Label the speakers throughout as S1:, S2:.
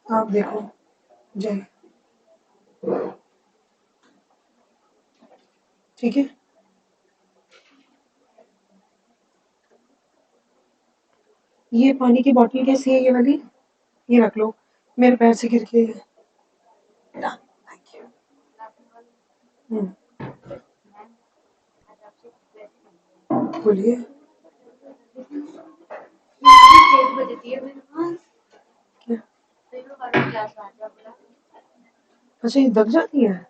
S1: आप देखो। जय। ठीक है। ये पानी की बोतल कैसी है ये वाली? ये रख लो, मेरे पैर से गिर के। Thank you. हम्म। बोलिए। क्या? अच्छा, ये दब जाती है?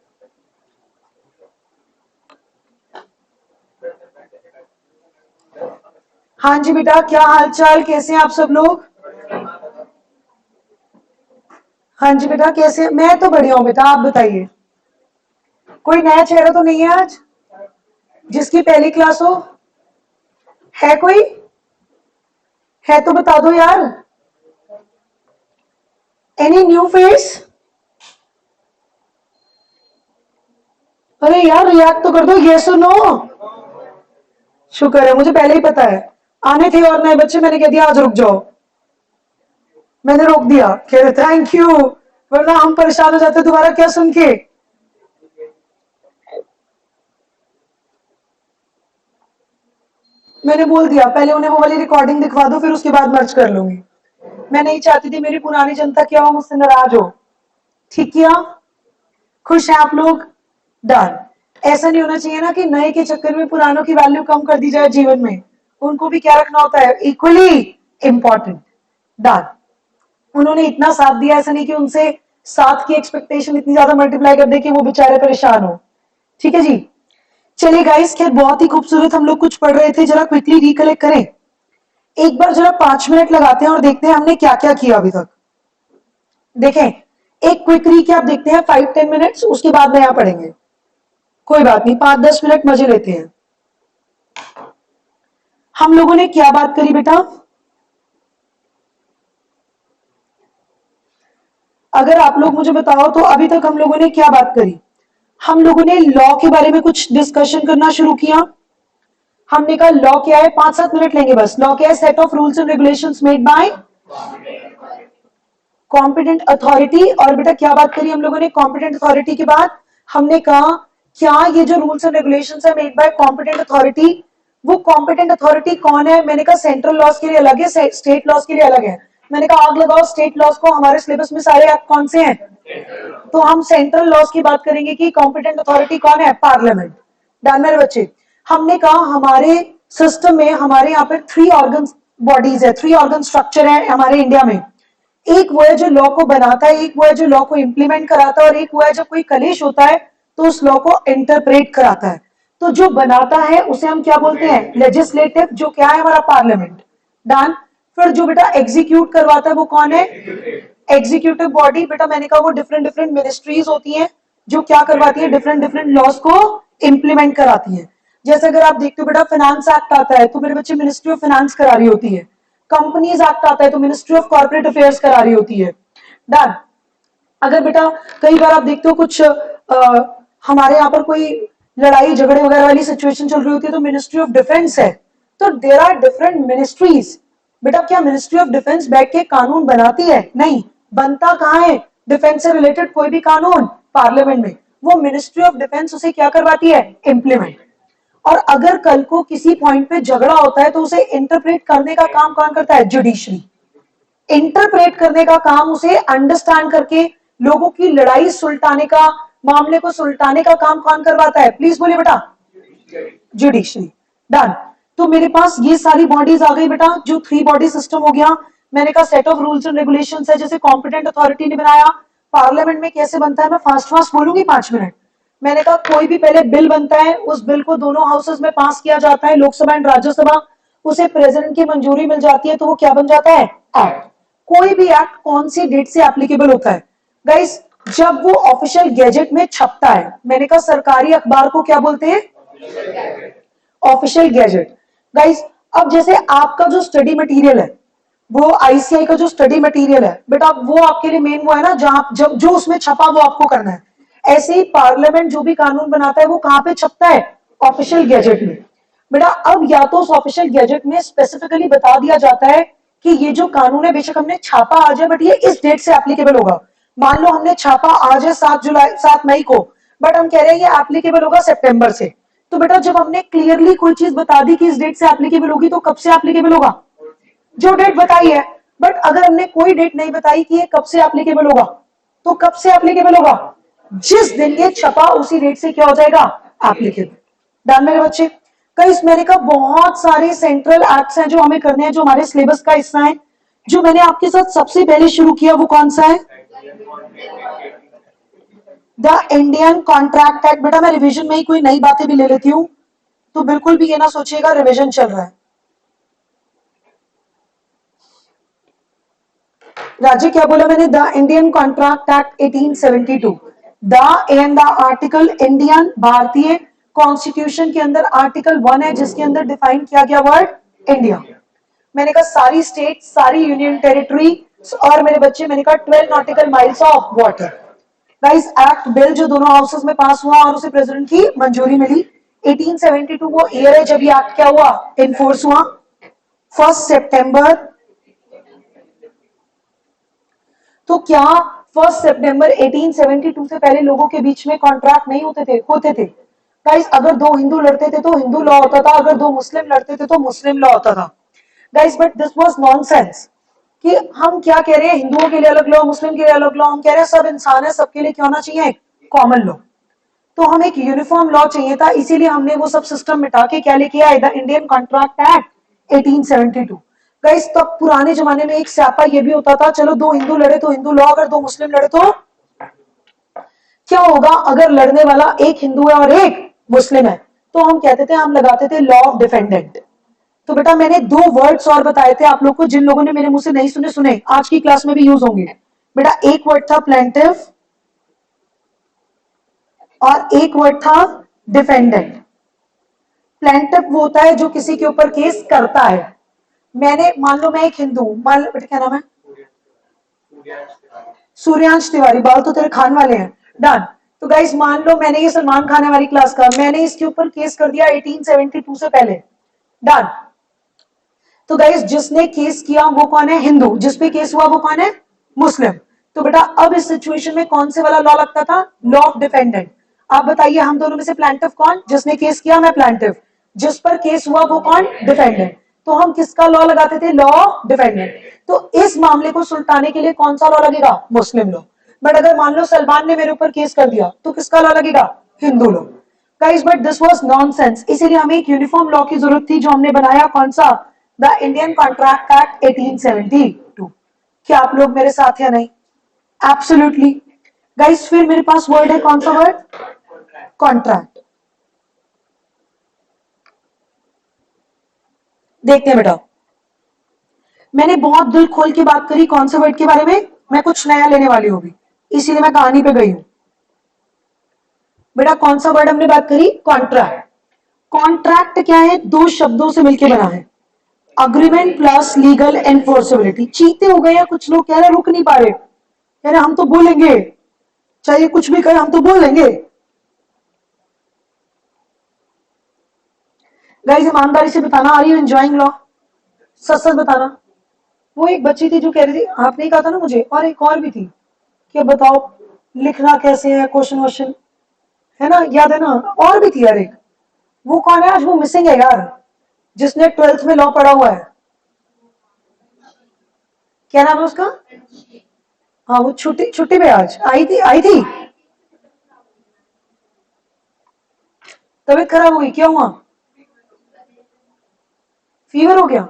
S1: हाँ जी बेटा, क्या हाल चाल, कैसे हैं आप सब लोग? हाँ जी बेटा, कैसे हैं? मैं तो बढ़िया हूँ बेटा, आप बताइए। कोई नया चेहरा तो नहीं है आज जिसकी पहली क्लास हो? है कोई? है तो बता दो यार। Any new face? अरे यार, रिएक्ट तो कर दो, ये सुनो। शुक्र है, मुझे पहले ही पता है। आने थे और नए बच्चे, मैंने कह दिया आज रुक जाओ। मैंने रोक दिया, कह रहे थैंक यू, वरना हम परेशान हो जाते दोबारा क्या सुन के। मैंने बोल दिया पहले उन्हें वो वाली रिकॉर्डिंग दिखवा दो, फिर उसके बाद मर्ज कर लूंगी। मैं नहीं चाहती थी मेरी पुरानी जनता क्या हो, मुझसे नाराज हो। ठीक किया? खुश हैं आप लोग? डन। ऐसा नहीं होना चाहिए ना कि नए के चक्कर में पुरानों की वैल्यू कम कर दी जाए जीवन में। उनको भी क्या रखना होता है, इक्वली इंपॉर्टेंट। डन। उन्होंने इतना साथ दिया, ऐसा नहीं कि उनसे साथ की एक्सपेक्टेशन इतनी ज्यादा मल्टीप्लाई कर दे कि वो बेचारे परेशान हो। ठीक है जी। चलिए गाइस, खैर बहुत ही खूबसूरत हम लोग कुछ पढ़ रहे थे, जरा क्विकली रिकलेक्ट करें। एक बार जरा 5 मिनट लगाते हैं और देखते हैं हमने क्या क्या किया अभी तक। देखें, एक क्विक रिकैप देखते हैं, 5-10 मिनट्स, उसके बाद नया पढ़ेंगे। कोई बात नहीं, 5-10 मिनट मजे लेते हैं। हम लोगों ने क्या बात करी बेटा? अगर आप लोग मुझे बताओ तो अभी तक हम लोगों ने क्या बात करी? हम लोगों ने लॉ के बारे में कुछ डिस्कशन करना शुरू किया। हमने कहा लॉ क्या है, 5-7 मिनट लेंगे बस। लॉ क्या है? Set of rules and regulations made by competent authority. और बेटा क्या बात करी हम लोगों ने कॉम्पिटेंट अथॉरिटी के बाद? हमने कहा क्या ये जो रूल्स एंड रेगुलेशंस है मेड बाय कॉम्पिटेंट अथॉरिटी, वो कॉम्पिटेंट अथॉरिटी कौन है? मैंने कहा सेंट्रल लॉज के लिए अलग है, स्टेट लॉज के लिए अलग है। मैंने कहा आग लगाओ, स्टेट लॉज को हमारे सिलेबस में सारे एक्ट कौन से हैं? तो हम सेंट्रल लॉज की बात करेंगे कि कॉम्पिटेंट अथॉरिटी कौन है? पार्लियामेंट। डन मेरे बच्चे। हमने कहा हमारे सिस्टम में हमारे यहाँ पे 3 ऑर्गन बॉडीज है, 3 ऑर्गन स्ट्रक्चर है हमारे इंडिया में। एक वो है जो लॉ को बनाता है, एक वो है जो लॉ को इम्प्लीमेंट कराता है, और एक वो है जब कोई कलेश होता है तो उस लॉ को इंटरप्रेट कराता है। तो जो बनाता है उसे हम क्या बोलते हैं? लेजिस्लेटिव। जो क्या है? हमारा पार्लियामेंट। डन। फिर जो बेटा एग्जीक्यूट करवाता है वो कौन है? Executive body. बेटा मैंने कहा वो डिफरेंट डिफरेंट मिनिस्ट्रीज होती हैं जो क्या करवाती है? डिफरेंट डिफरेंट लॉज को इंप्लीमेंट कराती है। जैसे अगर आप देखते हो बेटा फाइनेंस एक्ट आता है तो मेरे बच्चे मिनिस्ट्री ऑफ फाइनेंस करा रही होती है। कंपनीज एक्ट आता है तो मिनिस्ट्री ऑफ कॉर्पोरेट अफेयर्स करा रही होती है। डन। अगर बेटा कई बार आप देखते हो कुछ हमारे यहाँ पर कोई लड़ाई झगड़े वगैरह वाली सिचुएशन चल रही होती है तो मिनिस्ट्री ऑफ डिफेंस है। तो देर आर डिफरेंट मिनिस्ट्रीज। बेटा क्या मिनिस्ट्री ऑफ डिफेंस बैठ के कानून बनाती है? नहीं। बनता कहाँ है डिफेंस से रिलेटेड कोई भी कानून? पार्लियामेंट में। वो मिनिस्ट्री ऑफ डिफेंस उसे क्या करवाती है? इम्प्लीमेंट। और अगर कल को किसी पॉइंट पे झगड़ा होता है तो उसे इंटरप्रेट करने का काम कौन करता है? जुडिशरी। इंटरप्रेट करने का काम, उसे अंडरस्टैंड करके लोगों की लड़ाई सुलटाने का, मामले को सुलटाने का काम कौन करवाता है? प्लीज बोलिए बेटा। जुडिशरी। डन। तो मेरे पास ये सारी बॉडीज आ गई बेटा, जो 3 बॉडी सिस्टम हो गया। मैंने कहा set of rules and regulation है, जैसे कॉम्पिटेंट अथॉरिटी ने बनाया। पार्लियामेंट में कैसे बनता है? मैं फास्ट फास्ट बोलूंगी 5 मिनट। मैंने कहा कोई भी पहले बिल बनता है, उस बिल को दोनों हाउसेज में पास किया जाता है, लोकसभा एंड राज्यसभा। उसे प्रेसिडेंट की मंजूरी मिल जाती है तो वो क्या बन जाता है? एक्ट। कोई भी एक्ट कौन सी डेट से एप्लीकेबल होता है गाइस? जब वो ऑफिशियल गैजेट में छपता है। मैंने कहा सरकारी अखबार को क्या बोलते हैं? Official gazette. गाइस अब जैसे आपका जो स्टडी मटेरियल है, वो आईसीआई का जो स्टडी मटेरियल है बेटा, वो आपके लिए मेन वो है ना, जहां जो उसमें छपा वो आपको करना है। ऐसे ही पार्लियामेंट जो भी कानून बनाता है वो कहां पे छपता है? ऑफिशियल गैजेट में। बेटा अब या तो उस ऑफिशियल गैजेट में स्पेसिफिकली बता दिया जाता है कि ये जो कानून है बेशक हमने छापा आज है बट ये इस डेट से एप्लीकेबल होगा। मान लो हमने छापा आज है 7 मई को, बट हम कह रहे हैं ये एप्लीकेबल होगा सितंबर से। तो बेटा जब हमने क्लियरली कोई चीज बता दी कि इस डेट से एप्लीकेबल होगी तो कब से एप्लीकेबल होगा, जो डेट बताई है। बट अगर हमने कोई डेट नहीं बताई कि ये कब से एप्लीकेबल होगा, तो कब से एप्लीकेबल होगा, जिस दिन ये छपा उसी डेट से क्या हो जाएगा, एप्लीकेबल। डन मेरे बच्चे। कई मैंने कहा बहुत सारे सेंट्रल एक्ट्स हैं जो हमें करने हैं, जो हमारे सिलेबस का हिस्सा है। जो मैंने आपके साथ सबसे पहले शुरू किया वो कौन सा है, द इंडियन कॉन्ट्रैक्ट एक्ट। बेटा मैं रिवीजन में ही कोई नई बातें भी ले लेती हूँ, तो बिल्कुल भी ये ना सोचिएगा रिवीजन चल रहा है। राजे क्या बोला मैंने, the Indian contract act 1872। The end the article Indian, भारतीय कॉन्स्टिट्यूशन के अंदर आर्टिकल 1 है जिसके अंदर डिफाइन किया गया वर्ड इंडिया। मैंने कहा सारी स्टेट, सारी यूनियन टेरिटरी, और मेरे बच्चे मैंने कहा 12 nautical miles of water. Guys act bill जो दोनों हाउसेस में पास हुआ और उसे प्रेसिडेंट की मंजूरी मिली। 1872 वो ईयर है जब ये एक्ट क्या हुआ, इनफोर्स हुआ। 1 सितंबर, तो क्या 1 सितंबर 1872 से पहले लोगों के बीच में कॉन्ट्रैक्ट नहीं होते थे, होते थे। गाइस अगर दो हिंदू लड़ते थे तो हिंदू लॉ होता था, अगर दो मुस्लिम लड़ते थे तो मुस्लिम लॉ होता था। Guys but this was nonsense कि हम क्या कह रहे हैं, हिंदुओं के लिए अलग लॉ, मुस्लिम के लिए अलग लॉ। हम कह रहे हैं सब इंसान है, सबके लिए क्या होना चाहिए, कॉमन लॉ। तो हमें एक यूनिफॉर्म लॉ चाहिए था, इसीलिए हमने वो सब सिस्टम मिटा के क्या लेके आए, the Indian contract act 1872। Guys तब पुराने जमाने में एक स्यापा ये भी होता था, चलो दो हिंदू लड़े तो हिंदू लॉ, अगर दो मुस्लिम लड़े तो क्या होगा, अगर लड़ने वाला एक हिंदू है और एक मुस्लिम है तो हम कहते थे, हम लगाते थे लॉ ऑफ डिफेंडेंट। तो बेटा मैंने दो वर्ड्स और बताए थे आप लोग को, जिन लोगों ने मेरे मुंह से नहीं सुने सुने, आज की क्लास में भी यूज होंगे। बेटा एक वर्ड था प्लेंटिव और एक वर्ड था डिफेंडेंट। प्लेंटिव वो होता है जो किसी के ऊपर केस करता है। मैंने मान लो मैं एक हिंदू, मान लो बेटा क्या नाम है, सूर्यांश तिवारी, बाल तो तेरे खान वाले हैं, डन। तो गाइस मान लो मैंने ये सलमान खान है वाली क्लास का, मैंने इसके ऊपर केस कर दिया 1872 से पहले, डन। तो गाइस जिसने केस किया वो कौन है, हिंदू, जिसपे केस हुआ वो कौन है, मुस्लिम। तो बेटा अब इस सिचुएशन में कौन से वाला लॉ लगता था, लॉ ऑफ डिफेंडेंट। आप बताइए हम दोनों में से प्लेंटिव कौन, जिसने केस किया मैं प्लेंटिव, जिस पर केस हुआ वो कौन, डिफेंडेंट। तो हम किसका लॉ लगाते थे, लॉ ऑफ डिफेंडेंट। तो इस मामले को सुलटाने के लिए कौन सा लॉ लगेगा, मुस्लिम लॉ। बट अगर मान लो सलमान ने मेरे ऊपर केस कर दिया तो किसका लॉ लगेगा, Hindu law. Guys but this was nonsense, इसीलिए हमें एक यूनिफॉर्म लॉ की जरूरत थी, जो हमने बनाया कौन सा, द इंडियन कॉन्ट्रैक्ट एक्ट 1872। क्या आप लोग मेरे साथ या नहीं, एब्सोल्युटली। गाइस फिर मेरे पास वर्ड है, कौन सा वर्ड, कॉन्ट्रैक्ट। देखते हैं बेटा, मैंने बहुत दिल खोल के बात करी कौन से वर्ड के बारे में, मैं कुछ नया लेने वाली हूं भी, इसीलिए मैं कहानी पे गई हूं। बेटा कौन सा वर्ड हमने बात करी, कॉन्ट्रैक्ट। कॉन्ट्रैक्ट क्या है, दो शब्दों से मिलकर बना है, अग्रीमेंट प्लस लीगल एनफोर्सेबिलिटी। चीते हो गए हैं कुछ लोग, कह रहे रुक नहीं पा रहे, कह रहे हम तो बोलेंगे, चाहे कुछ भी कहे हम तो बोलेंगे। गाइस ईमानदारी से बताना, आर यू एंजॉयिंग लॉ, सच सच बताना। वो एक बच्ची थी जो कह रही थी, आपने कहा था ना मुझे, और एक और भी थी कि बताओ लिखना कैसे है, क्वेश्चन वोश्चन है ना, याद है ना, और भी थी यार एक, वो कौन है आज, वो मिसिंग है यार, जिसने 12th में लॉ पढ़ा हुआ है, क्या नाम है उसका, हाँ वो छुट्टी छुट्टी पे आज आई थी, आई थी, तबीयत खराब हो गई, क्या हुआ, फीवर हो गया।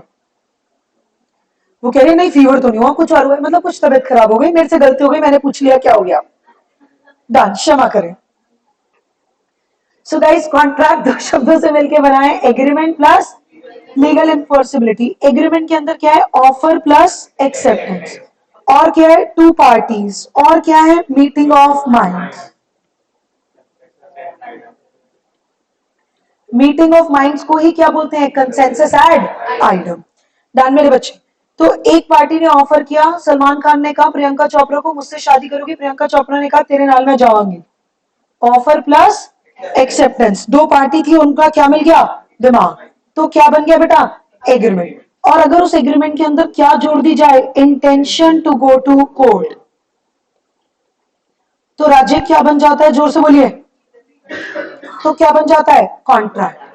S1: वो कह रहे नहीं फीवर तो नहीं हुआ, कुछ और हुआ, मतलब कुछ तबीयत खराब हो गई, मेरे से गलती हो गई, मैंने पूछ लिया क्या हो गया, डन, क्षमा करें। सो गाइस कॉन्ट्रैक्ट दो शब्दों से मिलकर बना है, agreement plus legal enforceability. Agreement के अंदर क्या है, ऑफर प्लस एक्सेप्टेंस, और क्या है, टू पार्टीज, और क्या है, meeting of minds. Meeting of minds को ही क्या बोलते हैं, कंसेंसस एड आइटम। डन मेरे बच्चे। तो एक पार्टी ने ऑफर किया, सलमान खान ने कहा प्रियंका चोपड़ा को मुझसे शादी करोगी, प्रियंका चोपड़ा ने कहा तेरे नाल मैं जाऊंगी, ऑफर प्लस एक्सेप्टेंस। दो पार्टी थी, उनका क्या मिल गया, दिमाग, तो क्या बन गया बेटा, एग्रीमेंट। और अगर उस एग्रीमेंट के अंदर क्या जोड़ दी जाए, intention to go to court, तो राज्य क्या बन जाता है, जोर से बोलिए, तो क्या बन जाता है, कॉन्ट्रैक्ट।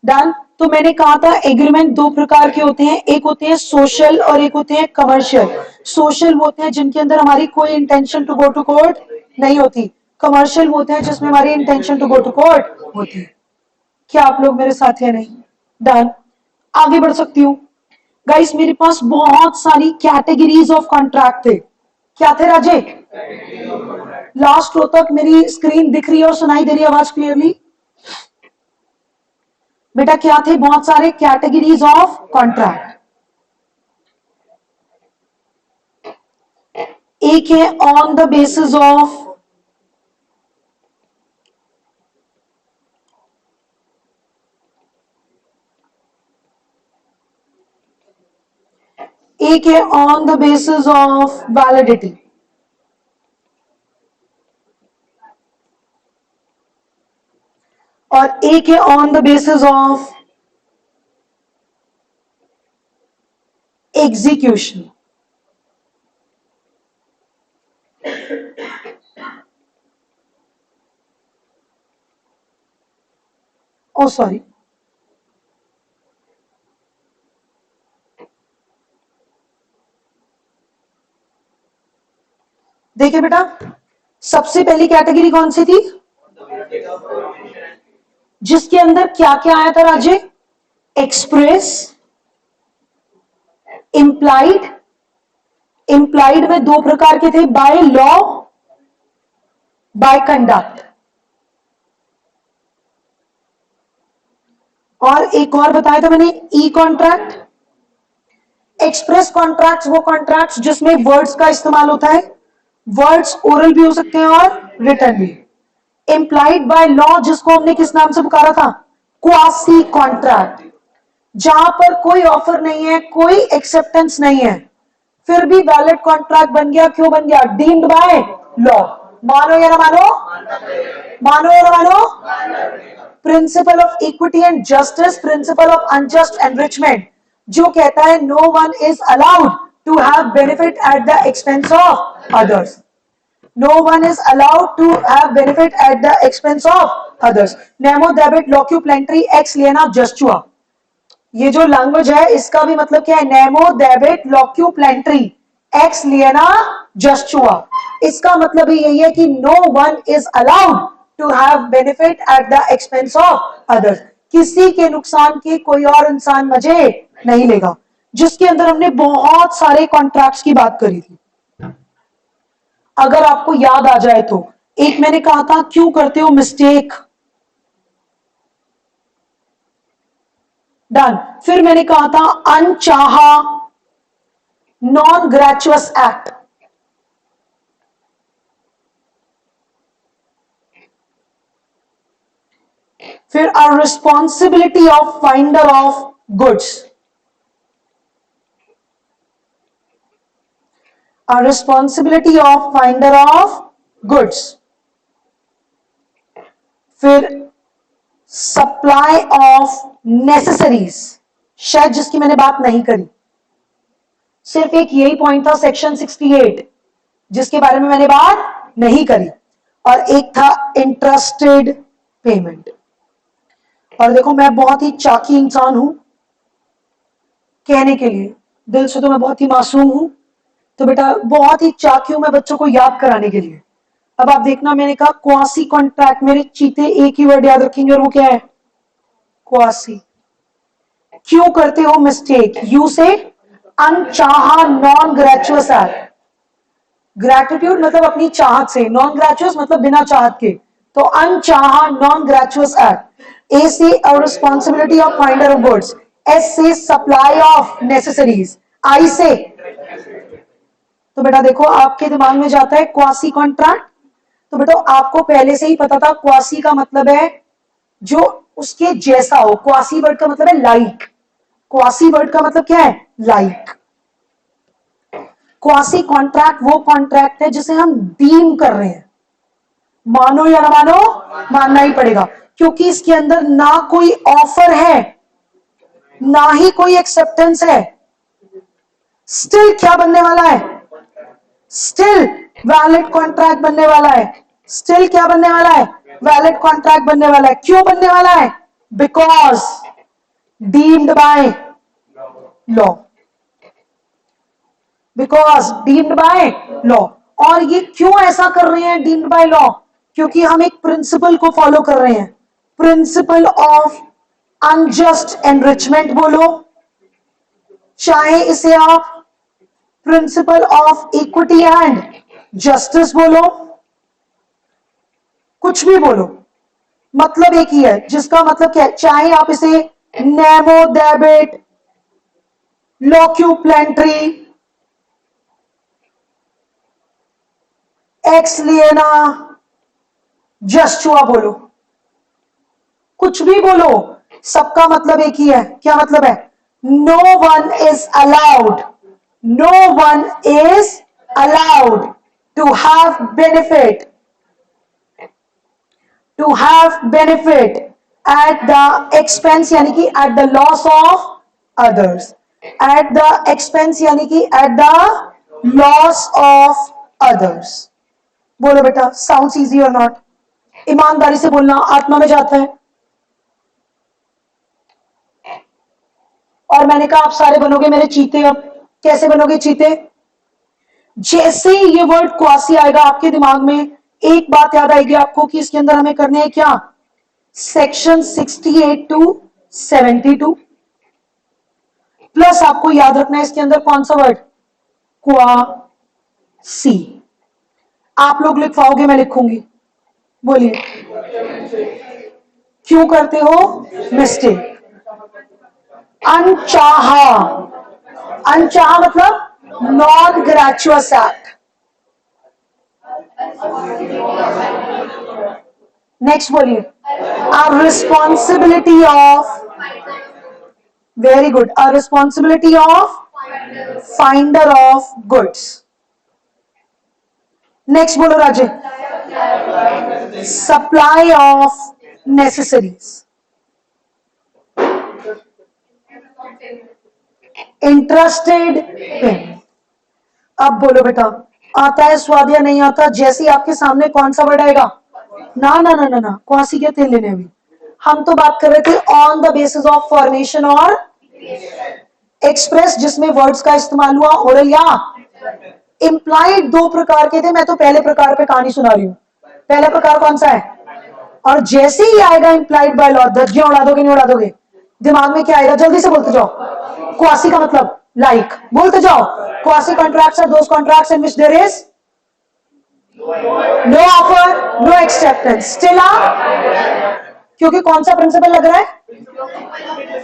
S1: डन। तो मैंने कहा था एग्रीमेंट दो प्रकार के होते हैं, एक होते हैं सोशल और एक होते हैं कमर्शियल। सोशल होते हैं जिनके अंदर हमारी कोई intention to go to court नहीं होती, कमर्शियल होते हैं जिसमें हमारी intention to go to court होती है। क्या आप लोग मेरे साथ है, नहीं? डन। आगे बढ़ सकती हूँ। गाइस मेरे पास बहुत सारी कैटेगरीज ऑफ कॉन्ट्रैक्ट थे। क्या थे राजे? लास्ट रो तक मेरी स्क्रीन दिख रही है और सुनाई दे रही है आवाज क्लियरली? बेटा क्या थे? बहुत सारे कैटेगरीज ऑफ कॉन्ट्रैक्ट। एक है ऑन द बेसिस ऑफ एक है on the basis of validity, और एक है on the basis of execution. Oh sorry, देखिए बेटा, सबसे पहली कैटेगरी कौन सी थी, जिसके अंदर क्या क्या आया था राजे? Express, implied. इंप्लाइड में दो प्रकार के थे, बाय लॉ, बाय कंडक्ट। और एक और बताया था मैंने, ई कॉन्ट्रैक्ट। एक्सप्रेस कॉन्ट्रैक्ट्स वो कॉन्ट्रैक्ट्स जिसमें वर्ड्स का इस्तेमाल होता है, वर्ड्स ओरल भी हो सकते हैं और रिटर्न भी। इंप्लाइड बाय लॉ जिसको हमने किस नाम से पुकारा था, क्वासी कॉन्ट्रैक्ट, जहां पर कोई ऑफर नहीं है, कोई एक्सेप्टेंस नहीं है, फिर भी वैलिड कॉन्ट्रैक्ट बन गया। क्यों बन गया? Deemed by law. मानो या ना मानो? मानो या ना मानो? Principle of equity and justice, principle of unjust enrichment, जो कहता है no one is allowed to have benefit at the expense of others. No one is allowed to have benefit at the expense of others. Nemo debet locu plentary ex liena justua. ये जो language है इसका भी मतलब क्या है? नेमो डेबिट लॉक्यू प्लेंट्री एक्स लियना जस्चुआ। इसका मतलब ही यही है कि no one is allowed to have benefit at the expense of others. किसी के नुकसान की कोई और इंसान मजे नहीं लेगा, जिसके अंदर हमने बहुत सारे कॉन्ट्रैक्ट्स की बात करी थी। अगर आपको याद आ जाए तो एक मैंने कहा था क्यों करते हो मिस्टेक, डन। फिर मैंने कहा था अनचाहा नॉन ग्रेचुअस एक्ट, फिर अ responsibility of finder of goods, a responsibility of finder of goods, फिर सप्लाई ऑफ नेसेसरीज, शायद जिसकी मैंने बात नहीं करी, सिर्फ एक यही पॉइंट था सेक्शन 68 जिसके बारे में मैंने बात नहीं करी, और एक था इंटरेस्टेड पेमेंट। और देखो मैं बहुत ही चाकी इंसान हूं कहने के लिए, दिल से तो मैं बहुत ही मासूम हूं, तो बेटा बहुत ही चाकी हूं मैं बच्चों को याद कराने के लिए। अब आप देखना, मैंने कहा क्वासी कॉन्ट्रैक्ट, मेरे चीते एक ही वर्ड याद रखेंगे और वो क्या है? क्वासी। क्यों करते हो मिस्टेक? यू से अनचाहा नॉन ग्रेचुअस एक्ट। ग्रेटिट्यूड मतलब अपनी चाहत से, नॉन ग्रेचुअस मतलब बिना चाहत के, तो अनचाहा नॉन ग्रेचुअस एक्ट। ए से responsibility of finder of goods, S से सप्लाई ऑफ नेसेसरीज, आई से, तो बेटा देखो आपके दिमाग में जाता है क्वासी कॉन्ट्रैक्ट, तो बेटा आपको पहले से ही पता था क्वासी का मतलब है जो उसके जैसा हो। क्वासी वर्ड का मतलब है लाइक, क्वासी वर्ड का मतलब क्या है? लाइक। क्वासी कॉन्ट्रैक्ट वो कॉन्ट्रैक्ट है जिसे हम डीम कर रहे हैं, मानो या ना मानो, मानना ही पड़ेगा, क्योंकि इसके अंदर ना कोई ऑफर है ना ही कोई एक्सेप्टेंस है, स्टिल क्या बनने वाला है, स्टिल वैलिड कॉन्ट्रैक्ट बनने वाला है, स्टिल क्या बनने वाला है, वैलिड कॉन्ट्रैक्ट बनने वाला है। क्यों बनने वाला है? Because deemed by law, because deemed by law. और ये क्यों ऐसा कर रहे हैं डीम्ड बाय लॉ? क्योंकि हम एक प्रिंसिपल को फॉलो कर रहे हैं, प्रिंसिपल ऑफ अनजस्ट एनरिचमेंट बोलो, चाहे इसे आप principal of equity and justice बोलो, कुछ भी बोलो, मतलब एक ही है, जिसका मतलब क्या है, चाहे आप इसे नेमो डेबिट लॉक्यूप्लेंट्री एक्स लिएना जस्टुआ बोलो, कुछ भी बोलो, सबका मतलब एक ही है। क्या मतलब है? No one is allowed, no one is allowed to have benefit, to have benefit at the expense, यानी कि at the loss of others, at the expense यानी कि at the loss of others. बोलो बेटा, साउंड्स इजी और not? ईमानदारी से बोलना, आत्मा में जाता है। और मैंने कहा आप सारे बनोगे मेरे चीते। अब कैसे बनोगे चीते? जैसे ही ये वर्ड क्वासी आएगा आपके दिमाग में, एक बात याद आएगी आपको कि इसके अंदर हमें करने है क्या, सेक्शन 68 टू 72 प्लस आपको याद रखना है इसके अंदर कौन सा वर्ड, क्वासी। आप लोग लिखवाओगे, मैं लिखूंगी, बोलिए क्यों करते हो मिस्टेक? अनचाहा, अनचाहा मतलब नॉन ग्रेचुअस एक्ट। नेक्स्ट बोलिए, a responsibility of, very good, a responsibility of finder of goods. Next बोलो Raje, supply of necessaries, interested in. अब बोलो बेटा, आता है स्वाद या नहीं आता? जैसे ही आपके सामने कौन सा वर्ड आएगा, ना ना ना ना ना, क्वासी के थे लेने अभी, हम तो बात कर रहे थे on the basis of formation और एक्सप्रेस, जिसमें वर्ड्स का इस्तेमाल हुआ ओरल या इंप्लाइड। दो प्रकार के थे, मैं तो पहले प्रकार पे कहानी सुना रही हूं। पहला प्रकार कौन सा है? और जैसे ही आएगा इंप्लाइड बाय लॉ, धज्जियां उड़ा दोगे नहीं उड़ा दोगे? दिमाग में क्या आएगा, जल्दी से बोलते जाओ। क्वासी का मतलब लाइक, बोलते जाओ। Quasi contracts are those contracts in which there is no offer, no acceptance, still क्योंकि कौन सा प्रिंसिपल लग रहा है,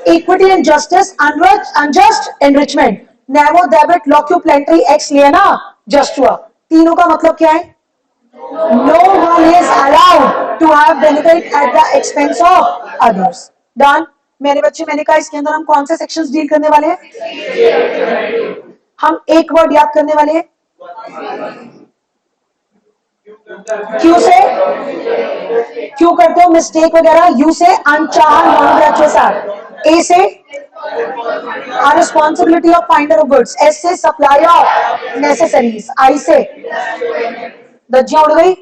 S1: equity and justice, unjust enrichment, नैरो डेबिट लॉक्यूप्लेंट्री एक्स लिएना जस्टुआ। तीनों का मतलब क्या है? No one is allowed to have benefit at the expense of others. Done. मेरे बच्चे, मैंने कहा इसके अंदर हम कौन से सेक्शंस डील करने वाले हैं? हम एक वर्ड याद करने वाले हैं, क्यू से, क्यों करते हो मिस्टेक वगैरह, यू से अनचाहा नॉन ग्रेचुअस एक्ट, ए से responsibility of finder of goods, S से सप्लाई ऑफ नेसेसरीज, आई से धज्जियां उड़ गई।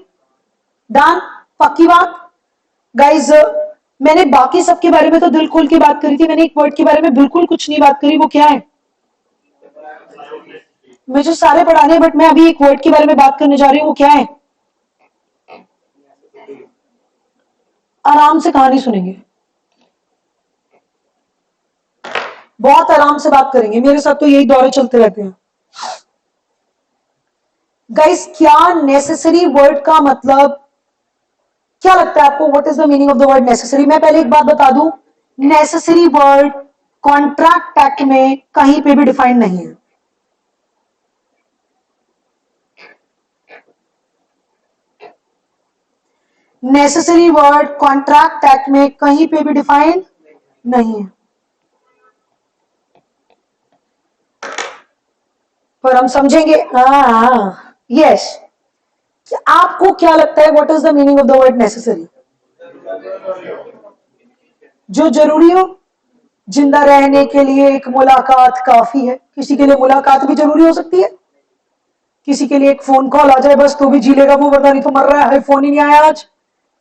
S1: डन, पक्की बात गाइज। मैंने बाकी सबके बारे में तो दिल खोल के बात करी थी, मैंने एक वर्ड के बारे में बिल्कुल कुछ नहीं बात करी, वो क्या है? मुझे सारे पढ़ाने, बट मैं अभी एक वर्ड के बारे में बात करने जा रही हूँ, वो क्या है? आराम से कहानी सुनेंगे, बहुत आराम से बात करेंगे, मेरे साथ तो यही दौरे चलते रहते हैं गाइस। क्या नेसेसरी वर्ड का मतलब क्या लगता है आपको? What is the meaning of the word necessary? मैं पहले एक बात बता दूं, नेसेसरी वर्ड कॉन्ट्रैक्ट एक्ट में कहीं पे भी डिफाइंड नहीं है। नेसेसरी वर्ड कॉन्ट्रैक्ट एक्ट में कहीं पे भी डिफाइंड नहीं है, पर हम समझेंगे। यस, आपको क्या लगता है what is the meaning of the word necessary? जो जरूरी हो, जिंदा रहने के लिए एक मुलाकात काफी है। किसी के लिए मुलाकात भी जरूरी हो सकती है, किसी के लिए एक फोन कॉल आ जाए बस तो भी जी लेगा वो, वरना नहीं तो मर रहा है, फोन ही नहीं आया आज,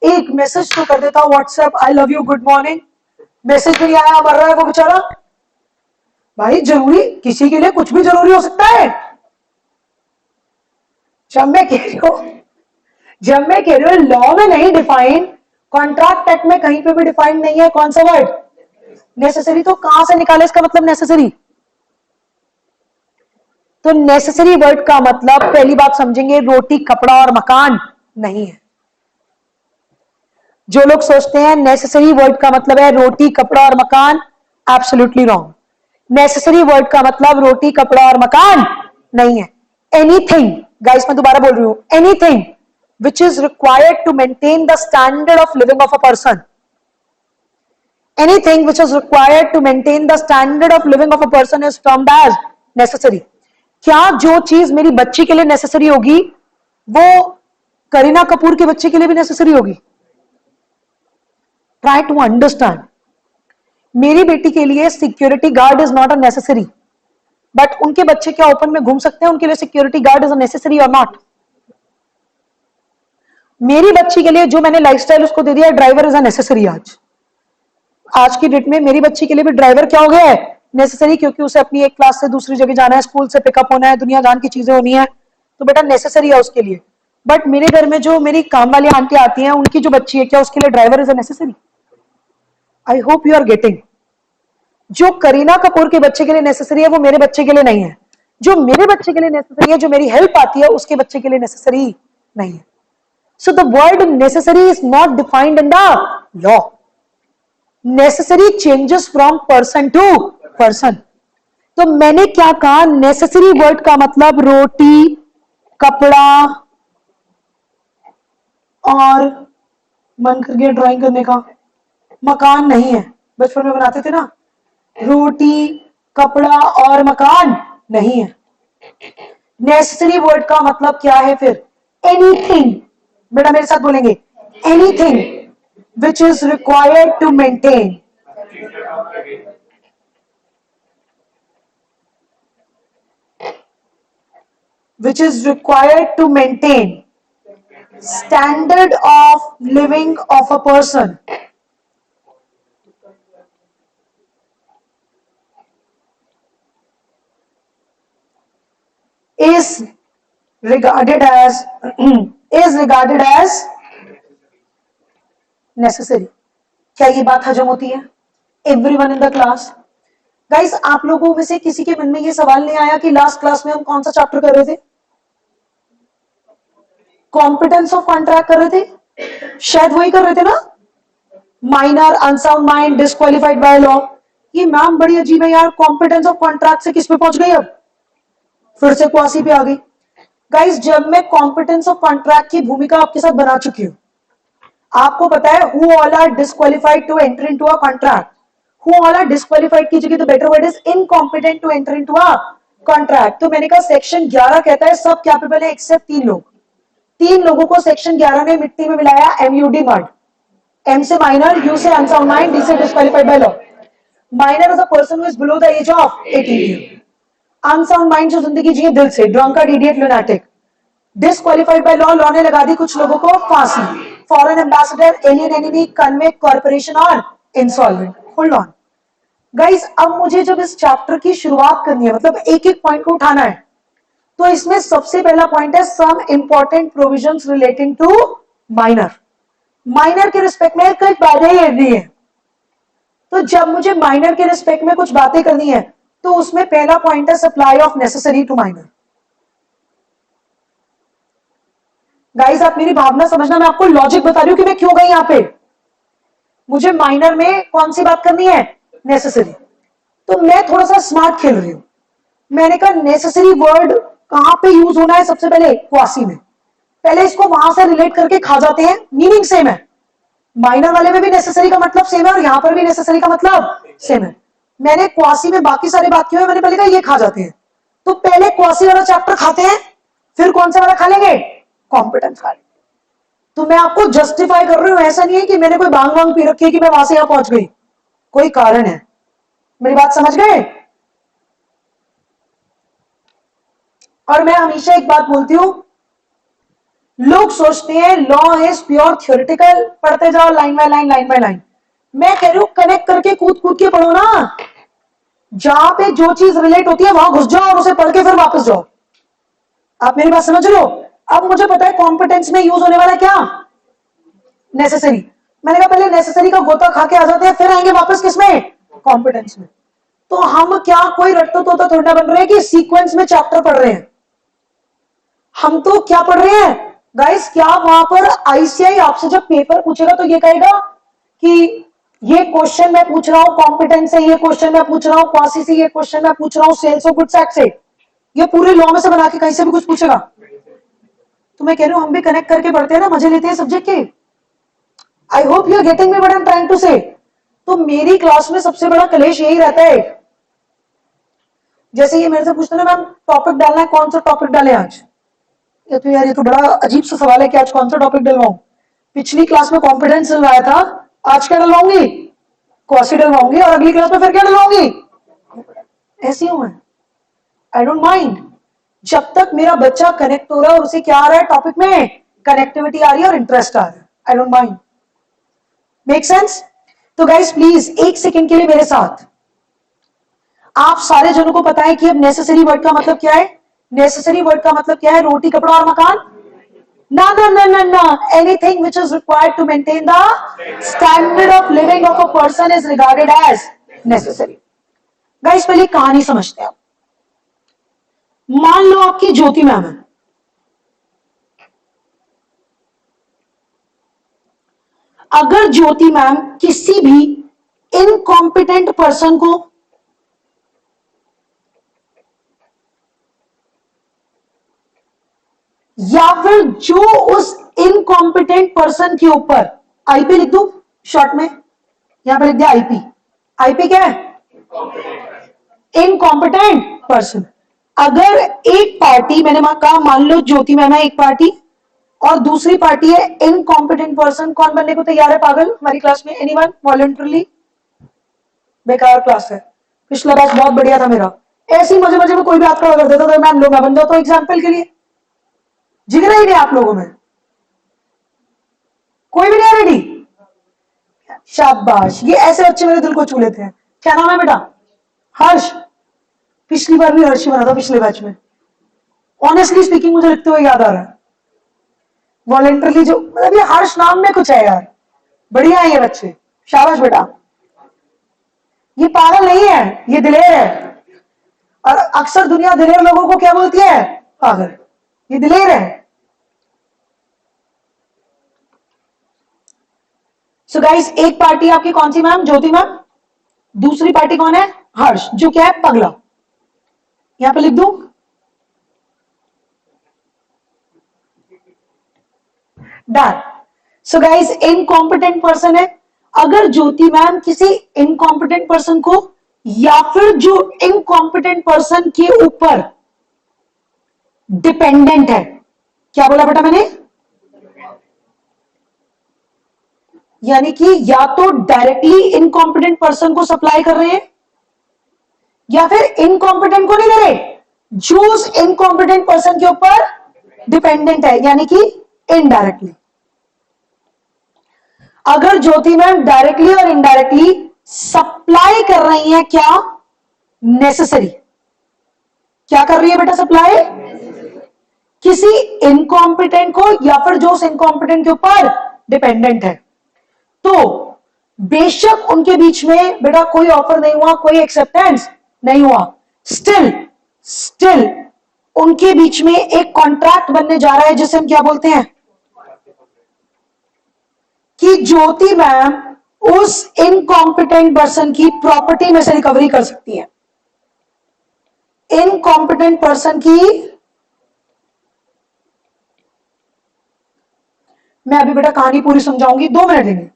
S1: एक मैसेज तो कर देता हूं WhatsApp, I love you good morning, message भी नहीं आया, मर रहा है वो बेचारा। भाई जरूरी, किसी के लिए कुछ भी जरूरी हो सकता है। जब मैं कह रही हूं लॉ में नहीं डिफाइन, कॉन्ट्रैक्ट एक्ट में कहीं पे भी डिफाइन नहीं है कौन सा वर्ड नेसेसरी, तो कहां से निकाले इसका मतलब नेसेसरी। तो नेसेसरी वर्ड का मतलब पहली बात समझेंगे, रोटी कपड़ा और मकान नहीं है। जो लोग सोचते हैं नेसेसरी वर्ड का मतलब है रोटी कपड़ा और मकान, एब्सोल्युटली रॉन्ग। नेसेसरी वर्ड का मतलब रोटी कपड़ा और मकान नहीं है। एनीथिंग, गाइस मैं दोबारा बोल रही हूं, anything which is required to maintain the standard of living of a person, anything which is required to maintain the standard of living of a person is termed as necessary। क्या जो चीज मेरी बच्ची के लिए नेसेसरी होगी वो करीना कपूर के बच्चे के लिए भी नेसेसरी होगी? Try to understand. मेरी बेटी के लिए security guard is not a necessary, but उनके बच्चे क्या ओपन में घूम सकते हैं? उनके लिए security guard is a necessary और नॉट? मेरी बच्ची के लिए जो मैंने लाइफस्टाइल उसको दे दिया, ड्राइवर इज अ नेसेसरी। आज की डेट में मेरी बच्ची के लिए भी ड्राइवर क्या हो गया है? नेसेसरी, क्योंकि उसे अपनी एक क्लास से दूसरी जगह जाना है, स्कूल से पिकअप होना है, दुनिया जान की चीजें होनी है, तो बेटा नेसेसरी है उसके लिए। बट मेरे घर में जो मेरी काम वाली आंटी आती हैं, उनकी जो बच्ची है, क्या उसके लिए driver is a necessary? I hope you are getting. जो करीना कपूर के बच्चे के लिए नेसेसरी है वो मेरे बच्चे के लिए नहीं है, जो मेरे बच्चे के लिए नेसेसरी है, जो मेरी हेल्प आती है, उसके बच्चे के लिए नेसेसरी नहीं है। So the word necessary is not defined in the law. Necessary changes from person to person. तो मैंने क्या कहा, नेसेसरी वर्ड का मतलब रोटी कपड़ा और, मन कर गया ड्राइंग करने का, मकान नहीं है। बचपन में बनाते थे ना, रोटी कपड़ा और मकान नहीं है। नेसेसरी वर्ड का मतलब क्या है फिर? एनीथिंग, बेटा मेरे साथ बोलेंगे, anything which is required to maintain which is required to maintain standard of living of a person is regarded as necessary। क्या ये बात हजम होती है? Everyone in the class? Guys आप लोगों में से किसी के मन में ये सवाल नहीं आया कि लास्ट क्लास में हम कौन सा चैप्टर कर रहे थे? कॉम्पिटेंस ऑफ कॉन्ट्रैक्ट कर रहे थे, शायद वही कर रहे थे ना? Minor, unsound mind, disqualified by law. ये नाम बड़ी अजीब है यार। कॉम्पिटेंस ऑफ कॉन्ट्रैक्ट से किस पे पहुंच गई? अब फिर से क्वासी पे आ गई। गाइस जब मैं कॉम्पिटेंस ऑफ कॉन्ट्रैक्ट की भूमिका आपके साथ बना चुकी हूं, आपको पता है who all are disqualified to enter into a contract. Who all are disqualified की जगह तो better word is incompetent to enter into a contract. तो मैंने कहा सेक्शन 11 कहता है सब कैपेबल है एक्सेप्ट 3 लोग। 3 लोगों को सेक्शन 11 ने मिट्टी में मिलाया, एमयूडी मड। एम से माइनर, यू से अनसाउंड माइंड, डी से disqualified by law. Minor is a person who is below the age of 18 year. Unsound mind जो जिंदगी जिए दिल से, drunkard, idiot, lunatic. Disqualified by law, law ने लगा दी कुछ लोगों को फांसी। Foreign ambassador, alien enemy, convict, corporation और इंसॉल्वेंट। होल्ड ऑन गाइस, अब मुझे जब इस चैप्टर की शुरुआत करनी है, मतलब एक एक पॉइंट को उठाना है, तो इसमें सबसे पहला पॉइंट है some important provisions relating to minor. Minor के रिस्पेक्ट में कुछ बातें करनी है। तो जब मुझे माइनर के रिस्पेक्ट में कुछ बातें करनी है, तो उसमें पहला पॉइंट है supply of necessary to minor. Guys आप मेरी भावना समझना, मैं आपको लॉजिक बता रही हूं कि मैं क्यों गई यहां पे। मुझे माइनर में कौन सी बात करनी है? नेसेसरी। तो मैं थोड़ा सा स्मार्ट खेल रही हूं। मैंने कहा नेसेसरी वर्ड कहां पे यूज होना है? सबसे पहले क्वासी में। पहले इसको वहां से रिलेट करके खा जाते हैं, मीनिंग सेम है। माइनर वाले में भी नेसेसरी का मतलब सेम है और यहां पर भी नेसेसरी का मतलब सेम है। मैंने क्वासी में बाकी सारे बात किए, मैंने पहले कहा ये खा जाते हैं। तो पहले क्वासी वाला चैप्टर खाते हैं, फिर कौन सा वाला खा लेंगे? कॉम्पिटेंस खा लेंगे। तो मैं आपको जस्टिफाई कर रही हूं, ऐसा नहीं है कि मैंने कोई बांग वांग पी रखी है कि मैं वहां से यहां पहुंच गई। कोई कारण है। मेरी बात समझ गए? और मैं हमेशा एक बात बोलती हूं, लोग सोचते हैं लॉ इज प्योर थ्योरेटिकल, पढ़ते जाओ line by line line by line. मैं कह रही हूं कनेक्ट करके कूद कूद के पढ़ो ना, जहां पे जो चीज रिलेट होती है वहां घुस जाओ और उसे पढ़ के फिर वापस जाओ। आप मेरी बात समझ रहे हो? अब मुझे पता है कॉम्पिटेंस में यूज होने वाला क्या, नेसेसरी। मैंने कहा पहले नेसेसरी का गोता खा के आ जाते हैं, फिर आएंगे वापस किसमें, कॉम्पिटेंस में। तो हम क्या कोई रट्टू तोता थोड़ा बन रहे हैं कि सीक्वेंस में चैप्टर पढ़ रहे हैं? हम तो क्या पढ़ रहे हैं गाइस, क्या वहां पर आईसीआई आपसे जब पेपर पूछेगा तो ये कहेगा कि ये क्वेश्चन मैं पूछ रहा हूं कॉम्पिटेंस से, ये क्वेश्चन मैं पूछ रहा हूं क्वासी से, ये क्वेश्चन मैं पूछ रहा हूं सेल्स ऑफ गुड्स एक्ट से, ये पूरे लॉ में से बना के कहीं से भी कुछ पूछेगा? तो मैं कह रही हूं हम भी कनेक्ट करके पढ़ते हैं ना, मजे लेते हैं सब्जेक्ट के। I hope you are getting me what I am trying to say. तो मेरी क्लास में सबसे बड़ा कलेश यही रहता है, जैसे ये मेरे से पूछते ना मैम टॉपिक डालना है, कौन सा टॉपिक डाले आज? ये तो यार ये तो बड़ा अजीब सा सवाल है कि आज कौन सा टॉपिक डलवाऊं। पिछली क्लास में कॉन्फिडेंस डलवाया था, आज क्या डलवाऊंगी, क्वासी डलवाऊंगी, और अगली क्लास में फिर क्या डलवाऊंगी, ऐसी हूं मैं। आई डोंट माइंड, जब तक मेरा बच्चा कनेक्ट हो रहा है और उसे क्या आ रहा है टॉपिक में, कनेक्टिविटी आ रही है और इंटरेस्ट आ रहा है, I don't mind. Make sense? तो गाइस प्लीज एक सेकेंड के लिए मेरे साथ, आप सारे जनों को पता है कि अब नेसेसरी वर्ड का मतलब क्या है? नेसेसरी वर्ड का मतलब क्या है? रोटी कपड़ा और मकान? No, no, no, no, no. Anything which is required to maintain the standard of living of a person is regarded as necessary. Guys, पहले कहानी समझते हैं। मान लो आपकी ज्योति मैम है, अगर ज्योति मैम किसी भी इनकॉम्पिटेंट पर्सन को या फिर जो उस इनकॉम्पिटेंट पर्सन के ऊपर, आईपी लिख दू शॉर्ट में, यहां पर लिख दिया आईपी। आईपी क्या है? Incompetent person. अगर एक पार्टी, मैंने कहा मान लो ज्योति मैम है एक पार्टी और दूसरी पार्टी है इनकॉम्पिटेंट पर्सन, कौन बनने को तैयार है पागल हमारी क्लास में? Anyone voluntarily? बेकार क्लास है, पिछला बैच बहुत बढ़िया था मेरा, ऐसी मजे मजे में कोई भी हाथ खड़ा कर देता था, मैम लो मैं बन जाता हूं एग्जाम्पल के लिए। जिगरा ही नहीं आप लोगों में, कोई भी नहीं रेडी? शाबाश, ये ऐसे बच्चे मेरे दिल को छू लेते हैं। क्या नाम है बेटा? हर्ष। पिछली बार भी हर्ष ही बना था पिछले बैच में, ऑनेस्टली स्पीकिंग मुझे लिखते हुए याद आ रहा है। वॉलेंटरली जो, मतलब ये हर्ष नाम में कुछ है यार, बढ़िया है ये बच्चे, शाबाश बेटा। ये पागल नहीं है, ये दिलेर है, और अक्सर दुनिया दिलेर लोगों को क्या बोलती है? पागल। ये दिलेर है। सो गाइस, एक पार्टी आपकी कौन सी मैम? ज्योति मैम। दूसरी पार्टी कौन है? हर्ष, जो क्या है? पगला। यहां पे लिख दूं done. So guys, incompetent person है, अगर ज्योति मैम किसी इनकॉम्पिटेंट पर्सन को या फिर जो इनकॉम्पिटेंट पर्सन के ऊपर डिपेंडेंट है, क्या बोला बेटा मैंने? यानी कि या तो डायरेक्टली इनकॉम्पिटेंट पर्सन को सप्लाई कर रहे हैं या फिर इनकॉम्पिटेंट को नहीं दे रहे, जो उस इनकॉम्पिटेंट पर्सन के ऊपर डिपेंडेंट है, यानी कि इनडायरेक्टली। अगर ज्योति मैम डायरेक्टली और इनडायरेक्टली सप्लाई कर रही है क्या? नेसेसरी। क्या कर रही है बेटा? सप्लाई किसी इनकॉम्पिटेंट को या फिर जो उस इनकॉम्पिटेंट के ऊपर डिपेंडेंट है। तो बेशक उनके बीच में बेटा कोई ऑफर नहीं हुआ, कोई एक्सेप्टेंस नहीं हुआ, स्टिल स्टिल उनके बीच में एक कॉन्ट्रैक्ट बनने जा रहा है, जिसे हम क्या बोलते हैं? कि ज्योति मैम उस इनकॉम्पिटेंट पर्सन की प्रॉपर्टी में से रिकवरी कर सकती है। इनकॉम्पिटेंट पर्सन की, मैं अभी बेटा कहानी पूरी समझाऊंगी, 2 मिनट लेंगे।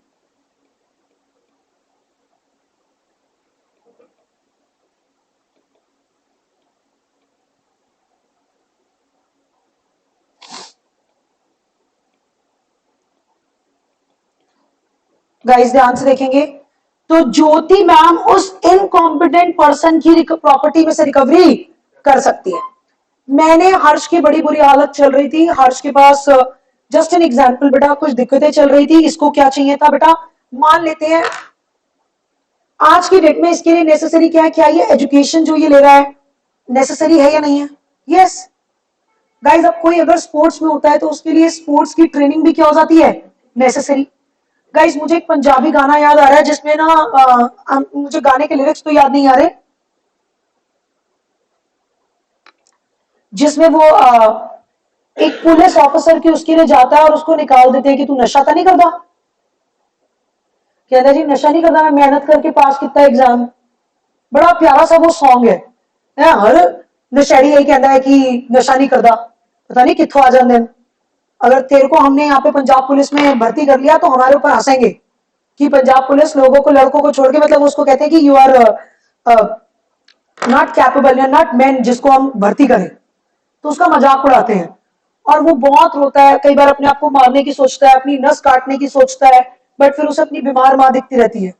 S1: गाइस ध्यान से देखेंगे, तो ज्योति मैम उस इनकॉम्पिटेंट पर्सन की प्रॉपर्टी में से रिकवरी कर सकती है। मैंने हर्ष की बड़ी बुरी हालत चल रही थी, हर्ष के पास जस्ट एन एग्जाम्पल बेटा कुछ दिक्कतें चल रही थी, इसको क्या चाहिए था बेटा, मान लेते हैं आज की डेट में इसके लिए नेसेसरी क्या है, क्या ये एजुकेशन जो ये ले रहा है नेसेसरी है या नहीं है? यस गाइस, अब कोई अगर स्पोर्ट्स में होता है तो उसके लिए स्पोर्ट्स की ट्रेनिंग भी क्या हो जाती है, नेसेसरी। गाइस मुझे एक पंजाबी गाना याद आ रहा है जिसमें ना मुझे गाने के लिरिक्स तो याद नहीं आ रहे, जिसमें वो एक पुलिस ऑफिसर की उसके लिए जाता है और उसको निकाल देते हैं कि तू नशा तो नहीं करता, कहता है जी नशा नहीं करता, मैं मेहनत करके पास किया एग्जाम। बड़ा प्यारा सा वो सॉन्ग है, हर नशेड़ी यही कहता है कि नशा नहीं करता, पता नहीं कितों आ जाते हैं। अगर तेरे को हमने यहाँ पे पंजाब पुलिस में भर्ती कर लिया तो हमारे ऊपर हंसेंगे कि पंजाब पुलिस लोगों को, लड़कों को छोड़ के, मतलब उसको कहते हैं कि यू आर नॉट कैपेबल या नॉट मैन जिसको हम भर्ती करें, तो उसका मजाक उड़ाते हैं। और वो बहुत रोता है, कई बार अपने आप को मारने की सोचता है, अपनी नस काटने की सोचता है, बट फिर उसे अपनी बीमार मां दिखती रहती है।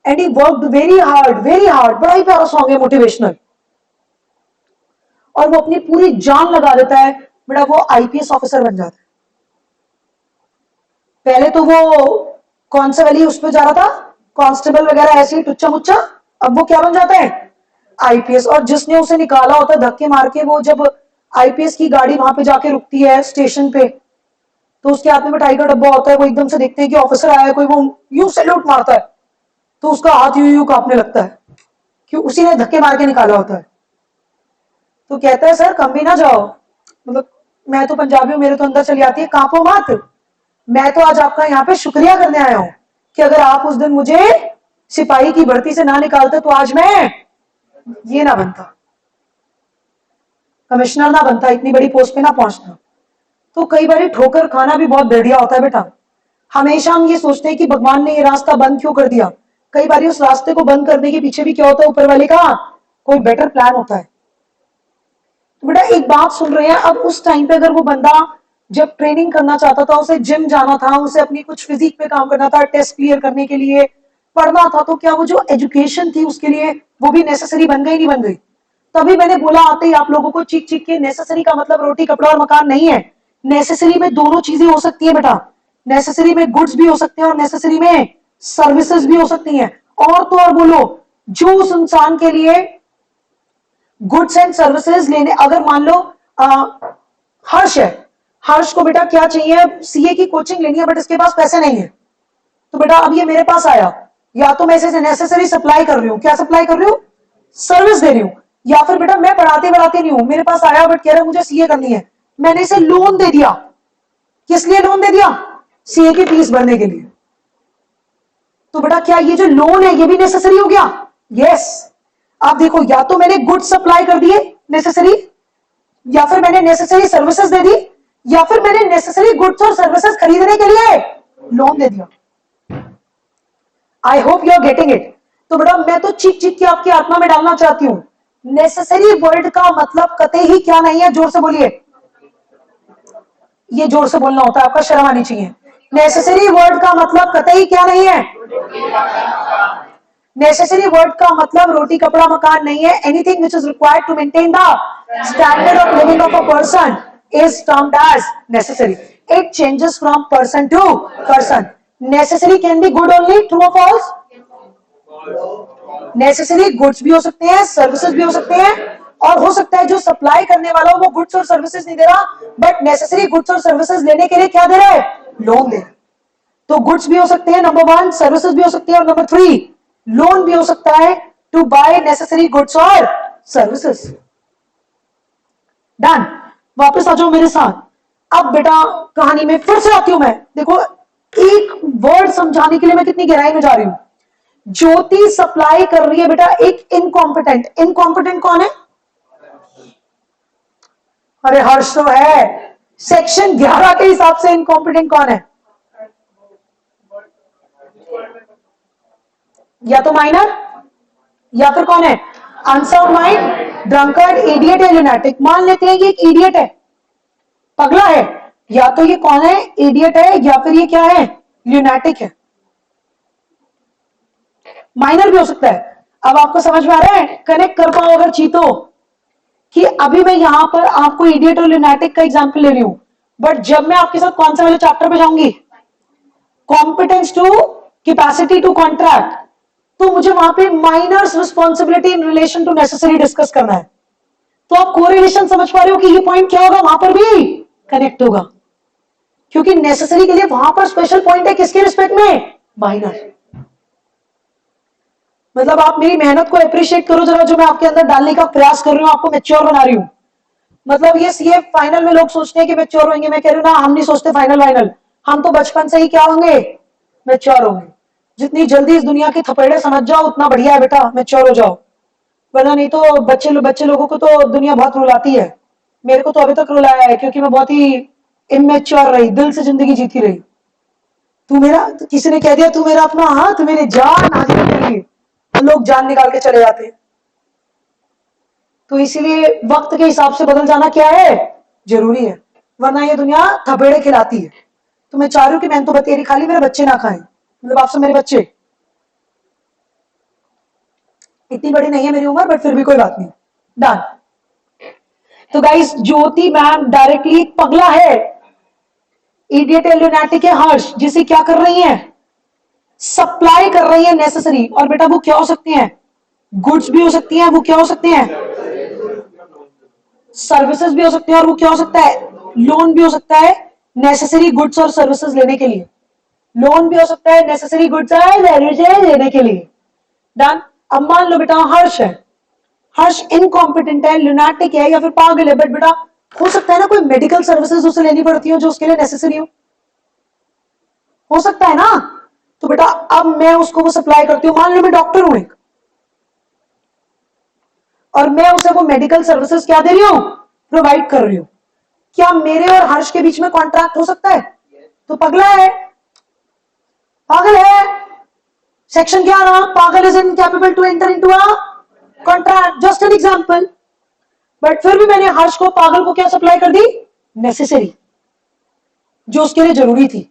S1: And he worked very hard, बड़ा ही प्यारा सॉन्ग है, मोटिवेशनल। और वो अपनी पूरी जान लगा देता है, बेटा वो आईपीएस ऑफिसर बन जाता है। पहले तो वो कौन सा वाली उस पर जा रहा था, कांस्टेबल वगैरह ऐसे ही टुच्चा मुच्चा, अब वो क्या बन जाता है, आईपीएस। और जिसने उसे निकाला होता है धक्के मार के, वो जब आईपीएस की गाड़ी वहां पे जाके रुकती है स्टेशन पे, तो उसके हाथ में मिठाई का डब्बा होता है, वो एकदम से देखते हैं कि ऑफिसर आया है कोई, वो यूं सैल्यूट मारता है, तो उसका हाथ यूं यूं कांपने लगता है कि उसी ने धक्के मार के निकाला होता है। तो कहता है सर कम भी ना जाओ, मतलब मैं तो पंजाबी हूं, मेरे तो अंदर चली आती है, कांपो मत, मैं तो आज आपका यहाँ पे शुक्रिया करने आया हूं कि अगर आप उस दिन मुझे सिपाही की भर्ती से ना निकालते तो आज मैं ये ना बनता, कमिश्नर ना बनता, इतनी बड़ी पोस्ट पे ना पहुंचता। तो कई बार ठोकर खाना भी बहुत बढ़िया होता है बेटा। हमेशा हम ये सोचते हैं कि भगवान ने ये रास्ता बंद क्यों कर दिया, कई बार उस रास्ते को बंद करने के पीछे भी क्या होता है, ऊपर वाले का कोई बेटर प्लान होता है। तो बेटा एक बात सुन रहे हैं, अब उस टाइम पे अगर वो बंदा जब ट्रेनिंग करना चाहता था, उसे जिम जाना था, उसे अपनी कुछ फिजिक पे काम करना था, टेस्ट क्लियर करने के लिए पढ़ना था, तो क्या वो जो एजुकेशन थी उसके लिए वो भी नेसेसरी बन गई, नहीं बन गई? तभी मैंने बोला आते ही आप लोगों को चीख चीख के, नेसेसरी का मतलब रोटी कपड़ा और मकान नहीं है। नेसेसरी में दोनों चीजें हो सकती है बेटा, नेसेसरी में गुड्स भी हो सकते हैं और नेसेसरी में सर्विसेज भी हो सकती हैं। और तो और बोलो, जो उस इंसान के लिए गुड्स एंड सर्विसेज लेने, अगर मान लो हर्ष है, हर्ष को बेटा क्या चाहिए, सीए की कोचिंग लेनी है, बट इसके पास पैसे नहीं है, तो बेटा अब ये मेरे पास आया, या तो मैं इसे नेसेसरी सप्लाई कर रही हूँ, क्या सप्लाई कर रही हूँ, सर्विस दे रही हूँ, या फिर बेटा मैं पढ़ाते नहीं हूं, मेरे पास आया बट कह रहा है मुझे सीए करनी है, मैंने इसे लोन दे दिया। किस लिए लोन दे दिया, सीए की फीस भरने के लिए। तो बेटा क्या ये जो लोन है ये भी नेसेसरी हो गया? यस। आप देखो, या तो मैंने गुड्स सप्लाई कर दिए नेसेसरी, या फिर मैंने नेसेसरी सर्विसेज दे दी, या फिर मैंने नेसेसरी गुड्स और सर्विसेज खरीदने के लिए लोन दे दिया। I hope you are getting it. तो बेटा मैं तो चीख चीख के आपकी आत्मा में डालना चाहती हूं, नेसेसरी वर्ड का मतलब कतई ही क्या नहीं है, जोर से बोलिए, ये जोर से बोलना होता है, आपका शर्म आनी चाहिए। नेसेसरी वर्ड का मतलब कतई क्या नहीं है, नेसेसरी वर्ड का मतलब रोटी कपड़ा मकान नहीं है। Anything which is required to maintain the standard of living of a person is termed as necessary. It changes from person to person. Necessary can be good only, true और false? Necessary goods भी हो सकते हैं, services भी हो सकते हैं, और हो सकता है जो सप्लाई करने वाला हो वो गुड्स और सर्विसेज नहीं दे रहा, बट नेसेसरी गुड्स और सर्विसेज लेने के लिए क्या दे रहा है, लोन दे रहा है। तो गुड्स भी हो सकते हैं नंबर 1, सर्विसेज भी हो सकती है, और नंबर 3 लोन भी हो सकता है टू बाय नेसेसरी गुड्स और सर्विसेज। डन। वापस आ जाओ मेरे साथ। अब बेटा कहानी में फिर से आती हूं मैं, देखो एक वर्ड समझाने के लिए मैं कितनी गहराई में जा रही हूं। ज्योति सप्लाई कर रही है बेटा एक इनकॉम्पिटेंट। इनकॉम्पिटेंट कौन है? अरे हर्ष तो है। सेक्शन 11 के हिसाब से इनकॉम्पिटेंट कौन है? या तो माइनर, या फिर कौन है, अनसाउंड माइंड, ड्रंकर्ड, इडियट या ल्यूनाटिक। मान लेते हैं कि एक इडियट है, पगला है, या तो ये कौन है, इडियट है, या फिर ये क्या है, ल्यूनाटिक है। माइनर भी हो सकता है। अब आपको समझ में आ रहा है, कनेक्ट कर पाओ अगर चीतो कि अभी मैं यहां पर आपको इडियट और लुनैटिक का एग्जांपल ले रही हूं, बट जब मैं आपके साथ कौन सा वाले चैप्टर पे जाऊंगी, competence to capacity to contract, तो मुझे वहां पे minors responsibility in relation to necessary discuss करना है। तो आप कोरिलेशन समझ पा रहे हो कि ये पॉइंट क्या होगा, वहां पर भी कनेक्ट होगा, क्योंकि नेसेसरी के लिए वहां पर स्पेशल पॉइंट है, किसके रिस्पेक्ट में, माइनर। मतलब आप मेरी मेहनत को अप्रिशिएट करो जरा, जो मैं आपके अंदर डालने का प्रयास कर रही हूँ, आपको मैच्योर बना रही हूँ। मतलब ये फाइनल में लोग सोचते हैं कि मैच्योर होंगे, मैं कह रही हूँ ना, हम नहीं सोचते फाइनल, हम तो बचपन से ही क्या होंगे, मैच्योर होंगे। जितनी जल्दी इस दुनिया के थपेड़े समझ जाओ उतना बढ़िया है बेटा, मैच्योर हो जाओ, वरना नहीं तो बच्चे लोगों को तो दुनिया बहुत रुलाती है। मेरे को तो अभी तक रुलाया है, क्योंकि मैं बहुत ही इमेच्योर रही, दिल से जिंदगी जीती रही। तू मेरा, किसी ने कह दिया तू मेरा अपना हाथ, मेरी जान हाजिर करेगी, तो लोग जान निकाल के चले जाते हैं। तो इसीलिए वक्त के हिसाब से बदल जाना क्या है, जरूरी है, वरना ये दुनिया थपेड़े खिलाती है। तो मैं चाह रही हूँ कि मैंने तो बतेरी खा ली, मेरे बच्चे ना खाएं, मतलब आपसे मेरे बच्चे, इतनी बड़ी नहीं है मेरी उम्र, बट फिर भी कोई बात नहीं, डन। तो गाइस, ज्योति मैम डायरेक्टली पगला है, इडियट एलियोनेटिक है हर्ष, जिसे क्या कर रही है, सप्लाई कर रही है नेसेसरी। और बेटा वो क्या हो सकती हैं, गुड्स भी हो सकती हैं, वो क्या हो सकती हैं, सर्विसेज भी हो सकती है, और वो क्या हो सकता है, लोन भी हो सकता है नेसेसरी गुड्स और सर्विसेज लेने के लिए, लोन भी हो सकता है नेसेसरी गुड्स और सर्विसेज लेने के लिए, डन। अब मान लो बेटा हर्ष है, हर्ष इनकॉम्पिटेंट है, लुनाटिक है, या फिर पागल है, बट बेटा हो सकता है ना कोई मेडिकल सर्विसेज उसे लेनी पड़ती हो जो उसके लिए नेसेसरी हो सकता है ना। तो बेटा अब मैं उसको वो सप्लाई करती हूँ, मान लो मैं डॉक्टर हूं एक, और मैं उसे वो मेडिकल सर्विसेज क्या दे रही हूं, प्रोवाइड कर रही हूं। क्या मेरे और हर्ष के बीच में कॉन्ट्रैक्ट हो सकता है, तो पगला है, पागल है, सेक्शन क्या रहा, पागल is incapable to enter into a contract, just an example. But फिर भी मैंने हर्ष को, पागल को क्या सप्लाई कर दी, नेसेसरी, जो उसके लिए जरूरी थी।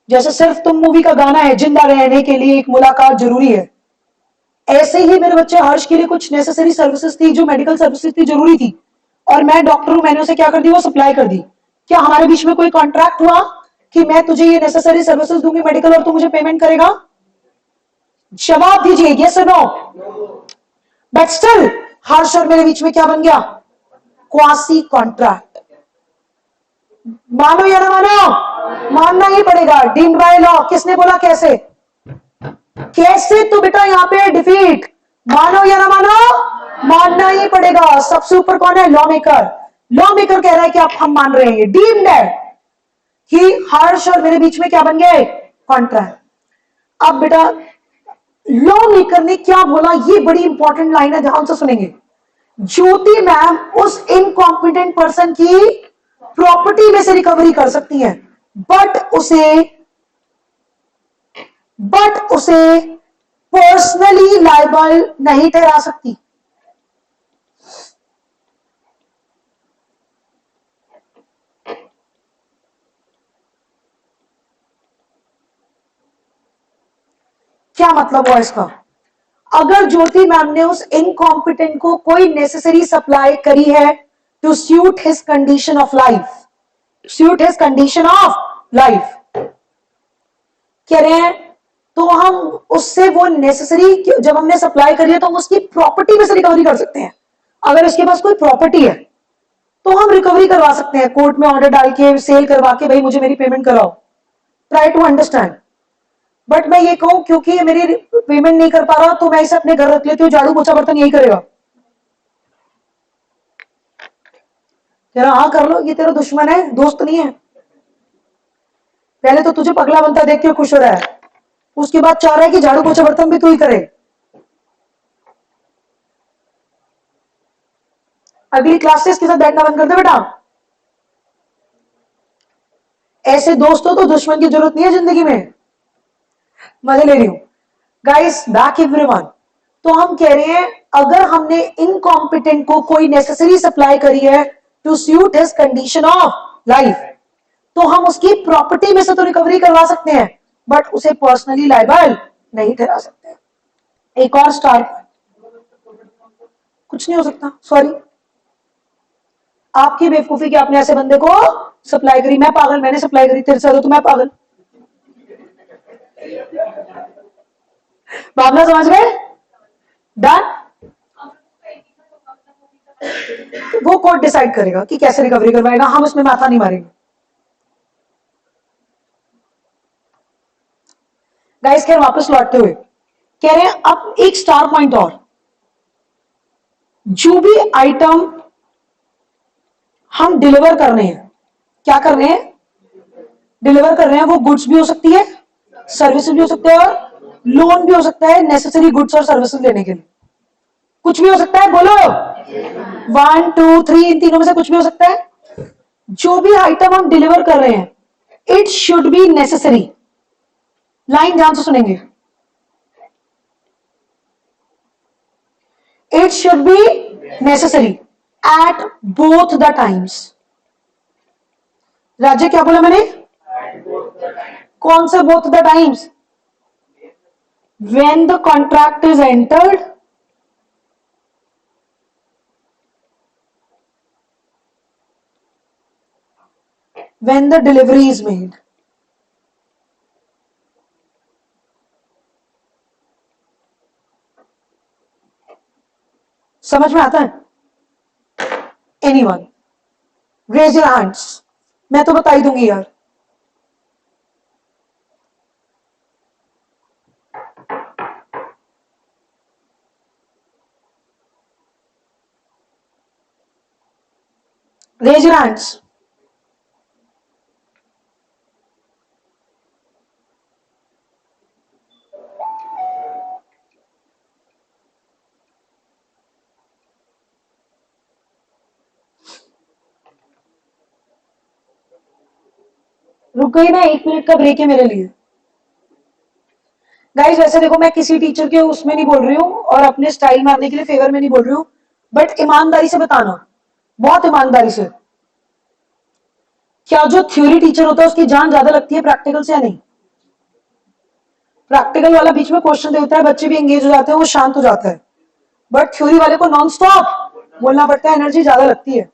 S1: जैसे सिर्फ तुम मूवी का गाना है, जिंदा रहने के लिए एक मुलाकात जरूरी है, ऐसे ही मेरे बच्चे हर्ष के लिए कुछ नेसेसरी सर्विसेज थी, जो मेडिकल सर्विसेज थी, जरूरी थी, और मैं डॉक्टर हूं, मैंने उसे क्या कर दी, वो सप्लाई कर दी। क्या हमारे बीच में कोई कॉन्ट्रैक्ट हुआ कि मैं तुझे ये नेसेसरी सर्विसेज दूंगी मेडिकल, और तू मुझे पेमेंट करेगा, जवाब दीजिए यस और नो। बट स्टिल हर्ष और मेरे बीच में क्या बन गया, क्वासी कॉन्ट्रैक्ट। मानो या ना मानो, मानना ही पड़ेगा, डीम्ड बाय लॉ। किसने बोला कैसे, कैसे, तो बेटा यहाँ पे डिफीट, मानो या ना मानो, मानना ही पड़ेगा। सबसे ऊपर कौन है, लॉ मेकर। लॉ मेकर कह रहा है कि आप, हम मान रहे हैं, डीम्ड है कि हर्ष और मेरे बीच में क्या बन गया, कॉन्ट्रैक्ट। अब बेटा लॉ मेकर ने क्या बोला, ये बड़ी इंपॉर्टेंट लाइन है, ध्यान से सुनेंगे। ज्योति मैम उस इनकॉम्पिटेंट पर्सन की प्रॉपर्टी में से रिकवरी कर सकती है, बट उसे पर्सनली लायबल नहीं ठहरा सकती। क्या मतलब हुआ इसका, अगर ज्योति मैम ने उस इनकॉम्पिटेंट को कोई नेसेसरी सप्लाई करी है to suit his condition of life, suit his condition of life कह रहे हैं, तो हम उससे वो नेसेसरी, जब हमने सप्लाई करी है तो हम उसकी प्रॉपर्टी में से रिकवरी कर सकते हैं। अगर उसके पास कोई प्रॉपर्टी है तो हम रिकवरी करवा सकते हैं, कोर्ट में ऑर्डर डाल के, सेल करवा के, भाई मुझे मेरी पेमेंट कराओ, ट्राई टू अंडरस्टैंड। बट मैं ये कहूं क्योंकि ये मेरी पेमेंट नहीं कर पा रहा, तो मैं इसे अपने घर रख लेती हूँ, झाड़ू पोछा बर्तन यही करेगा। तेरा हाँ कर लो, ये तेरा दुश्मन है, दोस्त नहीं है। पहले तो तुझे पगला बनता देख के खुश हो रहा है, उसके बाद चाह रहा है कि झाड़ू पोछा बर्तन भी तू ही करे। अगली क्लास से इसके साथ बैठना बंद कर दे बेटा। ऐसे दोस्तों तो दुश्मन की जरूरत नहीं है जिंदगी में। मजे ले रही हूं गाइस, बैक एवरीवन। तो हम कह रहे हैं, अगर हमने इनकॉम्पिटेंट को कोई नेसेसरी सप्लाई करी है to suit his condition of life, तो हम उसकी प्रॉपर्टी में से तो रिकवरी करवा सकते हैं, बट उसे पर्सनली लायबल नहीं ठहरा सकते। एक और स्टार, कुछ नहीं हो सकता, सॉरी। आपकी बेवकूफी कि आपने ऐसे बंदे को सप्लाई करी। मैं पागल, मैंने सप्लाई करी तेरे से तो मैं पागल। भावना समझ गए? डन। वो कोर्ट डिसाइड करेगा कि कैसे रिकवरी करवाएगा, हम उसमें माथा नहीं मारेंगे। गाइस खैर वापस लौटते हुए कह रहे हैं अब एक स्टार पॉइंट और, जो भी आइटम हम डिलीवर कर रहे हैं, क्या कर रहे हैं, डिलीवर कर रहे हैं, वो गुड्स भी हो सकती है, सर्विसेज भी हो सकते हैं, और लोन भी हो सकता है नेसेसरी गुड्स और सर्विसेज लेने के लिए। कुछ भी हो सकता है, बोलो 1 2 3, इन तीनों में से कुछ भी हो सकता है। जो भी आइटम हम डिलीवर कर रहे हैं it should be necessary. Line ध्यान से सुनेंगे, it should be necessary at both the times. राज्य क्या बोला मैंने, कौन से both the times? when the contract is entered, when the delivery is made। समझ में आता है? एनीवन रेज योर हैंड्स, मैं तो बता ही दूंगी यार। Raise your hands. रुक गई ना, 1 मिनट का ब्रेक है मेरे लिए। गाइस वैसे देखो मैं किसी टीचर के उसमें नहीं बोल रही हूँ और अपने स्टाइल मारने के लिए फेवर में नहीं बोल रही हूँ, बट ईमानदारी से बताना, बहुत ईमानदारी से, क्या जो थ्योरी टीचर होता है उसकी जान ज्यादा लगती है प्रैक्टिकल से या नहीं? प्रैक्टिकल वाला बीच में क्वेश्चन देता है, बच्चे भी एंगेज हो जाते हैं, वो शांत हो जाता है, बट थ्योरी वाले को नॉन स्टॉप बोलना पड़ता है, एनर्जी ज्यादा लगती है।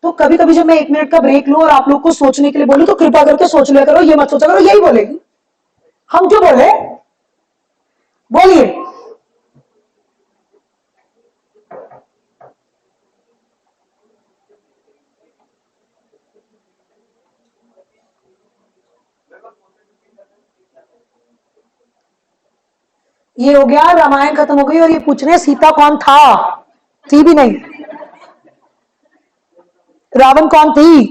S1: तो कभी कभी जब मैं 1 मिनट का ब्रेक लूं और आप लोग को सोचने के लिए बोलूं तो कृपा करके सोच लिया करो, ये मत सोचा करो यही बोलेगी, हम क्यों बोले, बोलिए। ये हो गया, रामायण खत्म हो गई और ये पूछ रहे सीता कौन था? थी भी नहीं। रावण कौन थी?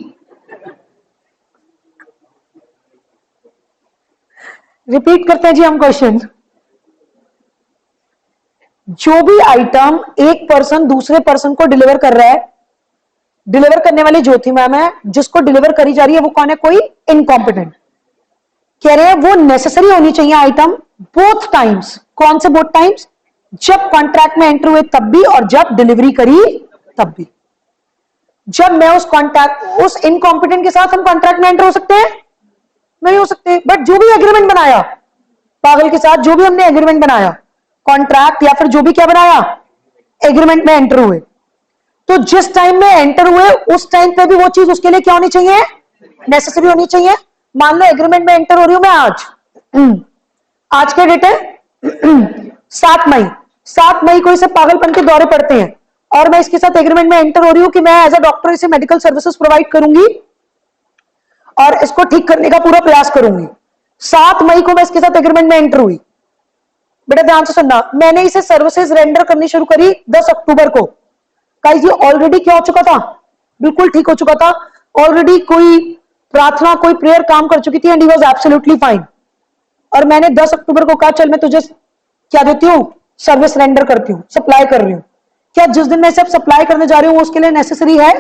S1: रिपीट करते हैं जी हम क्वेश्चन। जो भी आइटम एक पर्सन दूसरे पर्सन को डिलीवर कर रहा है, डिलीवर करने वाली ज्योति मैम है, जिसको डिलीवर करी जा रही है वो कौन है? कोई इनकॉम्पिटेंट। कह रहे हैं वो नेसेसरी होनी चाहिए आइटम बोथ टाइम्स। कौन से बोथ टाइम्स? जब कॉन्ट्रैक्ट में एंटर हुए तब भी और जब डिलीवरी करी तब भी। जब मैं उस इनकॉम्पिटेंट के साथ हम कॉन्ट्रैक्ट में एंटर हो सकते हैं? नहीं हो सकते, बट जो भी एग्रीमेंट बनाया पागल के साथ, जो भी हमने एग्रीमेंट बनाया, कॉन्ट्रैक्ट या फिर जो भी क्या बनाया, एग्रीमेंट में एंटर हुए, तो जिस टाइम में एंटर हुए उस टाइम पे भी वो चीज उसके लिए क्या होनी चाहिए? नेसेसरी होनी चाहिए। मान लो एग्रीमेंट में एंटर हो रही हूं मैं आज, आज के डेट है 7 मई, 7 मई को इसे पागलपन के दौरे पड़ते हैं और मैं इसके साथ एग्रीमेंट में एंटर हो रही हूं कि मैं एज अ डॉक्टर इसे मेडिकल सर्विसेज प्रोवाइड करूंगी और इसको ठीक करने का पूरा प्रयास करूंगी। 7 मई को मैं इसके साथ एग्रीमेंट में एंटर हुई, बेटा ध्यान से सुनना, मैंने इसे सर्विसेज रेंडर करनी शुरू करी 10 अक्टूबर को। गाइस ये ऑलरेडी क्या हो चुका था? बिल्कुल ठीक हो चुका था, ऑलरेडी कोई प्रार्थना कोई प्रेयर काम कर चुकी थी and he was absolutely fine. और मैंने 10 अक्टूबर को कहा चल मैं तुझे क्या देती हूँ, सर्विस रेंडर करती हूँ, सप्लाई कर रही हूँ। क्या जिस दिन मैं सब सप्लाई करने जा रही हूँ उसके लिए नेसेसरी है?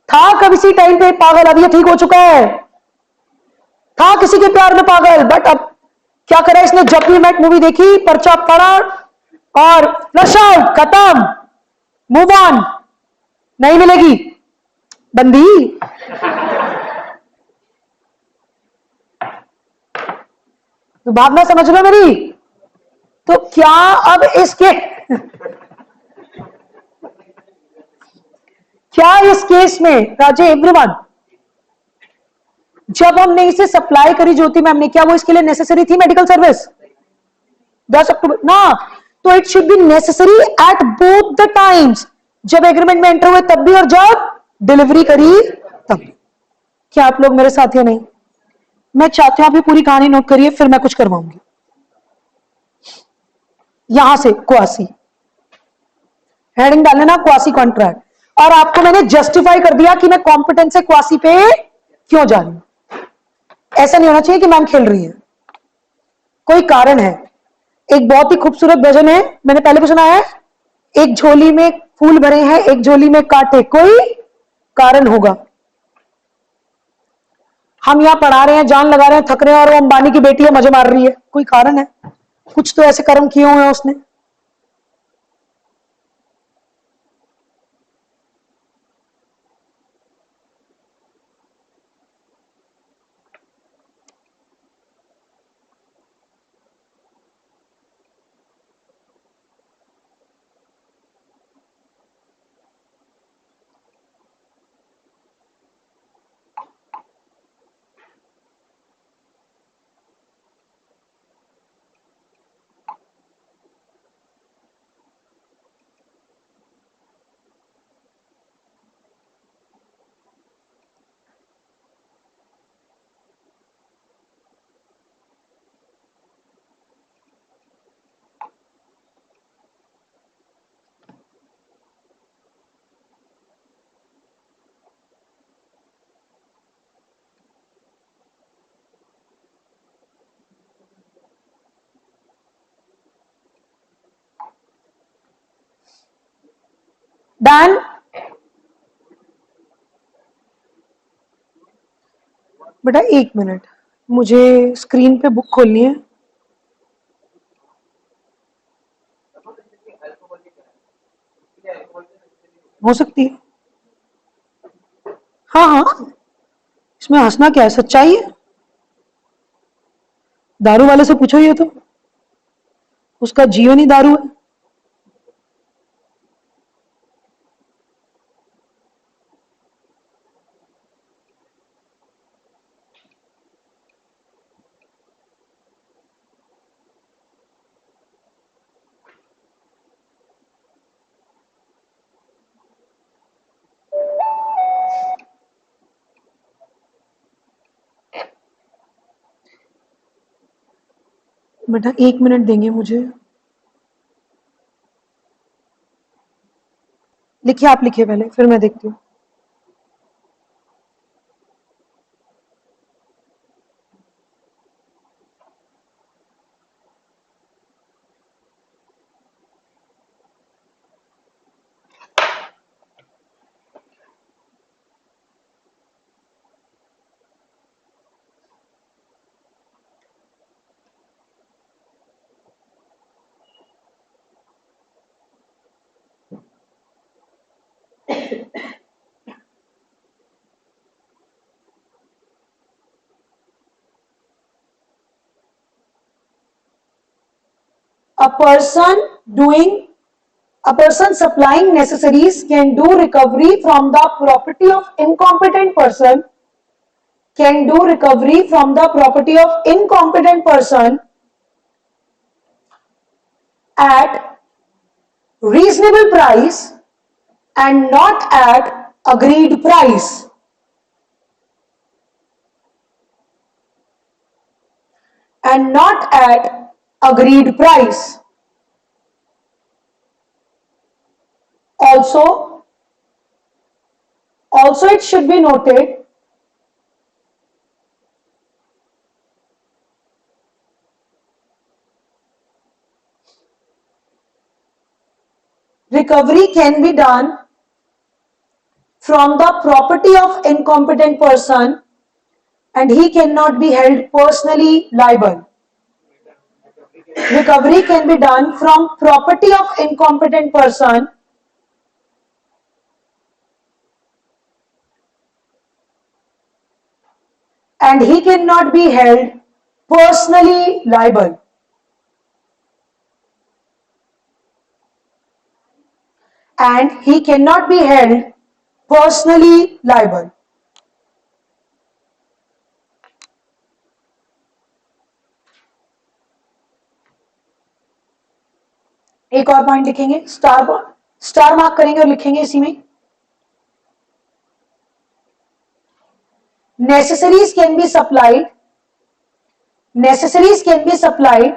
S1: था कब इसी टाइम पे पागल, अब ये ठीक हो चुका है। था किसी के प्यार में पागल, बट अब क्या करा इसने, जब भी मैट मूवी देखी पर्चा पड़ा और रश आउट, खत्म, मूव ऑन, नहीं मिलेगी बंदी। तो भावना समझ लो मेरी। तो क्या अब इसके क्या इस केस में राजे एवरीवन, जब हमने इसे सप्लाई करी ज्योति मैम ने, क्या वो इसके लिए नेसेसरी थी मेडिकल सर्विस? 10 अक्टूबर ना, तो it should be necessary at both the times, जब एग्रीमेंट में एंटर हुए तब भी और जब डिलीवरी करी तब। क्या आप लोग मेरे साथ या नहीं? मैं चाहती हूं आप ये पूरी कहानी नोट करिए, फिर मैं कुछ करवाऊंगी। यहां से क्वासी हेडिंग डाल लेना, क्वासी कॉन्ट्रैक्ट, और आपको मैंने जस्टिफाई कर दिया कि मैं कॉम्पिटेंस से क्वासी पे क्यों जा रही हूं। ऐसा नहीं होना चाहिए कि मैम खेल रही है, कोई कारण है। एक बहुत ही खूबसूरत भजन है, मैंने पहले भी सुना है, एक झोली में फूल भरे हैं, एक झोली में कांटे, कोई कारण होगा। हम यहां पढ़ा रहे हैं, जान लगा रहे हैं, थक रहे हैं, और वो अंबानी की बेटी है, मजे मार रही है, कोई कारण है? कुछ तो ऐसे कर्म किए हुए हैं उसने। डन। बेटा 1 मिनट, मुझे स्क्रीन पे बुक खोलनी है। हो सकती है, हाँ हाँ, इसमें हंसना क्या है, सच्चाई है। दारू वाले से पूछो, ये तो उसका जियो नहीं दारू है। बेटा 1 मिनट देंगे मुझे। लिखिए, आप लिखिए पहले, फिर मैं देखती हूँ। A person doing, a person supplying necessaries can do recovery from the property of incompetent person, can do recovery from the property of incompetent person at reasonable price and not at agreed price. And not at agreed price. Also it should be noted recovery can be done from the property of incompetent person and he cannot be held personally liable. Recovery can be done from property of incompetent person and he cannot be held personally liable. And he cannot be held personally liable. एक और point लिखेंगे, star mark करेंगे और लिखेंगे इसी में, necessaries can be supplied, necessaries can be supplied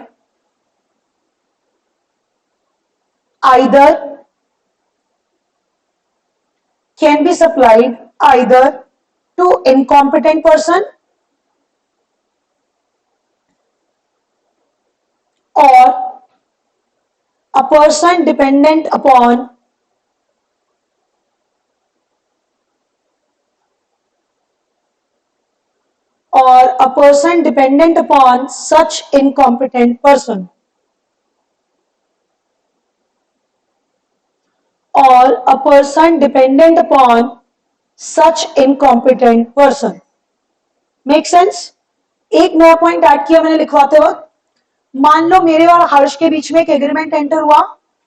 S1: either, can be supplied either to incompetent person or a person dependent upon such incompetent person, or a person dependent upon such incompetent person. Make sense? एक नया point add किया मैंने लिखवाते वक्त, मान लो मेरे और हर्ष के बीच में एक एग्रीमेंट एंटर हुआ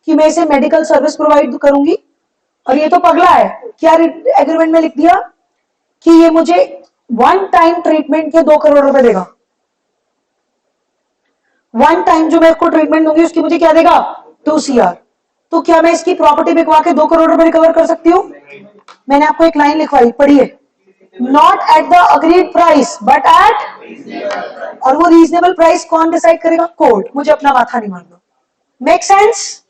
S1: कि मैं इसे मेडिकल सर्विस प्रोवाइड करूंगी, और ये तो पगला है, क्या एग्रीमेंट में लिख दिया कि ये मुझे वन टाइम ट्रीटमेंट के 2 करोड़ रुपए देगा, वन टाइम जो मैं इसको ट्रीटमेंट दूंगी उसकी मुझे क्या देगा, 2 CR। तो क्या मैं इसकी प्रॉपर्टी बिकवा के 2 करोड़ रुपए रिकवर कर सकती हूँ? मैंने आपको एक लाइन लिखवाई, पढ़िए, not at the agreed price but at, और वो रीजनेबल प्राइस कौन डिसाइड करेगा? कोर्ट। मुझे अपना माथा नहीं मारना। Make sense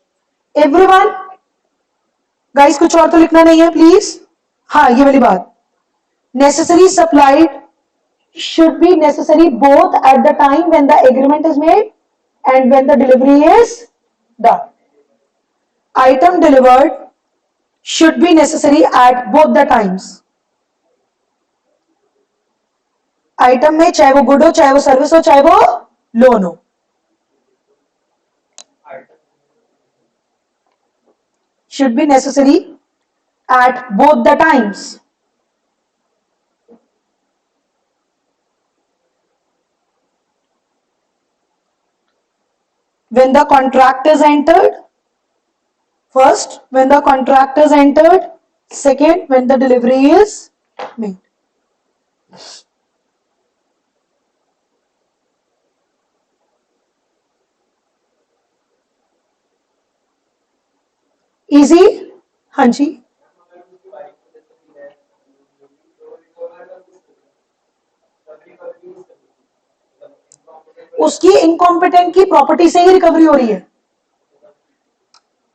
S1: everyone? गाइस कुछ और तो लिखना नहीं है प्लीज। हाँ, ये वाली बात, necessary supplied should be necessary both at the time when the agreement is made and when the delivery is done. Item delivered should be necessary at both the times. Item में चाहे वो good हो, चाहे वो service हो, चाहे वो loan हो, should be necessary at both the times. When the contract is entered, first, when the contract is entered, second, when the delivery is made. Easy? हाँ जी, उसकी इनकॉम्पिटेंट की प्रॉपर्टी से ही रिकवरी हो रही है,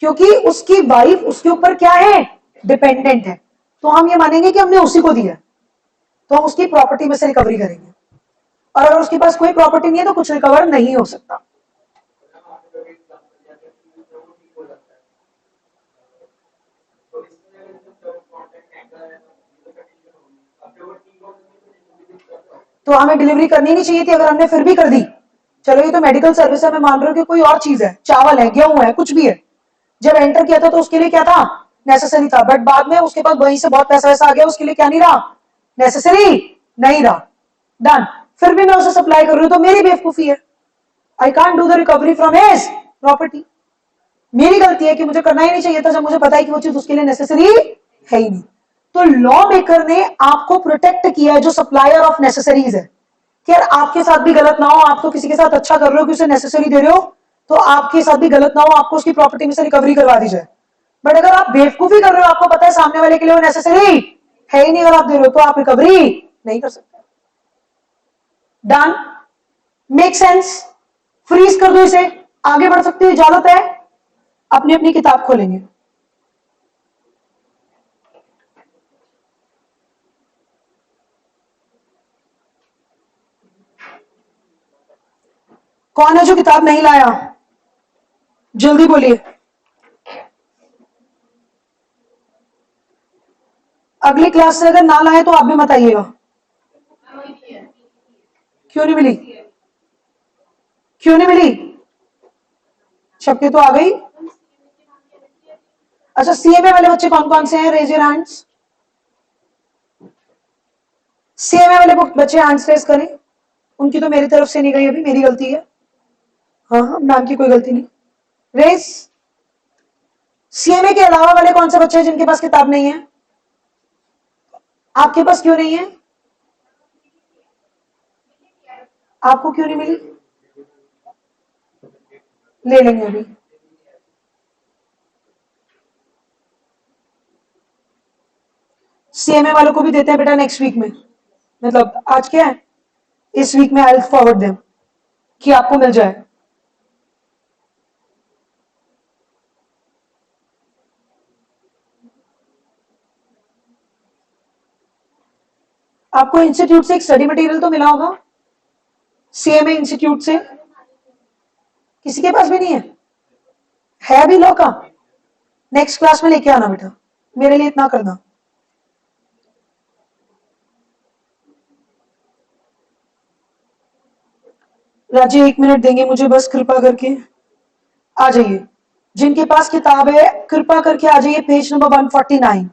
S1: क्योंकि उसकी वाइफ उसके ऊपर क्या है, डिपेंडेंट है, तो हम ये मानेंगे कि हमने उसी को दिया, तो हम उसकी प्रॉपर्टी में से रिकवरी करेंगे, और अगर उसके पास कोई प्रॉपर्टी नहीं है तो कुछ रिकवर नहीं हो सकता। तो हमें डिलीवरी करनी नहीं चाहिए थी अगर हमने फिर भी कर दी। चलो ये तो मेडिकल सर्विस है, मैं मान रहा हूँ कि कोई और चीज है, चावल है, गेहूं है, कुछ भी है, जब एंटर किया था तो उसके लिए क्या था, नेसेसरी था, बट बाद में उसके पास वहीं से बहुत पैसा वैसा आ गया, उसके लिए क्या नहीं रहा, नेसेसरी नहीं रहा, डन। फिर भी मैं उसे सप्लाई कर रही हूँ तो मेरी बेवकूफी है, I can't do the recovery from his property. मेरी गलती है कि मुझे करना ही नहीं चाहिए था जब मुझे पता है कि वो चीज उसके लिए नेसेसरी है ही नहीं। तो लॉ मेकर ने आपको प्रोटेक्ट किया है जो सप्लायर ऑफ नेसेसरीज है, कि यार आपके साथ भी गलत ना हो, आप तो किसी के साथ अच्छा कर रहे हो कि उसे नेसेसरी दे रहे हो, तो आपके साथ भी गलत ना हो, आपको उसकी प्रॉपर्टी में से रिकवरी करवा दी जाए। बट अगर आप बेवकूफी कर रहे हो, आपको पता है सामने वाले के लिए वो नेसेसरी है ही नहीं, अगर आप दे रहे हो तो आप रिकवरी नहीं कर सकते। डन? Make sense? फ्रीज कर दो इसे, आगे बढ़ सकते हो, इजाजत है, अपनी अपनी किताब खोलेंगे। कौन है जो किताब नहीं लाया? जल्दी बोलिए। अगली क्लास से अगर ना लाए तो आप भी मत आइएगा। क्यों नहीं मिली? क्यों नहीं मिली? शक्ति तो आ गई। अच्छा, सीएमए वाले बच्चे कौन कौन से हैं? Raise your hands. सीएमए वाले बच्चे हैंड्स रेज करें, उनकी तो मेरी तरफ से नहीं गई, अभी मेरी गलती है। हाँ हाँ, मैम की कोई गलती नहीं। रेस सीएमए के अलावा वाले कौन से बच्चे हैं जिनके पास किताब नहीं है? आपके पास क्यों नहीं है? आपको क्यों नहीं मिली? ले लेंगे अभी। सीएमए वालों को भी देते हैं बेटा नेक्स्ट वीक में, मतलब आज क्या है, इस वीक में आई विल फॉरवर्ड देम कि आपको मिल जाए। आपको इंस्टीट्यूट से एक स्टडी मटेरियल तो मिला होगा, सीएमए इंस्टीट्यूट से। किसी के पास भी नहीं है अभी लॉ का? नेक्स्ट क्लास में लेके आना बेटा, मेरे लिए इतना करना। राजी 1 मिनट देंगे मुझे बस, कृपा करके आ जाइए। जिनके पास किताब है कृपा करके आ जाइए, पेज नंबर 149।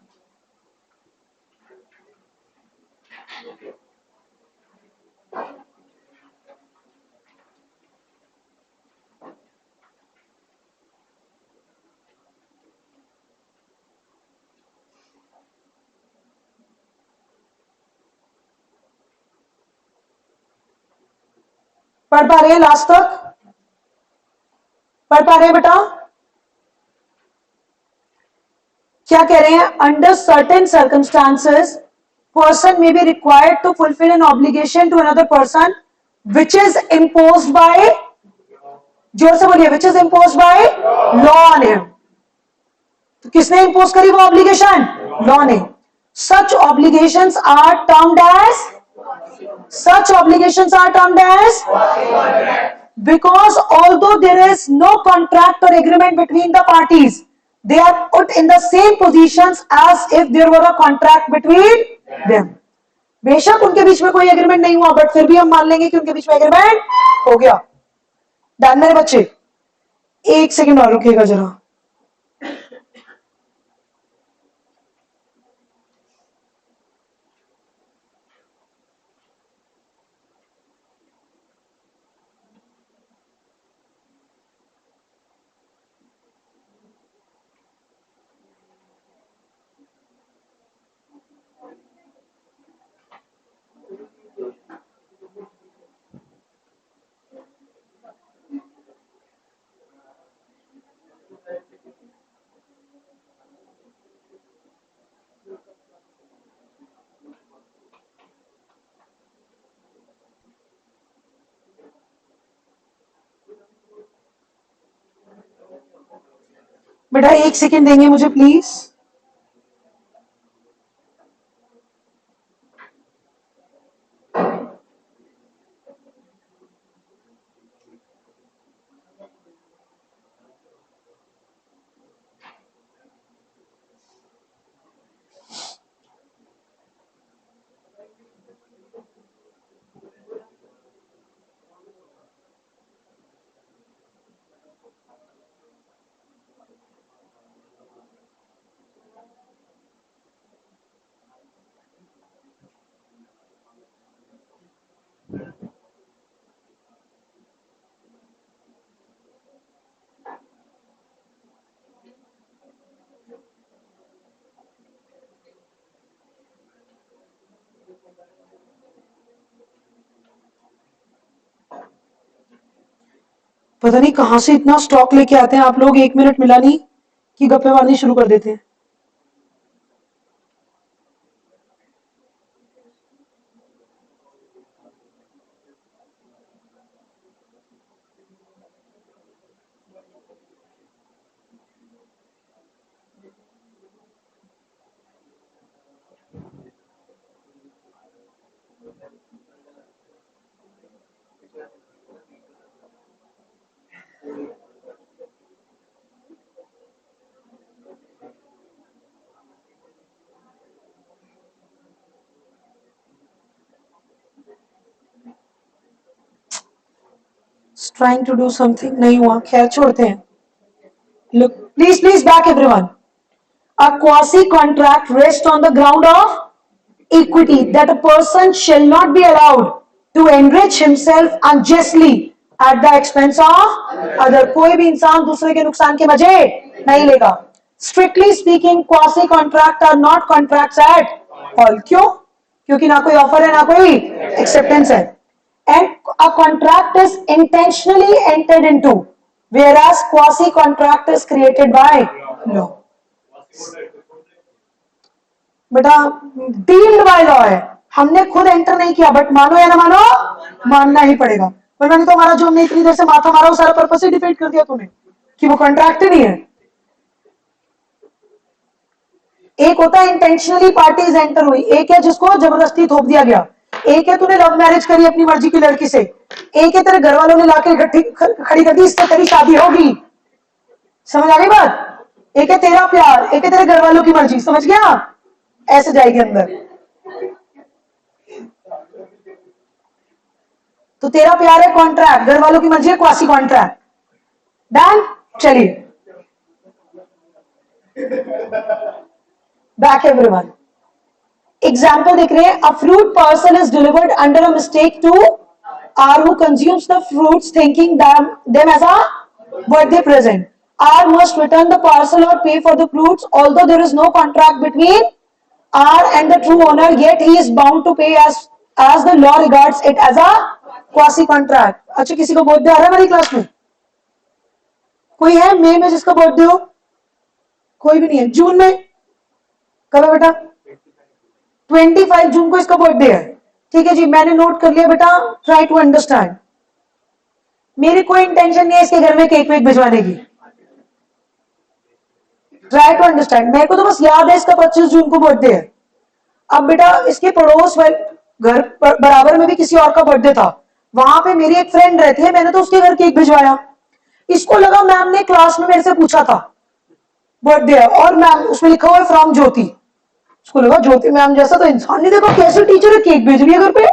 S1: पढ़ पा रहे हैं लास्ट तक? पढ़ पा रहे हैं बेटा? क्या कह रहे हैं? Under certain circumstances person may be required to fulfil an obligation to another person which is imposed by, जोर से बोलिए, which is imposed by law on him. तो किसने इम्पोज करी वो ऑब्लिगेशन? लॉ ने। Such obligations are termed as, such obligations are termed as, because although there is no contract or agreement between the parties, they are put in the same positions as if there were a contract between them. बेशक उनके बीच में कोई agreement नहीं हुआ, but फिर भी हम मान लेंगे कि उनके बीच में एग्रीमेंट हो गया। डन मेरे बच्चे? 1 सेकंड और रुकेगा जरा। बेटा 1 सेकंड देंगे मुझे प्लीज। पता नहीं कहां से इतना स्टॉक लेके आते हैं आप लोग, 1 मिनट मिला नहीं कि गप्पे मारनी शुरू कर देते हैं। ट्राइंग टू डू समथिंग, नहीं हुआ, खैर छोड़ते हैं। Look, please back everyone. A quasi contract rests on the ground of equity that a person shall not be allowed to enrich himself unjustly at the expense of other. कोई भी इंसान दूसरे के नुकसान के मजे नहीं लेगा। Strictly speaking quasi contract are not contracts at all. क्यों? क्योंकि ना कोई ऑफर है ना कोई एक्सेप्टेंस है। And a contract is intentionally entered into, whereas quasi contract is created by law। बेटा डील्ड बाय लॉ है, हमने खुद एंटर नहीं किया, बट मानो या ना मानो मानना ही पड़ेगा। पर मैंने तो हमारा जो हमने इतनी देर से माथा मारा वो सारा पर्पस ही डिफेंड कर दिया तूने कि वो कॉन्ट्रैक्ट ही नहीं है। एक होता है इंटेंशनली पार्टीज एंटर हुई, एक है जिसको जबरदस्ती थोप दिया गया, एक है तूने लव मैरिज करी अपनी मर्जी की लड़की से, एक है तेरे घर वालों ने लाके इकट्ठी खड़ी कर दी इससे तेरी शादी होगी। समझ आ गई बात? एक है तेरा प्यार, एक है तेरे घर वालों की मर्जी। समझ गया? ऐसे जाएगी अंदर। तो तेरा प्यार है कॉन्ट्रैक्ट, घर वालों की मर्जी है क्वासी कॉन्ट्रैक्ट। डन? चलिए बैक एवरीवन। एग्जाम्पल देख रहे हैं। A fruit parcel is delivered under a mistake to R who consumes the fruits thinking them as a birthday present. R must return the parcel और pay for the fruits although there is no contract between R and the true owner, yet he is bound to pay as the law regards it as a quasi contract. अच्छा, किसी को birthday आ रहा है हमारी class में? कोई है मई में जिसका बर्थडे हो? कोई भी नहीं है। जून में कब है बेटा? 25 जून को इसका बर्थडे है। ठीक है जी, मैंने नोट कर लिया बेटा। Try to understand. मेरी कोई इंटेंशन नहीं है इसके घर में केक वेक भिजवाने की। Try to understand. मेरे को तो बस याद है इसका 25 जून को बर्थडे है। अब बेटा इसके पड़ोस घर बराबर में भी किसी और का बर्थडे था, वहां पे मेरी एक फ्रेंड रहती है, मैंने तो उसके घर केक भिजवाया। इसको लगा मैम ने क्लास में मेरे से पूछा था बर्थडे है, और मैम उसमें लिखा हुआ है फ्रॉम ज्योति। उसको लगा ज्योति मैम जैसा तो इंसान नहीं, देखो कैसे टीचर है, केक भेज रही है घर पे,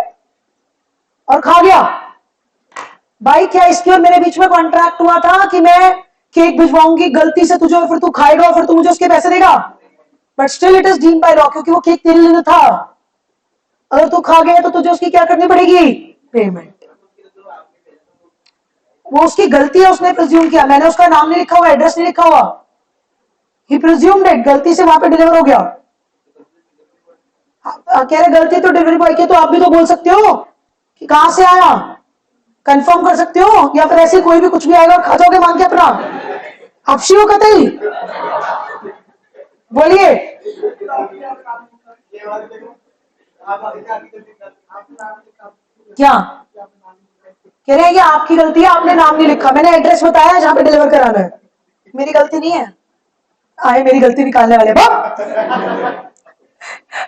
S1: और खा गया। भाई क्या इसके और मेरे बीच में कॉन्ट्रैक्ट हुआ था कि मैं केक भिजवाऊंगी गलती से तुझे, और फिर तू खाएगा और फिर तू मुझे उसके पैसे देगा? But still it is deemed by law, क्योंकि वो केक तेरे लिए था। अगर तू खा गया तो तुझे उसकी क्या करनी पड़ेगी? पेमेंट। वो उसकी गलती है, उसने प्रिज्यूम किया, मैंने उसका नाम नहीं लिखा हुआ, एड्रेस नहीं लिखा हुआ। ही प्रिज्यूम्ड इट, गलती से वहां पे डिलीवर हो गया। कह रहे गलती तो डिलीवरी बॉय की, तो आप भी तो बोल सकते हो कि कहां से आया, कंफर्म कर सकते हो, या फिर ऐसे कोई भी कुछ भी आएगा खा जाओगे मांग के अपना। हफ्शी हो कतई। बोलिए। क्या कह रहे हैं? ये आपकी गलती है, आपने नाम नहीं लिखा, मैंने एड्रेस बताया जहां पे डिलीवर कराना है। मेरी गलती नहीं है। आए मेरी गलती निकालने वाले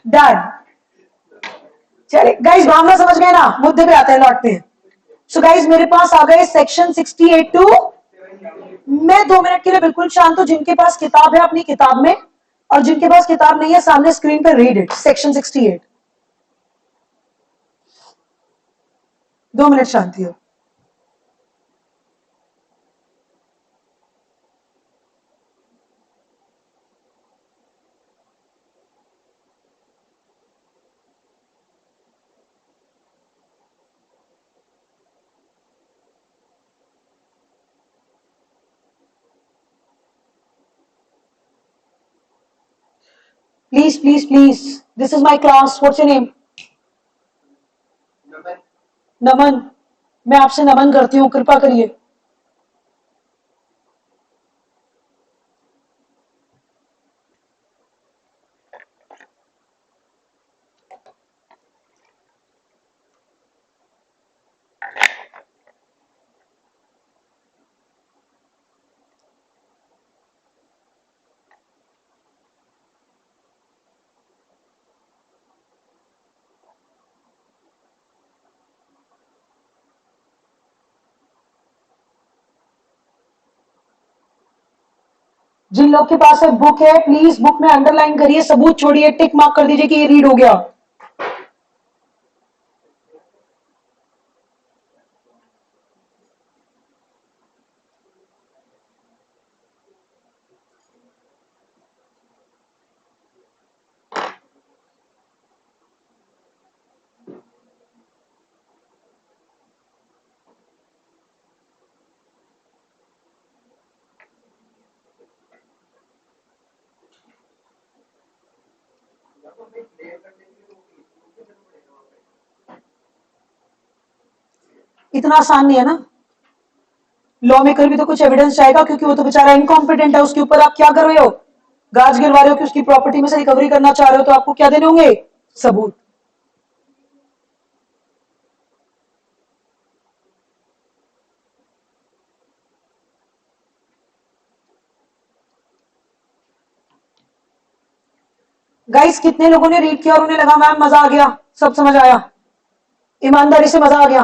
S1: डन। चलिए गाइस, भावना समझ गए ना? मुद्दे पे आते हैं, लौटते हैं। सो गाइस मेरे पास आ गए सेक्शन 68 टू। मैं 2 मिनट के लिए बिल्कुल शांत हूं। जिनके पास किताब है अपनी किताब में, और जिनके पास किताब नहीं है सामने स्क्रीन पर रीड इट। सेक्शन 68। 2 मिनट शांति हो। Please please please, this is my class. What's your name? Naman. मैं आपसे नमन करती हूँ, कृपा करिए। जिन लोग के पास है बुक है, प्लीज बुक में अंडरलाइन करिए, सबूत छोड़िए, टिक मार्क कर दीजिए कि ये रीड हो गया। इतना आसान नहीं है ना। लॉ मेकर भी तो कुछ एविडेंस चाहेगा, क्योंकि वो तो बेचारा इनकॉम्पिटेंट है, उसके ऊपर आप क्या कर रहे हो, गाज गिरवा रहे हो कि उसकी प्रॉपर्टी में से रिकवरी करना चाह रहे हो, तो आपको क्या देने होंगे, सबूत। गाइस कितने लोगों ने रीड किया और उन्हें लगा मैम मजा आ गया, सब समझ आया, ईमानदारी से मजा आ गया,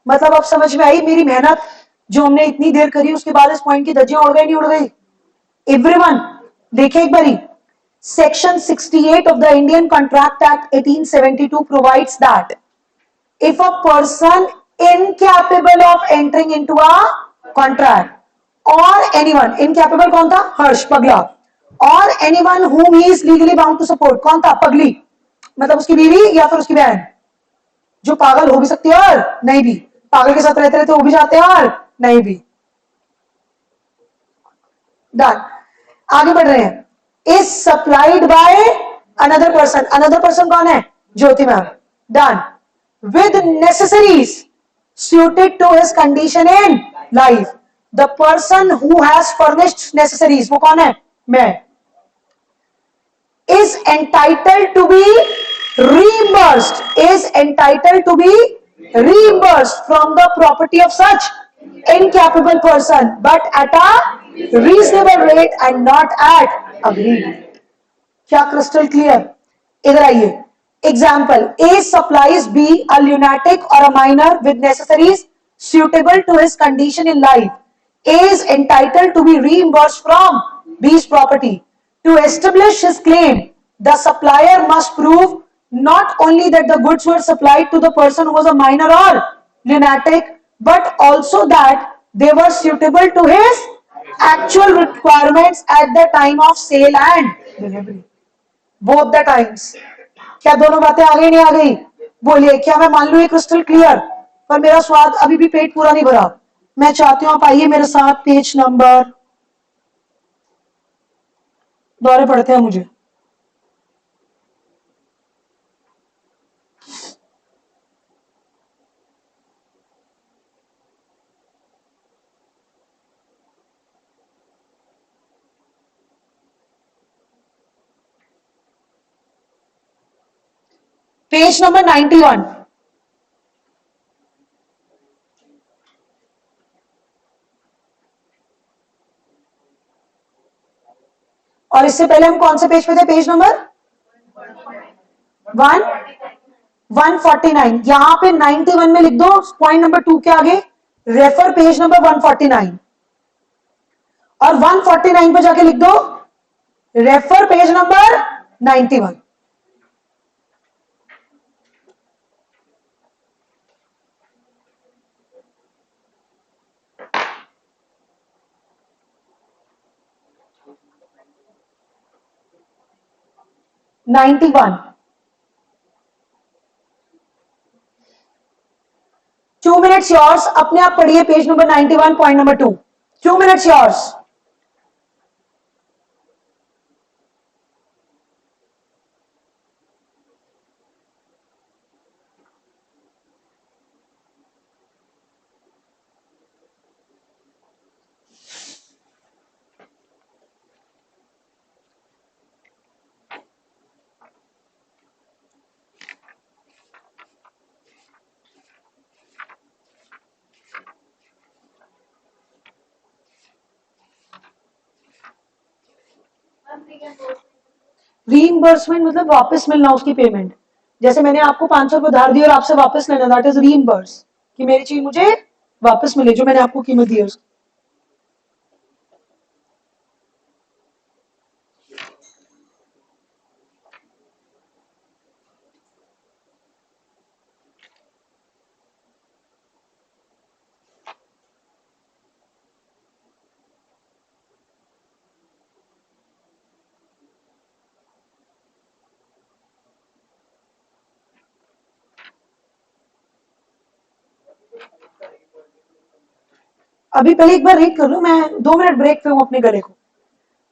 S1: मतलब अब समझ में आई मेरी मेहनत जो हमने इतनी देर करी, उसके बाद इस पॉइंट की धज्जियां उड़ गई नहीं उड़ गई। एवरीवन देखिए एक बारी, section 68 of the Indian Contract Act 1872 provides that if a person incapable of entering into a contract or anyone, incapable कौन था, हर्ष पगला, or anyone whom he is legally bound to support, कौन था, पगली, मतलब उसकी बीवी या फिर उसकी बहन, जो पागल हो भी सकती है और नहीं भी, पागल के साथ रहते रहते हो भी जाते हैं और नहीं भी। डन, आगे बढ़ रहे हैं। Is supplied by another person, another person कौन है, Jyoti ma'am. Done, with necessaries suited to his condition in life, the person who has furnished necessaries, वो कौन है, मैं, is entitled to be reimbursed, is entitled to be reimbursed from the property of such incapable person, but at a reasonable rate and not at agreed। क्या crystal clear, इधर आइए। Example, A supplies be a lunatic or a minor with necessaries suitable to his condition in life. A is entitled to be reimbursed from B's property. To establish his claim, the supplier must prove not only that the goods were supplied to the person who was a minor or lunatic, but also that they were suitable to his actual requirements at the time of sale and delivery. Both the times. क्या दोनों बातें आ गई नहीं आ गई, बोलिए, क्या मैं मान लू ये क्रिस्टल क्लियर, पर मेरा स्वाद अभी भी पेट पूरा नहीं भरा, मैं चाहती हूं आप आइए मेरे साथ पेज नंबर, दौरे पड़ते हैं मुझे। पेज नंबर 91, और इससे पहले हम कौन से पेज पे थे, पेज नंबर 149। यहां पे 91 में लिख दो पॉइंट नंबर 2 के आगे रेफर पेज नंबर 149, और 149 पे जाके लिख दो refer page number 91। Ninety one, 2 minutes yours, अपने आप पढ़िए page number 91 point number 2, 2 minutes yours। Reimbursement मतलब वापस मिलना उसकी पेमेंट, जैसे मैंने आपको 500 रुपए उधार दिए और आपसे वापस लेना, दैट इज रीइंबर्स, कि मेरी चीज मुझे वापस मिले जो मैंने आपको कीमत दी है उसकी। अभी पहले एक बार रीड कर लो, मैं 2 मिनट ब्रेक पे हूं अपने गले को,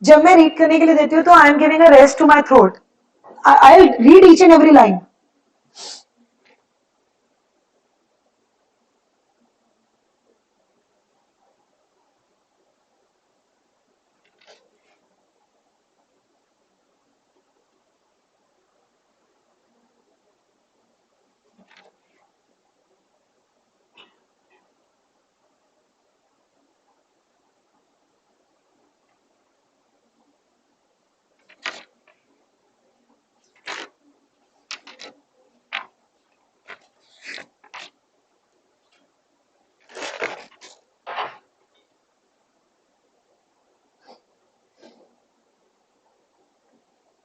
S1: जब मैं रीड करने के लिए देती हूँ तो I am giving a rest to my throat, I read each and every line.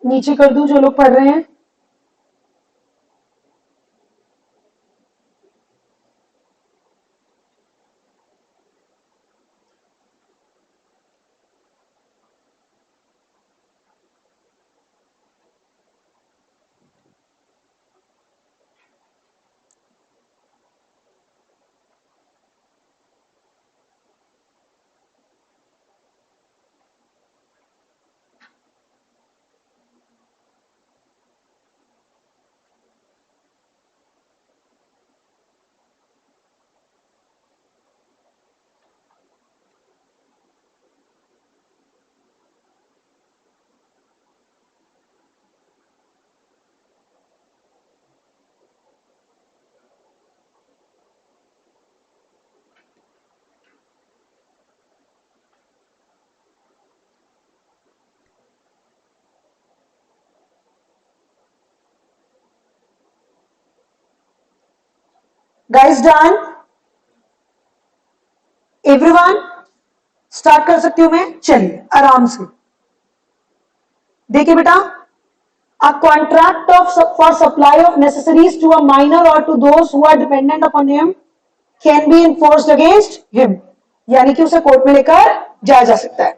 S1: नीचे कर दूं जो लोग पढ़ रहे हैं? Guys done? एवरीवन स्टार्ट कर सकती हूं मैं? चलिए आराम से देखिए बेटा, a contract of for supply of necessaries to a minor or to those who are dependent upon him can be enforced against him, यानी कि उसे कोर्ट में लेकर जाया जा सकता है.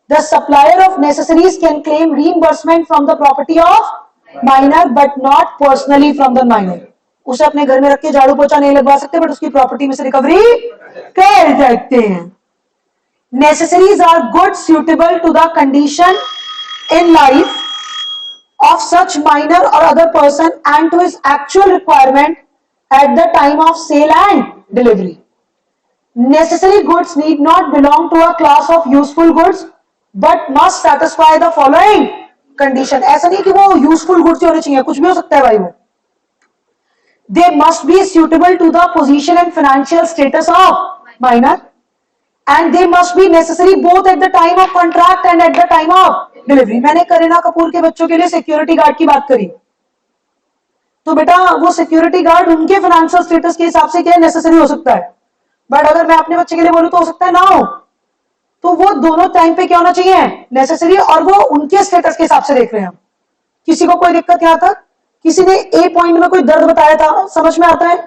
S1: The supplier of necessaries can claim reimbursement from the property of minor but not personally from the minor. उसे अपने घर में रख के झाड़ू पोछा नहीं लगवा सकते, बट उसकी प्रॉपर्टी में से रिकवरी कर सकते हैं. Necessaries are goods suitable to the condition in life of such minor or other person and to his actual requirement at the time of sale and delivery. Necessary goods need not belong to a class of useful goods but must satisfy the following condition. ऐसा नहीं कि वो useful goods ही होने चाहिए, कुछ भी हो सकता है भाई वो. They must be suitable to the position and financial status of minor, and they must be necessary both at the time of contract and at the time of delivery. मैंने करीना कपूर के बच्चों के लिए सिक्योरिटी गार्ड की बात करी, तो बेटा वो सिक्योरिटी गार्ड उनके फाइनेंशियल स्टेटस के हिसाब से क्या नेसेसरी हो सकता है, बट अगर मैं अपने बच्चे के लिए बोलूं तो हो सकता है ना हो. तो वो दोनों टाइम पे क्या होना चाहिए? नेसेसरी, और वो उनके स्टेटस के हिसाब से देख रहे हैं. किसी को कोई दिक्कत यहां तक? किसी ने ए पॉइंट में कोई दर्द बताया था, समझ में आता है?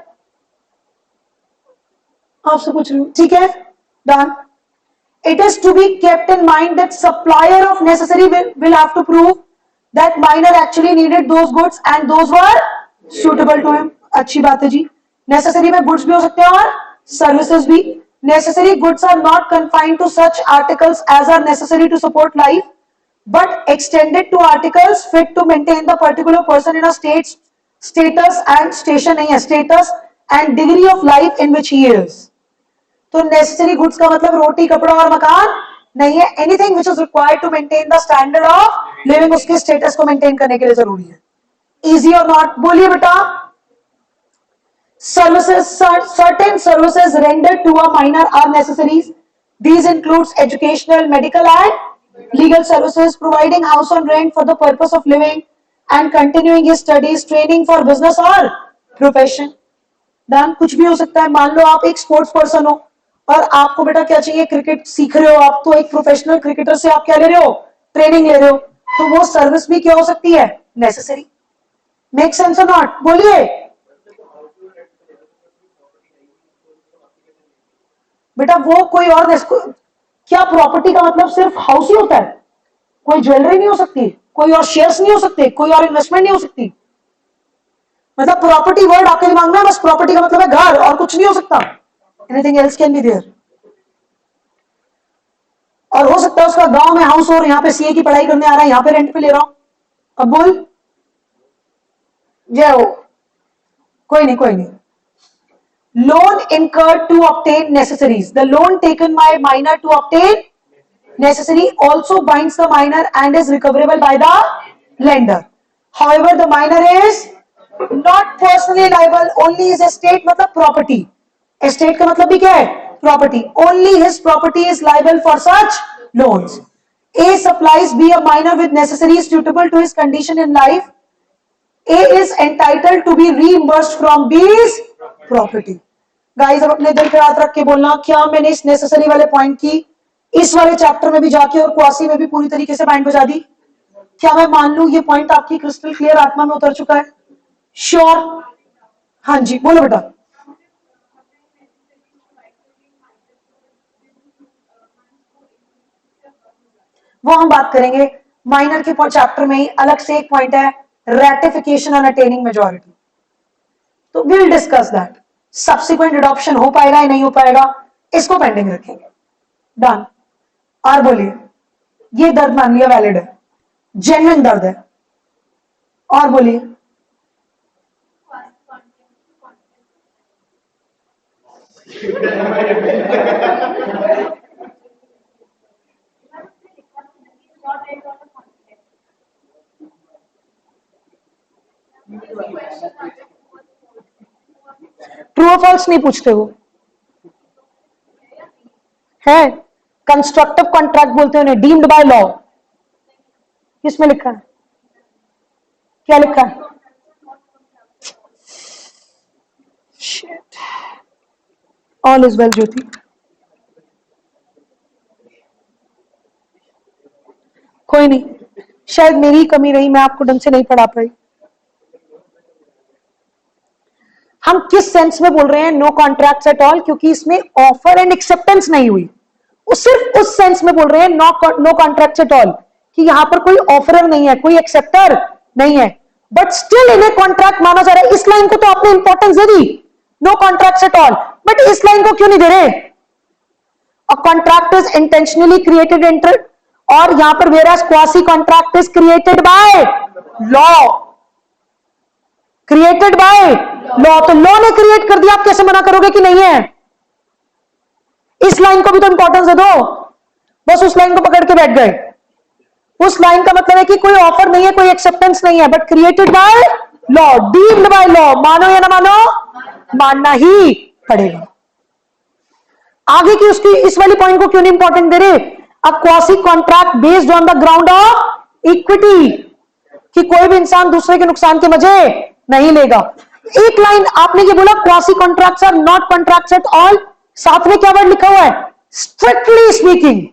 S1: आपसे पूछ रही हूं, ठीक है done. It is to be kept in mind that supplier of necessary will have to prove that minor actually needed those goods and those were suitable to him. अच्छी बात है जी. नेसेसरी में गुड्स भी हो सकते हैं और सर्विसेज भी. Necessary goods are not confined to such articles as are necessary to support life, but extended to articles fit to maintain the particular person in a status and station नहीं है, status and degree of life in which he is. तो necessary goods का मतलब रोटी कपड़ा और मकान नहीं है. Anything which is required to maintain the standard of living, उसके स्टेटस को मेंटेन करने के लिए जरूरी है. इजी और नॉट? बोलिए बेटा. Services, certain services rendered to a minor are necessaries. These includes educational, medical and legal services, providing house on rent for the purpose of living and continuing his studies, training for business or profession. Done. कुछ भी हो सकता है. मान लो आप एक sports person हो और आपको बेटा क्या चाहिए? क्रिकेट सीख रहे हो आप, तो एक प्रोफेशनल क्रिकेटर से आप क्या ले रहे हो? ट्रेनिंग ले रहे हो. तो वो सर्विस भी क्या हो सकती है? नेसेसरी. मेक सेंस और नॉट? बोलिए बेटा. वो कोई और क्या? प्रॉपर्टी का मतलब सिर्फ हाउस ही होता है? कोई ज्वेलरी नहीं हो सकती, कोई और शेयर्स नहीं हो सकते, कोई और इन्वेस्टमेंट नहीं हो सकती. मतलब प्रॉपर्टी वर्ड आपके दिमाग में, बस प्रॉपर्टी का मतलब है घर और कुछ नहीं हो सकता. Anything else can be there. और हो सकता है उसका गांव में हाउस और यहाँ पे सीए की पढ़ाई करने आ रहा है, यहाँ पे रेंट पे ले रहा हूं. अब बोल जय हो. कोई नहीं कोई नहीं. Loan incurred to obtain necessaries. The loan taken by minor to obtain necessary also binds the minor and is recoverable by the lender. However, the minor is not personally liable. Only his estate मतलब property. Estate का मतलब भी क्या है? Property. Only his property is liable for such loans. A supplies B a minor with necessaries suitable to his condition in life. A is entitled to be reimbursed from B's property. Guys अब अपने दिल पे हाथ रख के बोलना, क्या मैंने इस नेसेसरी वाले पॉइंट की इस वाले चैप्टर में भी जाके और क्वासी में भी पूरी तरीके से माइंड बजा दी? क्या मैं मान लूं ये पॉइंट आपकी क्रिस्टल क्लियर आत्मा में उतर चुका है? श्योर? हाँ जी बोलो बेटा। वो हम बात करेंगे माइनर के चैप्टर में ही, अलग से एक पॉइंट है रेटिफिकेशन ऑन अटेनिंग मेजॉरिटी, तो will discuss that. Subsequent adoption हो पाएगा या नहीं हो पाएगा, इसको पेंडिंग रखेंगे। डन। और बोलिए, ये दर्द मान लिया वैलिड है, जेन्युइन दर्द है। और बोलिए, ट्रू और फॉल्स नहीं पूछते हो है, कंस्ट्रक्टिव कॉन्ट्रैक्ट बोलते हैं उन्हें, डीम्ड बाय लॉ। किसमें लिखा है? क्या लिखा है? ऑल इज वेल ज्योति। कोई नहीं, शायद मेरी कमी रही, मैं आपको ढंग से नहीं पढ़ा पाई। हम किस सेंस में बोल रहे हैं नो कॉन्ट्रैक्ट एट ऑल? क्योंकि इसमें ऑफर एंड एक्सेप्टेंस नहीं हुई, सिर्फ उस सेंस में बोल रहे हैं नो कॉन्ट्रैक्ट एट ऑल कि यहां पर कोई ऑफरर नहीं है, कोई एक्सेप्टर नहीं है, बट स्टिल इन्हें कॉन्ट्रैक्ट माना जा रहा है। इस लाइन को तो आपने इंपॉर्टेंस दे दी, no contract at all, but इस लाइन को क्यों नहीं दे रहे? A contract is intentionally created inter, और यहां पर whereas quasi contract is created by law, created by law. तो लॉ ने क्रिएट कर दिया, आप कैसे मना करोगे कि नहीं है? इस लाइन को भी तो इंपॉर्टेंस दे दो, बस उस लाइन को पकड़ के बैठ गए। उस लाइन का मतलब है कि कोई ऑफर नहीं है, कोई एक्सेप्टेंस नहीं है, but created by law, deemed by law. मानो या ना मानो, मानना ही पड़ेगा। आगे की उसकी इस वाली पॉइंट को क्यों नहीं इंपॉर्टेंट दे रहे? A quasi contract based on the ground of equity, कि कोई भी इंसान दूसरे के नुकसान के मजे नहीं लेगा। एक लाइन आपने ये बोला quasi contracts are not contracts at all, साथ में क्या वर्ड लिखा हुआ है? Strictly speaking.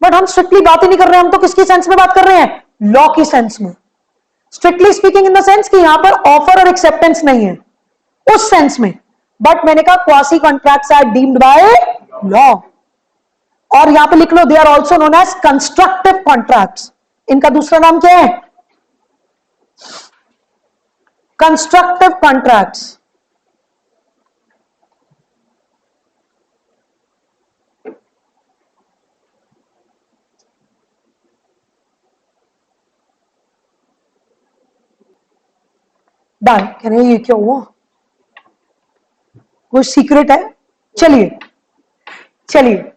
S1: बट हम स्ट्रिक्टली बात ही नहीं कर रहे हैं, हम तो किसकी सेंस में बात कर रहे हैं? लॉ की सेंस में। Strictly speaking in the sense कि यहां पर ऑफर और एक्सेप्टेंस नहीं है, उस सेंस में। बट मैंने कहा quasi contracts are deemed by law, और यहां पे लिख लो they are also known as constructive contracts. इनका दूसरा नाम क्या है? Constructive contracts. डन। कहने ये क्या हुआ, कुछ सीक्रेट है? चलिए चलिए,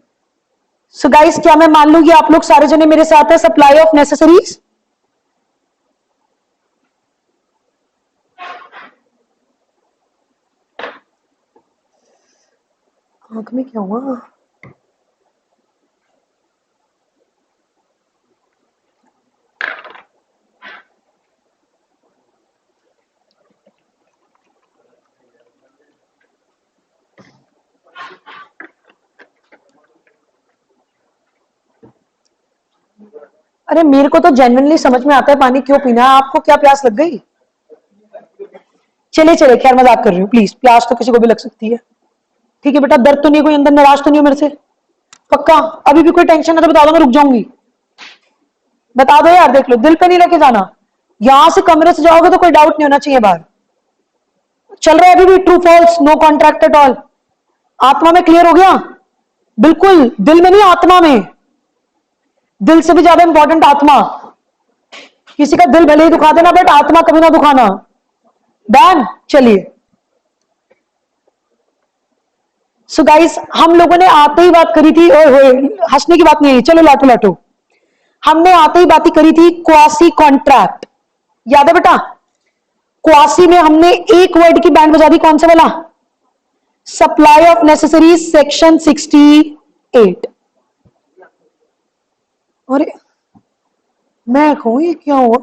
S1: सो गाइस क्या मैं मान लूं कि आप लोग सारे जने मेरे साथ है? सप्लाई ऑफ नेसेसरीज, आंख में क्या हुआ? अरे मेरे को तो जेन्युइनली समझ में आता है पानी क्यों पीना है, आपको क्या प्यास लग गई? चलिए चलिए, खैर मजाक कर रही हूँ, प्लीज, प्यास तो किसी को भी लग सकती है। ठीक है बेटा, दर्द तो नहीं, कोई अंदर नाराज तो नहीं हो मेरे से? पक्का? अभी भी कोई टेंशन है तो बता दो, मैं रुक जाऊंगी। बता दो यार, देख लो, दिल पे नहीं लेके जाना। यहां से कमरे से जाओगे तो कोई डाउट नहीं होना चाहिए बाहर। चल रहा है अभी भी true false, no contract at all? आत्मा में क्लियर हो गया? बिल्कुल, दिल में नहीं, आत्मा में। दिल से भी ज्यादा इंपॉर्टेंट आत्मा। किसी का दिल भले ही दुखा देना, बट आत्मा कभी ना दुखाना। डन। चलिए, सो गाइस हम लोगों ने आते ही बात करी थी, ओए होए हंसने की बात नहीं है, चलो लाटो लाटो। हमने आते ही बात करी थी क्वासी कॉन्ट्रैक्ट, याद है बेटा? क्वासी में हमने एक वर्ड की बैंड बजा दी, कौन सा वाला? Supply of necessaries section 68। अरे मैं कहूं ये क्या हुआ?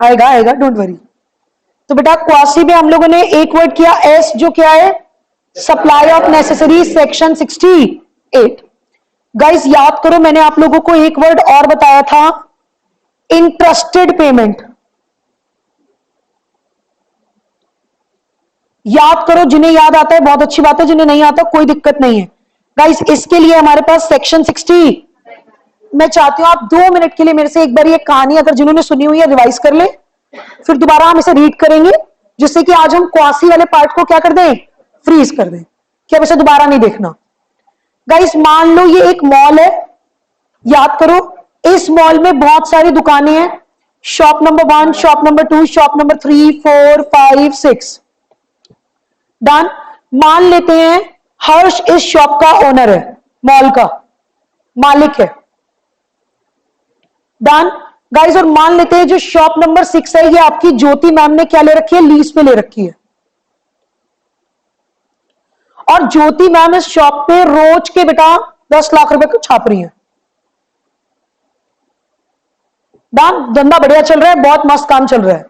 S1: आएगा आएगा, डोंट वरी। तो बेटा क्वासी में हम लोगों ने एक वर्ड किया एस, जो क्या है supply of necessary, section 68। Guys याद करो, मैंने आप लोगों को एक वर्ड और बताया था, इंटरेस्टेड पेमेंट। याद करो, जिन्हें याद आता है बहुत अच्छी बात है, जिन्हें नहीं आता कोई दिक्कत नहीं है। गाइस इसके लिए हमारे पास सेक्शन 60, मैं चाहती हूं आप 2 मिनट के लिए मेरे से एक बार ये कहानी अगर जिन्होंने सुनी हुई है रिवाइज कर ले, फिर दोबारा हम इसे रीड करेंगे, जिससे कि आज हम क्वासी वाले पार्ट को क्या कर दें, फ्रीज कर दें, कि अब इसे दोबारा नहीं देखना। गाइस मान लो ये एक मॉल है, याद करो इस मॉल में बहुत सारी दुकानें हैं, shop number 1, shop number 2, shop number 3, 4, 5, 6। Done. मान लेते हैं हर्ष इस शॉप का ओनर है, मॉल का मालिक है। डन गाइस, और मान लेते हैं जो शॉप नंबर 6 है ये आपकी ज्योति मैम ने क्या ले रखी है, लीज पे ले रखी है। और ज्योति मैम इस शॉप पे रोज के बेटा 10 लाख रुपए को छाप रही है। डन, धंधा बढ़िया चल रहा है, बहुत मस्त काम चल रहा है।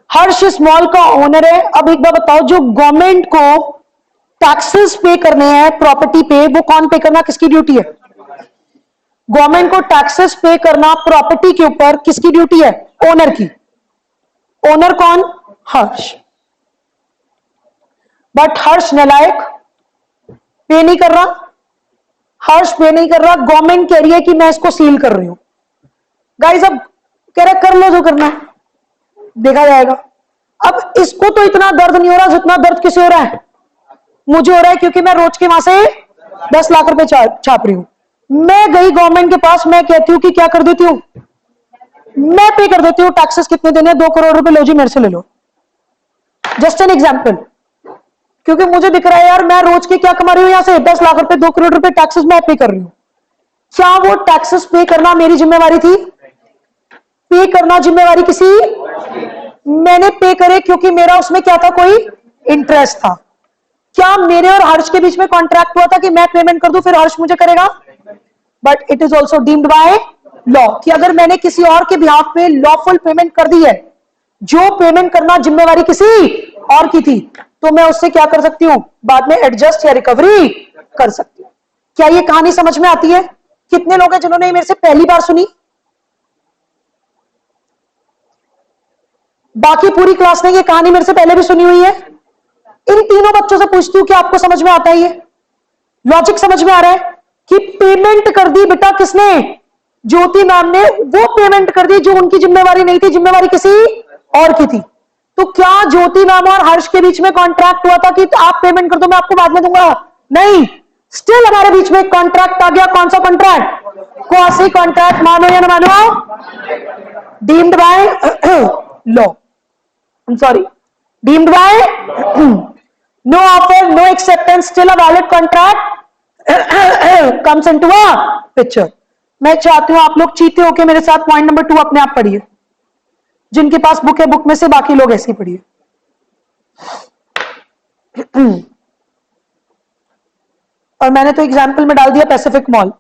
S1: हर्ष इस मॉल का ओनर है। अब एक बार बताओ, जो गवर्नमेंट को टैक्सेस पे करने हैं प्रॉपर्टी पे, वो कौन पे करना, किसकी ड्यूटी है? गवर्नमेंट को टैक्सेस पे करना प्रॉपर्टी के ऊपर किसकी ड्यूटी है? ओनर की। ओनर कौन? हर्ष। बट हर्ष नालायक, पे नहीं कर रहा। हर्ष पे नहीं कर रहा, गवर्नमेंट कह रही है कि मैं इसको सील कर रही हूं। गाइस अब कह रहा कर लो जो करना है, देखा जाएगा। अब इसको तो इतना दर्द नहीं हो रहा जितना दर्द किसे हो रहा है, मुझे हो रहा है, क्योंकि मैं रोज के वहां से 10 लाख रुपए छाप रही हूं। मैं गई गवर्नमेंट के पास, मैं कहती हूं कि क्या कर देती हूं, मैं पे कर देती हूं, टैक्सेस कितने देने, 2 करोड़ रुपए लो जी मेरे से ले लो। जस्ट एन एग्जाम्पल, क्योंकि मुझे दिख रहा है यार मैं रोज के क्या कमा रही हूं, यहां से 10 लाख रुपए, 2 करोड़ रुपए टैक्सेस मैं पे कर रही हूं। क्या वो टैक्सेस पे करना मेरी जिम्मेवारी थी? पे करना जिम्मेवारी किसी, मैंने पे करे क्योंकि मेरा उसमें क्या था, कोई इंटरेस्ट था। क्या मेरे और हर्ष के बीच में कॉन्ट्रैक्ट हुआ था कि मैं पेमेंट कर दूं फिर हर्ष मुझे करेगा? But it is also deemed by law कि अगर मैंने किसी और के बिहाफ पे लॉफुल पेमेंट कर दी है, जो पेमेंट करना जिम्मेवारी किसी और की थी, तो मैं उससे क्या कर सकती हूं, बाद में एडजस्ट या रिकवरी कर सकती हूं। क्या ये कहानी समझ में आती है? कितने लोग हैं जिन्होंने मेरे से पहली बार सुनी? बाकी पूरी क्लास ने ये कहानी मेरे से पहले भी सुनी हुई है। इन तीनों बच्चों से पूछती हूँ कि आपको समझ में आता है, ये लॉजिक समझ में आ रहा है कि पेमेंट कर दी बेटा किसने, ज्योति मैम ने, वो पेमेंट कर दी जो उनकी जिम्मेवारी नहीं थी, जिम्मेवारी किसी और की थी। तो क्या ज्योति मैम और हर्ष के बीच में कॉन्ट्रैक्ट हुआ था कि आप पेमेंट कर दो मैं आपको बाद में दूंगा? नहीं, स्टिल हमारे बीच में कॉन्ट्रैक्ट आ गया। कौन सा कॉन्ट्रैक्ट? Quasi contract. मानो या ना मानो, deemed by law, sorry, deemed by no offer, no acceptance, still a valid contract comes into a picture. मैं चाहती हूं आप लोग चीते होके मेरे साथ पॉइंट नंबर 2 अपने आप पढ़िए, जिनके पास बुक है बुक में से, बाकी लोग ऐसे ही पढ़िए। और मैंने तो एग्जाम्पल में डाल दिया पैसिफिक मॉल।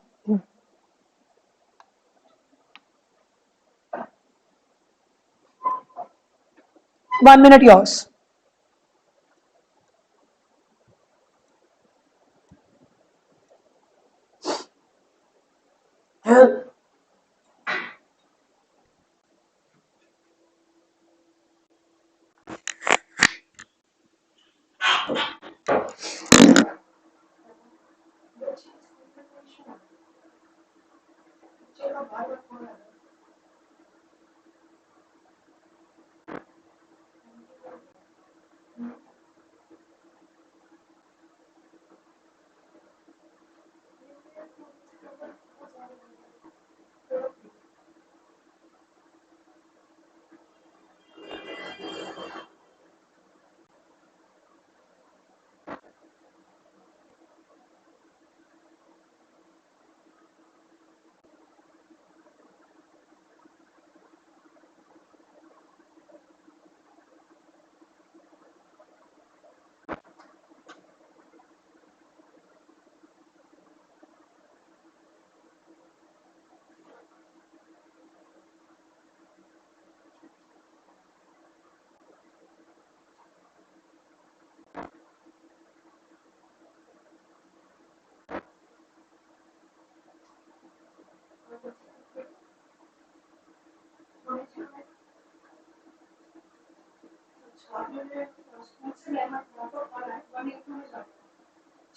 S1: 1 minute yours.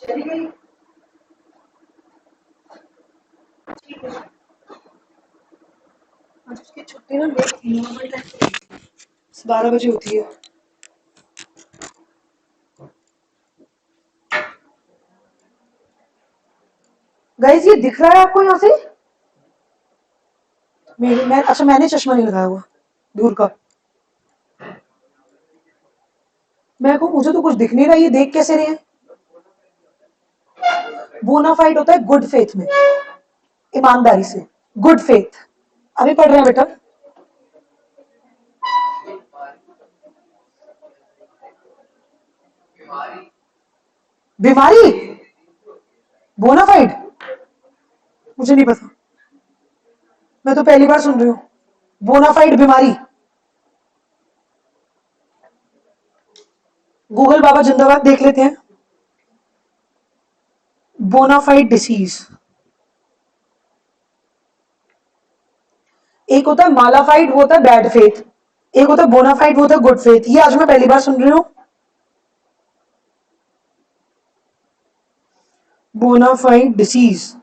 S1: चली गई। आज उसकी छुट्टी ना लेट थी, 12 बजे होती है। गाइस ये दिख रहा है आपको यहाँ से? अच्छा मैंने चश्मा नहीं लगाया हुआ दूर का। मुझे तो कुछ दिख नहीं रहा, ये देख कैसे रहे हैं? बोनाफाइड होता है गुड फेथ में, ईमानदारी से, गुड फेथ। अभी पढ़ रहे हैं बेटा। बीमारी बोनाफाइड, मुझे नहीं पता, मैं तो पहली बार सुन रही हूँ बोनाफाइड बीमारी। गूगल बाबा जिंदाबाद, देख लेते हैं। बोनाफाइड डिसीज, एक होता है मालाफाइड, वो होता है बैड फेथ। एक होता है बोनाफाइड, वो होता है गुड फेथ। ये आज मैं पहली बार सुन रही हूँ। बोनाफाइड डिसीज,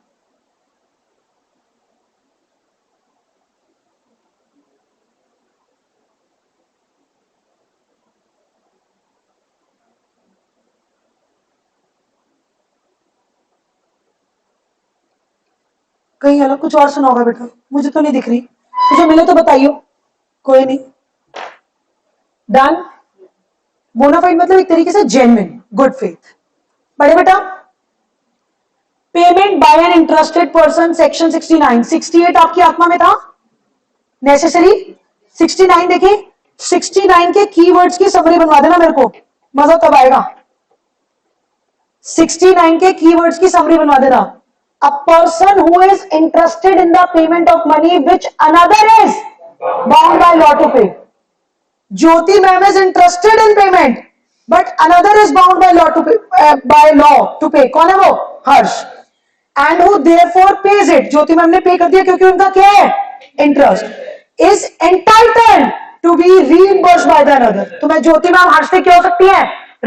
S1: कहीं अलग कुछ और सुना होगा बेटा, मुझे तो नहीं दिख रही। मुझे मिले तो बताइयो, कोई नहीं। डन। बोनाफाइड मतलब एक तरीके से जेन्युइन, गुड फेथ। पढ़े बेटा। Payment by an interested person, section 69। 68 आपकी आत्मा में था, नेसेसरी। 69 देखिए, 69 के कीवर्ड्स की समरी बनवा देना मेरे को, मजा तब आएगा। 69 के कीवर्ड्स की समरी बनवा देना। A person who is interested in the payment of money which another is bound by law to pay. Jyoti ma'am is interested in payment, but another is bound by law to pay. कौन है वो? हर्ष। And who therefore pays it. Jyoti ma'am ने पे कर दिया क्योंकि उनका क्या है? Interest. Is entitled to be reimbursed by the another. तो मैं ज्योति मैम हर्ष से क्या हो सकती है?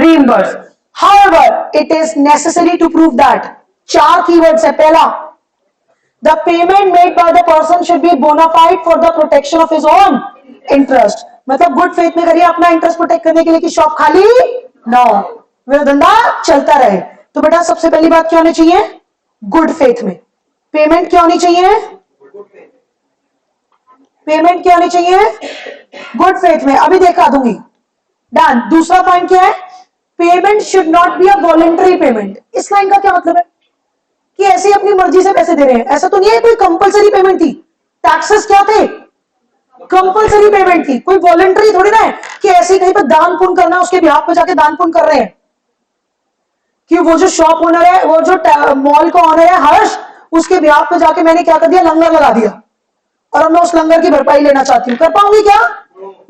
S1: Reimburse. However, it is necessary to prove that. 4 keywords है। पहला, the payment made by the person should be bona fide for the protection of his own interest. मतलब गुड फेथ में करिए अपना इंटरेस्ट प्रोटेक्ट करने के लिए कि शॉप खाली ना हो, मेरा धंधा चलता रहे। तो बेटा सबसे पहली बात क्या होनी चाहिए? गुड फेथ में पेमेंट क्या होनी चाहिए? पेमेंट क्या होनी चाहिए? गुड फेथ में। अभी देखा दूंगी। डन। दूसरा पॉइंट क्या है? Payment should not be a voluntary payment. इस लाइन का क्या मतलब है? कि ऐसे अपनी मर्जी से पैसे दे रहे हैं, ऐसा तो नहीं है कोई कंपलसरी पेमेंट थी। टैक्सेस क्या थे? कंपलसरी पेमेंट थी, कोई वॉलंटरी थोड़ी ना है कि ऐसे ही कहीं पर दान पुण्य करना, उसके बिहाफ पे जाके दान पुण्य कर रहे हैं। कि वो जो शॉप ओनर है, वो जो मॉल का ओनर है हर्ष, उसके बिहाफ पे जाके मैंने क्या कर दिया? लंगर लगा दिया, और अब मैं उस लंगर की भरपाई लेना चाहती हूँ। कर पाऊंगी क्या?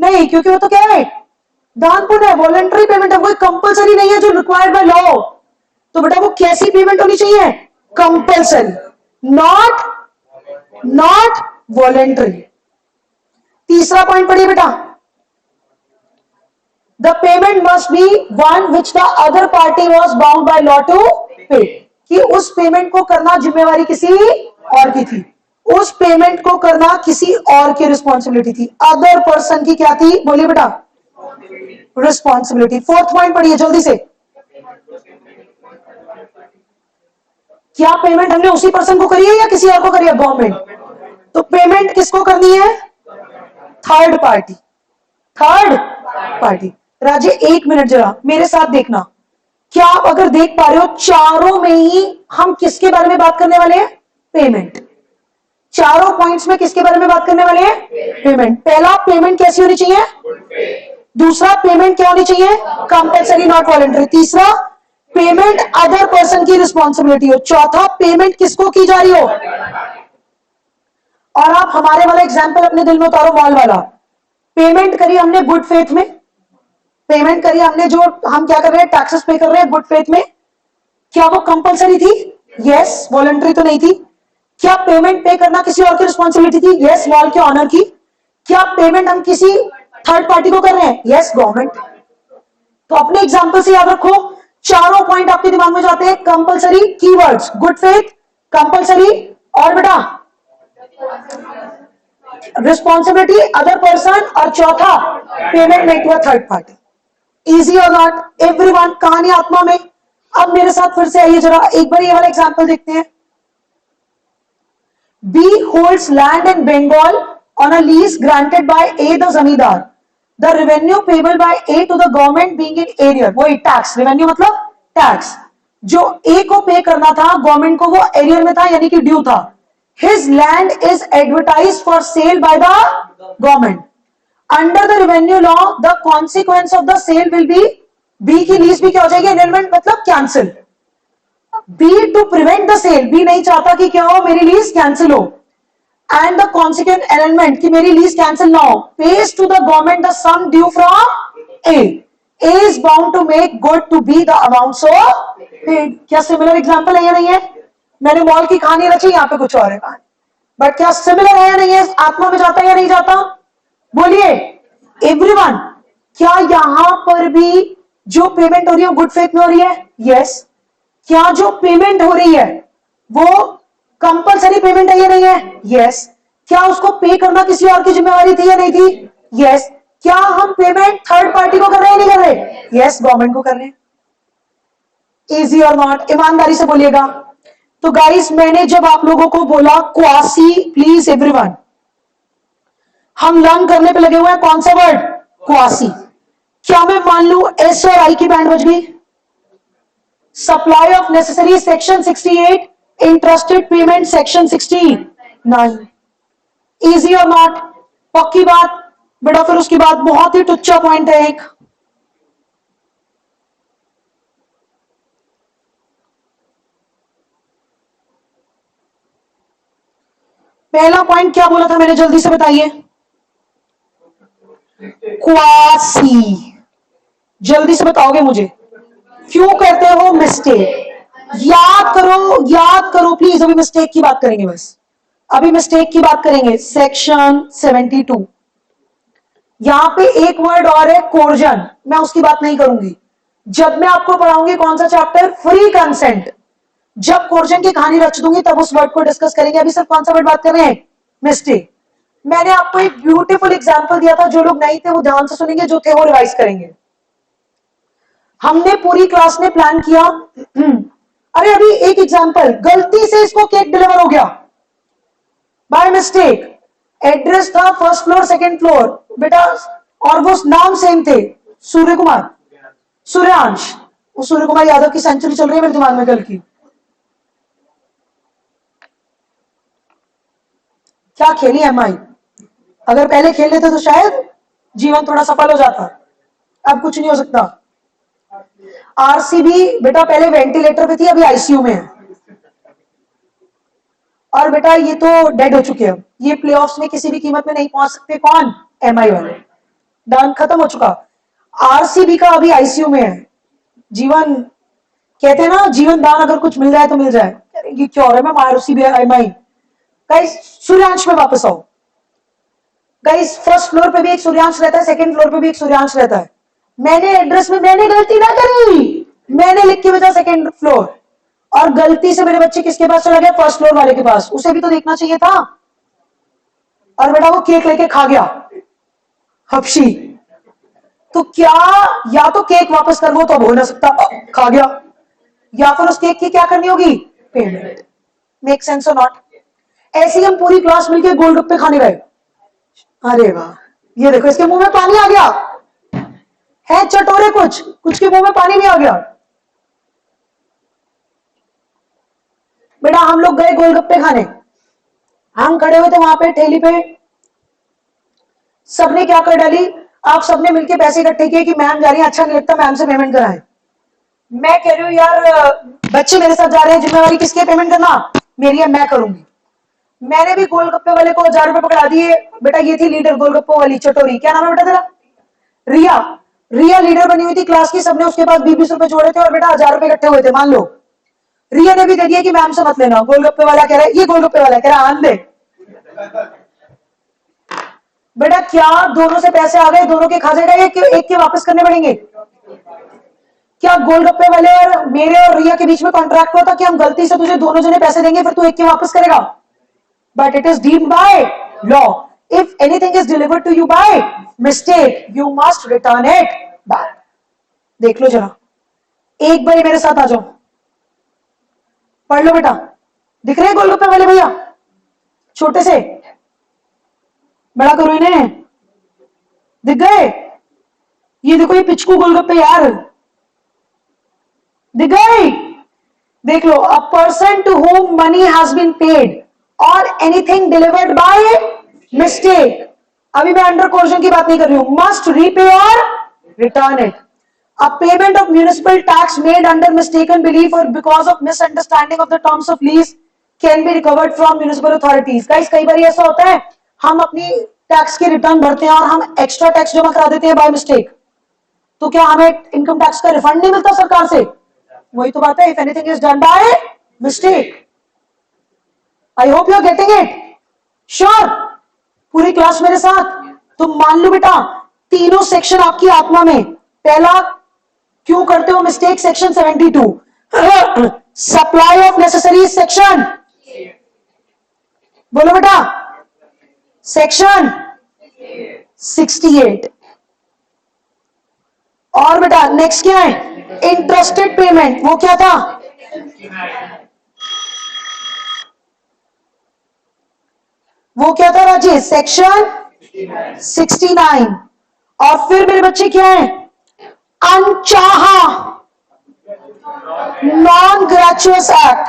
S1: नहीं, क्योंकि वो तो क्या है? दान पुण्य है, वॉलंटरी पेमेंट है, कोई कंपलसरी नहीं है जो रिक्वायर्ड बाय लॉ। तो बेटा वो कैसी पेमेंट होनी चाहिए? Compulsory, not voluntary. तीसरा पॉइंट पढ़िए बेटा। The payment must be one which the other party was bound by law to pay. कि उस पेमेंट को करना जिम्मेवारी किसी और की थी, उस पेमेंट को करना किसी और की रिस्पॉन्सिबिलिटी थी। अदर पर्सन की क्या थी? बोलिए बेटा, रिस्पॉन्सिबिलिटी। फोर्थ पॉइंट पढ़िए जल्दी से। क्या पेमेंट हमने उसी पर्सन को करी है या किसी और को करी है? गवर्नमेंट। तो पेमेंट किसको करनी है? Third party. Third party. Raje एक मिनट जरा मेरे साथ देखना। क्या आप अगर देख पा रहे हो, चारों में ही हम किसके बारे में बात करने वाले हैं? पेमेंट। चारों पॉइंट्स में किसके बारे में बात करने वाले हैं? पेमेंट। पहला, पेमेंट कैसी होनी चाहिए? दूसरा, पेमेंट क्या होनी चाहिए? Compulsory, not voluntary. तीसरा, पेमेंट अदर पर्सन की रिस्पॉन्सिबिलिटी हो। चौथा, पेमेंट किसको की जा रही हो? और आप हमारे वाला एग्जाम्पल अपने दिल में उतारो, मॉल वाला। पेमेंट करी हमने गुड फेथ में, पेमेंट करी हमने, जो हम क्या कर रहे हैं? टैक्सेस पे कर रहे हैं गुड फेथ में। क्या वो कंपल्सरी थी? यस। वॉलंटरी तो नहीं थी। क्या पेमेंट पे करना किसी और की रिस्पॉन्सिबिलिटी थी? यस, मॉल के ऑनर की। क्या पेमेंट हम किसी थर्ड पार्टी को कर रहे हैं? Yes, government. तो अपने एग्जाम्पल से याद रखो, चारों पॉइंट आपके दिमाग में जाते हैं। Compulsory keywords, good faith, compulsory, और बेटा रिस्पॉन्सिबिलिटी, अदर पर्सन, और चौथा payment made to a third party. Easy और नॉट एवरीवन, कहानी आत्मा में। अब मेरे साथ फिर से आइए जरा, एक बार ये वाला एग्जाम्पल देखते हैं। B holds land in Bengal on a lease granted by A the जमींदार, the revenue payable by A to the government being in arrear, वो टैक्स, रेवेन्यू मतलब टैक्स, जो A को पे करना था गवर्नमेंट को, वो एरियर में था यानी कि ड्यू था। His land is advertised for sale by the government. Under the revenue law, the consequence of the sale will be, B की लीज भी क्या हो जाएगी, एनलमेंट मतलब cancel. B to prevent the sale, B नहीं चाहता कि क्या हो, मेरी लीज कैंसिल हो, and the consequent annulment कि मेरी लीज कैंसिल ना हो, pays to the government the sum due from A. A is bound to make good to B the amount so paid. क्या सिमिलर एग्जांपल है या नहीं है? मैंने मॉल की कहानी रची, यहाँ पे कुछ और है कहानी, बट क्या सिमिलर है या नहीं है? आत्मा में जाता है या नहीं जाता? बोलिए एवरीवन, क्या यहां पर भी जो पेमेंट हो रही है गुड फेथ में हो रही है? यस। क्या जो पेमेंट हो रही है वो कंपलसरी पेमेंट है या नहीं है? यस। क्या उसको पे करना किसी और की जिम्मेवारी थी या नहीं थी? यस। क्या हम पेमेंट थर्ड पार्टी को कर रहे हैं नहीं कर रहे? यस, गवर्नमेंट को कर रहे हैं। इजी और नॉट, ईमानदारी से बोलिएगा। तो गाइस, मैंने जब आप लोगों को बोला क्वासी, प्लीज एवरीवन, हम लर्न करने पे लगे हुए हैं कौन सा वर्ड? क्वासी। क्या मैं मान लू एस और आई की बैंड बज गई? Supply of necessary section 68, interested payment section 69। Easy और नॉट? पक्की बात बेटा। फिर उसके बाद बहुत ही टुच्चा पॉइंट है एक, पहला पॉइंट क्या बोला था मैंने, जल्दी से बताइए। क्वासी, जल्दी से बताओगे मुझे, क्यों करते हो मिस्टेक? याद करो, याद करो प्लीज, अभी मिस्टेक की बात करेंगे, बस अभी मिस्टेक की बात करेंगे। सेक्शन 72, यहां पे एक वर्ड और है कोर्जन, मैं उसकी बात नहीं करूंगी। जब मैं आपको पढ़ाऊंगी कौन सा चैप्टर, फ्री कंसेंट, जब कोर्जन की कहानी रच दूंगी तब उस वर्ड को डिस्कस करेंगे। अभी सिर्फ कौन सा वर्ड बात कर रहे हैं, मिस्टेक। मैंने आपको एक ब्यूटीफुल एग्जांपल दिया था, जो लोग नहीं थे वो ध्यान से सुनेंगे, जो थे वो रिवाइज करेंगे। हमने पूरी क्लास में प्लान किया, अरे अभी एक एग्जांपल, गलती से इसको केक डिलीवर हो गया बाय मिस्टेक, एड्रेस था फर्स्ट फ्लोर सेकंड फ्लोर बेटा, और वो नाम सेम थे, सूर्य कुमार, सूर्यांश। वो सूर्य कुमार यादव की सेंचुरी चल रही है मेरे दिमाग में कल की। क्या खेली एमआई, अगर पहले खेल लेते तो शायद जीवन थोड़ा सफल हो जाता, अब कुछ नहीं हो सकता। आरसीबी बेटा पहले वेंटिलेटर पे थी, अभी आईसीयू में है, और बेटा ये तो डेड हो चुके हैं, ये प्लेऑफ्स में किसी भी कीमत में नहीं पहुंच सकते। कौन? एमआई वाले, डन, खत्म हो चुका। आरसीबी का अभी आईसीयू में है। जीवन कहते हैं ना, जीवन दान अगर कुछ मिल जाए तो मिल जाए, ये क्या हो रहा है, मैं आरसीबी एमआई। गाइस सूर्यांश में वापस आओ। गाइस फर्स्ट फ्लोर पे भी एक सूर्यांश रहता है, सेकंड फ्लोर पे भी एक सूर्यांश रहता है। मैंने एड्रेस में मैंने गलती ना करी, मैंने लिख के भेजा सेकंड फ्लोर, और गलती से मेरे बच्चे किसके पास चला गया, फर्स्ट फ्लोर वाले के पास। उसे भी तो देखना चाहिए था, और बेटा वो केक लेके खा गया हफ्शी। तो क्या, या तो केक वापस कर, वो तो अब हो ना सकता, खा गया, या फिर उस केक की क्या करनी होगी, पेमेंट। मेक सेंस और नॉट? ऐसे हम पूरी क्लास मिलके गोलगप्पे खाने गए, अरे वाह, ये देखो इसके मुंह में पानी आ गया है, चटोरे कुछ कुछ के मुंह में पानी भी आ गया। बेटा हम लोग गए गोलगप्पे खाने, हम खड़े हुए थे वहां पे ठेली पे, सबने क्या कर डाली, आप सबने मिलके पैसे इकट्ठे किए कि मैम जा रही है, अच्छा नहीं लगता, मैम से पेमेंट कराएं। मैं कह रही हूँ यार बच्चे मेरे साथ जा रहे हैं, जिम्मेवारी किसकी है, पेमेंट करना मेरी है, मैं करूंगी। मैंने भी गोलगप्पे वाले को 1000 रुपए पकड़ा दिए। बेटा ये थी लीडर गोलगप्पे वाली चटोरी, क्या नाम है बेटा तेरा? रिया। रिया लीडर बनी हुई थी क्लास की, सबने उसके पास 20-20 रुपए जोड़े थे, और बेटा 1000 रुपए इकट्ठे हुए थे। मान लो रिया ने भी दे दिया कि मैम से मत लेना। गोलगप्पे वाला कह रहा है, ये गोलगप्पे वाला कह रहा है आन दे। बेटा क्या दोनों से पैसे आ गए, दोनों के खा जाएगा, एक के वापस करने पड़ेंगे? क्या गोलगप्पे वाले और मेरे और रिया के बीच में कॉन्ट्रैक्ट हुआ था कि हम गलती से तुझे दोनों जने पैसे देंगे फिर तू एक के वापस करेगा? But it is deemed by law, if anything is delivered to you by mistake you must return it back. देख लो जरा, एक बार मेरे साथ आ जाओ, पढ़ लो बेटा। दिख रहे हैं गोलगप्पे वाले भैया? छोटे से बड़ा करो इन्हें, दिख गए? ये देखो ये पिचकू गोलगप्पे यार, दिख गए? देख लो, a person to whom money has been paid और एनीथिंग डिलीवर्ड बाय मिस्टेक, अभी मैं अंडर कोर्शन की बात नहीं कर रही हूं, मस्ट रीपे और return it. A payment of municipal tax made under mistaken belief or because of misunderstanding of the terms of lease can be recovered from municipal authorities. Guys, कई बार ऐसा होता है हम अपनी टैक्स की रिटर्न भरते हैं और हम एक्स्ट्रा टैक्स जमा करा देते हैं बाय मिस्टेक, तो क्या हमें इनकम टैक्स का रिफंड नहीं मिलता सरकार से? वही तो बात है, if anything is done by mistake. I hope you are getting it. Sure? पूरी क्लास मेरे साथ? तो मान लो बेटा तीनों सेक्शन आपकी आत्मा में, पहला क्यों करते हो mistake section 72, supply of necessary section, बोलो बेटा, सेक्शन 68। और बेटा नेक्स्ट क्या है? इंटरेस्टेड पेमेंट, वो क्या था? वो क्या था राजेश? सेक्शन 69। और फिर मेरे बच्चे क्या है? अनचाहा नॉन ग्रेचुअस एक्ट,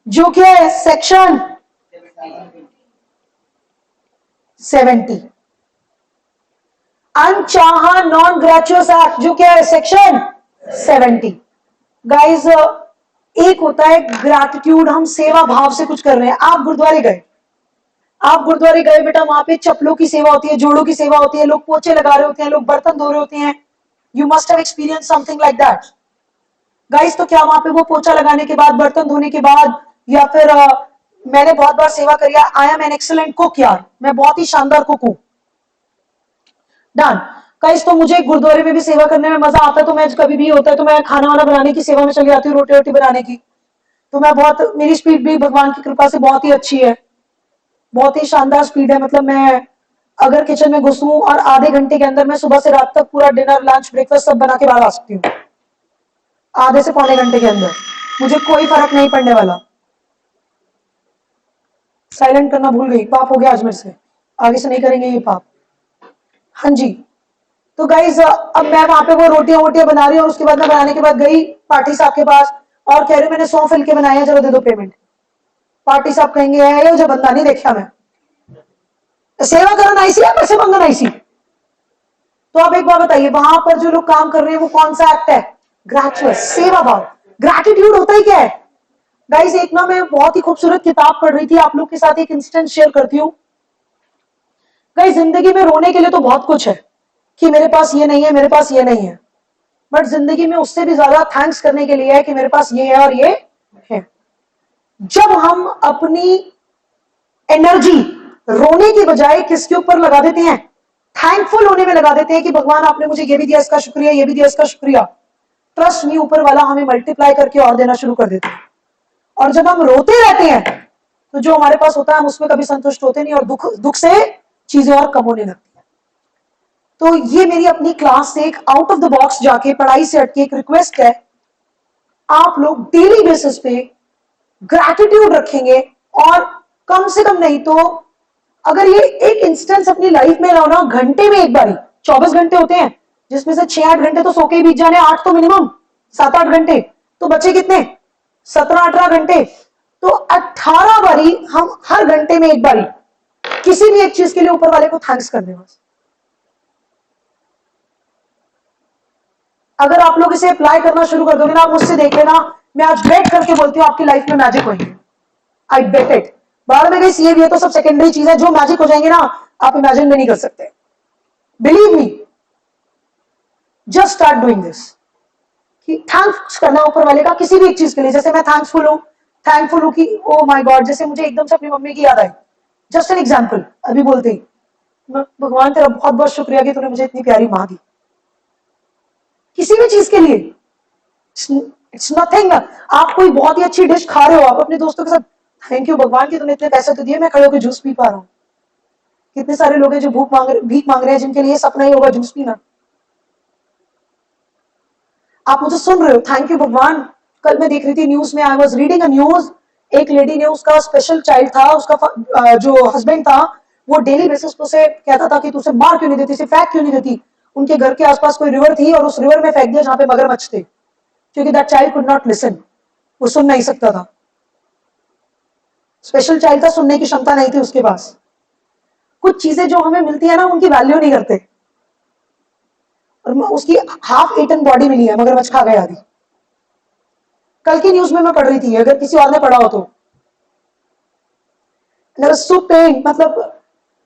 S1: जो क्या है? सेक्शन 70। अनचाहा नॉन ग्रेचुअस एक्ट जो क्या है? सेक्शन 70। गाइज एक होता है ग्रैटिट्यूड, हम सेवा भाव से कुछ कर रहे हैं। आप गुरुद्वारे गए, आप गुरुद्वारे गए बेटा, वहां पे चप्पलों की सेवा होती है, जोड़ों की सेवा होती है, लोग पोछे लगा रहे होते हैं, लोग बर्तन धो रहे होते हैं। You must have experience something like that guys. तो क्या वहां पे वो पोछा लगाने के बाद, बर्तन धोने के बाद, या फिर मैंने बहुत बार सेवा करी, I am an excellent cook यार, मैं बहुत ही शानदार कुक हूं, डन गाइस। तो मुझे गुरुद्वारे में भी सेवा करने में मजा आता है, तो मैं कभी भी होता है तो मैं खाना वाना बनाने की सेवा में चली जाती हूँ, रोटी रोटी बनाने की। तो मैं बहुत, मेरी स्पीड भी भगवान की कृपा से बहुत ही अच्छी है, बहुत ही शानदार स्पीड है। मतलब मैं अगर किचन में घुसूं और आधे घंटे के अंदर मैं सुबह से रात तक पूरा डिनर लंच ब्रेकफास्ट सब बना के बाहर आ सकती हूँ, आधे से पौने घंटे के अंदर, मुझे कोई फर्क नहीं पड़ने वाला। साइलेंट करना भूल गई, पाप हो गया आज मेरे से, आगे से नहीं करेंगे ये पाप। हाँ जी। तो गाइज अब मैं वहां पे वो रोटियां वोटियां बना रही हूँ, और उसके बाद मैं बनाने के बाद गई पार्टी साहब के पास और कह रही हूँ मैंने 100 फिल के बनाए हैं, जरा दे दो पेमेंट। पार्टी साहब कहेंगे ये मुझे बंदा नहीं देखा, मैं सेवा करना आई सी या पैसे मांगना आई सी? तो आप एक बार बताइए, वहां पर जो लोग काम कर रहे हैं वो कौन सा एक्ट है? ग्रेचुअस, सेवा भाव। ग्रेटिट्यूड होता ही क्या है गाइस? एक ना मैं बहुत ही खूबसूरत किताब पढ़ रही थी, आप लोग के साथ एक इंस्टेंस शेयर करती हूँ। गाइस जिंदगी में रोने के लिए तो बहुत कुछ है कि मेरे पास ये नहीं है, मेरे पास ये नहीं है, बट जिंदगी में उससे भी ज्यादा थैंक्स करने के लिए है कि मेरे पास ये है और ये है। जब हम अपनी एनर्जी रोने की बजाय किसके ऊपर लगा देते हैं? थैंकफुल होने में लगा देते हैं कि भगवान आपने मुझे ये भी दिया, इसका शुक्रिया, ये भी दिया, इसका शुक्रिया। ट्रस्ट मी, ऊपर वाला हमें मल्टीप्लाई करके और देना शुरू कर देते हैं। और जब हम रोते रहते हैं तो जो हमारे पास होता है हम उसमें कभी संतुष्ट होते नहीं, और दुख से चीजें और कम होने लगती है। तो ये मेरी अपनी क्लास से एक आउट ऑफ द बॉक्स जाके, पढ़ाई से हटके एक रिक्वेस्ट है, आप लोग डेली बेसिस पे ग्रैटिट्यूड रखेंगे, और कम से कम नहीं तो अगर ये एक इंस्टेंस अपनी लाइफ में लाओ ना, घंटे में एक बारी, 24 घंटे होते हैं जिसमें से 6-8 घंटे तो सो के ही बीत जाने, 8 तो मिनिमम, 7-8 घंटे तो बचे कितने? 17-18 घंटे। तो 18 बारी हम हर घंटे में एक बारी किसी भी एक चीज के लिए ऊपर वाले को थैंक्स कर दें बस। अगर आप लोग इसे अप्लाई करना शुरू कर दोगे ना, आप मुझसे देख लेना, मैं आज बेट करके बोलती हूँ आपकी लाइफ में मैजिक होंगे। आई बेट इट। बाद में गई ये तो सब सेकेंडरी चीज है, जो मैजिक हो जाएंगे ना आप इमेजिन भी नहीं कर सकते। Believe me, just start doing this, कि थैंक्स करना ऊपर वाले का किसी भी एक चीज के लिए। जैसे मैं थैंकफुल हूं कि ओ माय गॉड, जैसे मुझे एकदम से अपनी मम्मी की याद आई, जस्ट एन एग्जांपल अभी बोलते ही, भगवान तेरा बहुत बहुत शुक्रिया कि तूने मुझे इतनी प्यारी माँ दी, किसी भी चीज के लिए। It's nothing. आप कोई बहुत ही अच्छी डिश खा रहे हो, आप अपने दोस्तों के साथ, थैंक यू भगवान कि तूने इतने पैसे तो दिए, मैं खड़े होकर जूस पी पा रहा हूँ। कितने सारे लोग हैं जो भीख मांग रहे हैं, जिनके लिए सपना ही होगा जूस पीना। आप मुझे सुन रहे हो, थैंक यू भगवान। कल मैं देख रही थी न्यूज में, I was reading a news, एक लेडी ने, उसका स्पेशल चाइल्ड था, उसका जो हस्बैंड था वो डेली बेसिस पे उसे कहता था कि तू उसे मार क्यों नहीं देती, उसे फेंक क्यों नहीं देती। उनके घर के आसपास कोई रिवर थी और उस रिवर में फेंक दिया जहां पे मगरमच्छ थे, क्योंकि that child could not listen, वो सुन नहीं सकता था। स्पेशल चाइल्ड था, सुनने की क्षमता नहीं थी उसके पास। कुछ चीजें जो हमें मिलती है ना, उनकी वैल्यू नहीं करते। और उसकी हाफ ईटन बॉडी मिली है, मगरमच्छ खा गया आदि। कल की न्यूज में मैं पढ़ रही थी, अगर किसी और ने पढ़ा हो तो। सो पेन, मतलब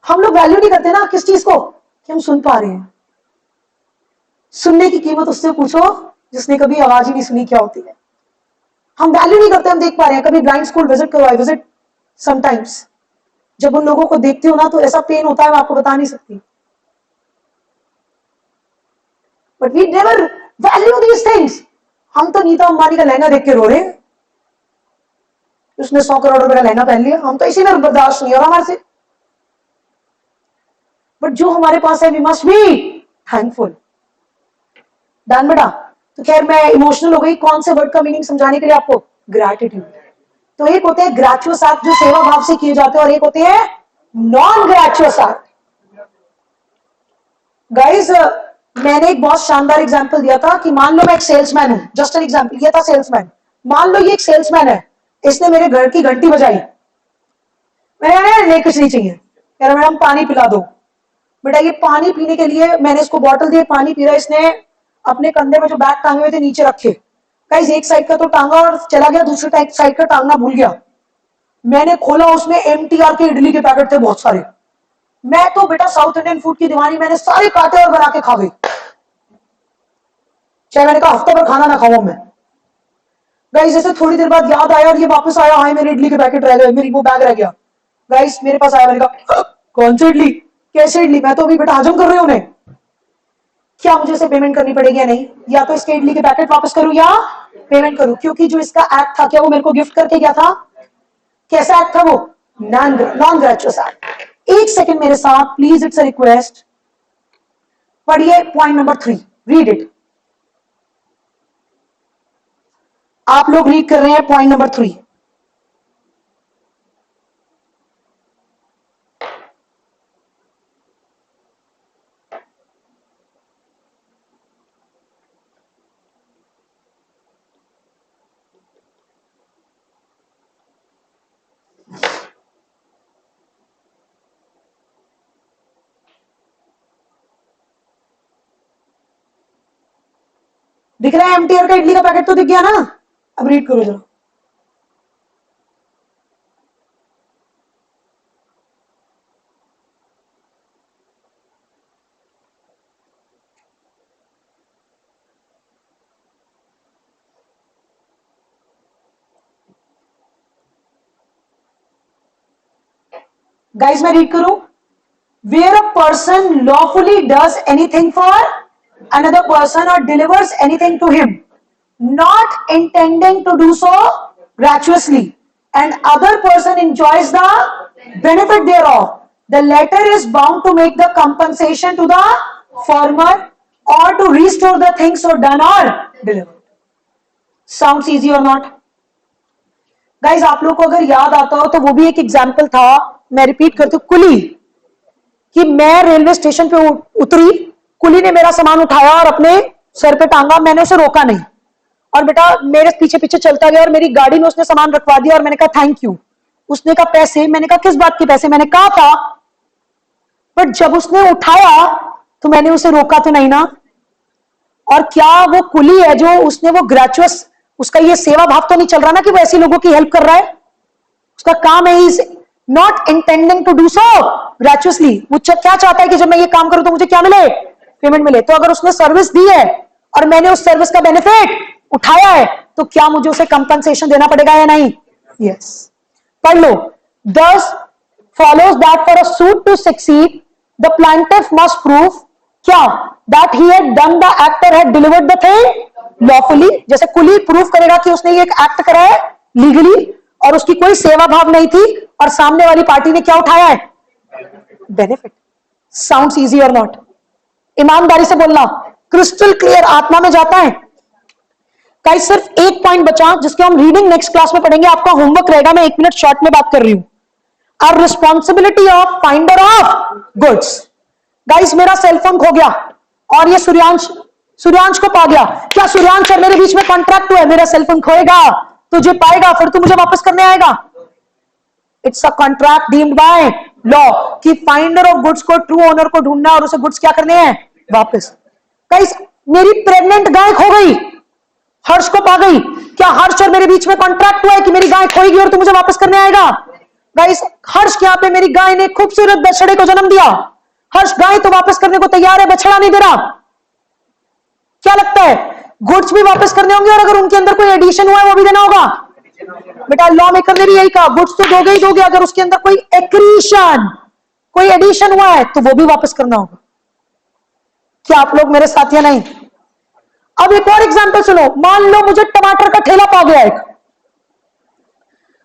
S1: हम लोग वैल्यू नहीं करते ना किस चीज को, कि हम सुन पा रहे हैं। सुनने की कीमत उससे पूछो जिसने कभी आवाज ही नहीं सुनी क्या होती है। हम वैल्यू नहीं करते, हम देख पा रहे हैं। कभी ब्लाइंड स्कूल विजिट करो, आई विजिट समटाइम्स। जब उन लोगों को देखती हो ना, तो ऐसा पेन होता है, मैं आपको बता नहीं सकती। But we never value these things. हम तो नीता अंबानी का लहंगा देख के रो रहे हैं, उसने 100 करोड़ रुपए का लहंगा पहन लिया, हम तो इसी में बर्दाश्त नहीं हो रहा हमारे से। बट जो हमारे पास है, we must be thankful. Done बेटा। तो खैर मैं इमोशनल हो गई, कौन से वर्ड का मीनिंग समझाने के लिए आपको, ग्रैटिट्यूड। तो एक होते हैं ग्रैचुअस एक्ट जो सेवा भाव से किए जाते हैं, और एक होते हैं नॉन ग्रैचुअस एक्ट। गाइस मैंने एक बहुत शानदार एग्जांपल दिया था कि मान लो मैं एक सेल्समैन हूं, जस्ट एन एग्जांपल, ये था सेल्समैन। मान लो ये एक सेल्समैन है, इसने मेरे घर की घंटी बजाई, मैंने नहीं कुछ नहीं चाहिए, कह रहा मैडम पानी पिला दो। बेटा ये पानी पीने के लिए मैंने इसको बॉटल दी, पानी पी रहा है, इसने अपने कंधे में जो बैग टांगे हुए थे नीचे रखे। गाइस एक साइड का तो टांगा और चला गया, दूसरे साइड का टांगना भूल गया। मैंने खोला, उसमें एमटीआर के इडली के पैकेट थे बहुत सारे। मैं तो बेटा साउथ इंडियन फूड की दीवानी, मैंने सारे काटे और बना के खा गई, चाहे मैंने कहा हफ्ते भर खाना ना खाऊं मैं। गाइस जैसे थोड़ी देर बाद याद आया और ये वापस आया, हाय मेरे इडली के पैकेट रह गए, मेरी वो बैग रह गया। गाइस मेरे पास आया, मैंने कहा कौन सी इडली, कैसे इडली, मैं तो अभी बेटा हजम कर रही हूं उन्हें। क्या मुझे इसे पेमेंट करनी पड़ेगी या नहीं, या तो इसके इडली के पैकेट वापस करूं या पेमेंट करूं, क्योंकि जो इसका एक्ट था, क्या वो मेरे को गिफ्ट करके गया था, कैसा एक्ट था वो, नॉन ग्रेचुअस एक्ट। एक सेकंड मेरे साथ प्लीज, इट्स अ रिक्वेस्ट। पढ़िए पॉइंट नंबर 3, रीड इट। आप लोग रीड कर रहे हैं पॉइंट नंबर 3। दिख रहा है एमटीआर का इडली का पैकेट तो दिख गया ना, अब रीड करो जरा। गाइस मैं रीड करूं, where a person lawfully does anything for another person or delivers anything to him, not intending to do so gratuitously, and other person enjoys the benefit thereof, the latter is bound to make the compensation to the former or to restore the things so done or delivered. Sounds easy or not? Guys आप लोग को अगर याद आता हो तो वो भी एक एग्जाम्पल था, मैं रिपीट करती हूँ, कुली। कि मैं रेलवे स्टेशन पे उतरी, कुली ने मेरा सामान उठाया और अपने सर पे टांगा, मैंने उसे रोका नहीं, और बेटा मेरे पीछे पीछे चलता गया, और मेरी गाड़ी में उसने सामान रखवा दिया, और मैंने कहा थैंक यू। उसने कहा पैसे, मैंने कहा किस बात के पैसे, मैंने कहा था, बट जब उसने उठाया तो मैंने उसे रोका तो नहीं ना। और क्या वो कुली है जो उसने वो ग्रेचुअस, उसका ये सेवा भाव तो नहीं चल रहा ना कि वो ऐसे लोगों की हेल्प कर रहा है, उसका काम है ही not intending to do so gratuitously. वो क्या चाहता है कि जब मैं ये काम करूं तो मुझे क्या मिले, पेमेंट मिले। तो अगर उसने सर्विस दी है और मैंने उस सर्विस का बेनिफिट उठाया है, तो क्या मुझे उसे कंपनसेशन देना पड़ेगा या नहीं, यस। पढ़ लो, thus follows that for a suit to succeed the plaintiff must prove क्या, that he had done, the actor had delivered the thing lawfully, जैसे कुली प्रूव करेगा कि उसने ये एक एक्ट करा है लीगली और उसकी कोई सेवा भाव नहीं थी और सामने वाली पार्टी ने क्या उठाया है, बेनिफिट। साउंड्स इजी और नॉट? ईमानदारी से बोलना, क्रिस्टल क्लियर आत्मा में जाता है। गाइस सिर्फ एक पॉइंट बचा जिसके हम रीडिंग नेक्स्ट क्लास में पढ़ेंगे, आपका होमवर्क रहेगा, मैं 1 मिनट शॉर्ट में बात कर रही हूं। Our responsibility of finder of goods. Guys मेरा सेलफोन खो गया और ये सूर्यांश को पा गया, क्या सूर्यांश और मेरे बीच में कॉन्ट्रैक्ट हुआ है, मेरा सेलफोन खोएगा तुझे पाएगा फिर तू मुझे वापस करने आएगा। It's a contract deemed by law कि फाइंडर ऑफ गुड्स को ट्रू ओनर को ढूंढना और उसे गुड्स क्या करने हैं, वापस। गाइस मेरी प्रेग्नेंट गाय खो गई, हर्ष को पा गई, क्या हर्ष और मेरे बीच में कॉन्ट्रैक्ट हुआ है कि मेरी गाय खोएगी और तू मुझे वापस करने आएगा? गाइस हर्ष के यहां पे मेरी गाय ने खूबसूरत बछड़े को जन्म दिया, हर्ष गाय तो वापस करने को तैयार है, बछड़ा नहीं दे रहा। क्या लगता है गुड्स भी वापस करने होंगे और अगर उनके अंदर कोई एडिशन हुआ है वो भी देना होगा? बेटा लॉ मेकर ने भी यही कहा, गुड्स तो दोगे ही दोगे, अगर उसके अंदर कोई एक्रीशन कोई एडिशन हुआ है तो वो भी वापस करना होगा। क्या आप लोग मेरे साथ या नहीं? अब एक और एग्जांपल सुनो, मान लो मुझे टमाटर का ठेला पा गया एक,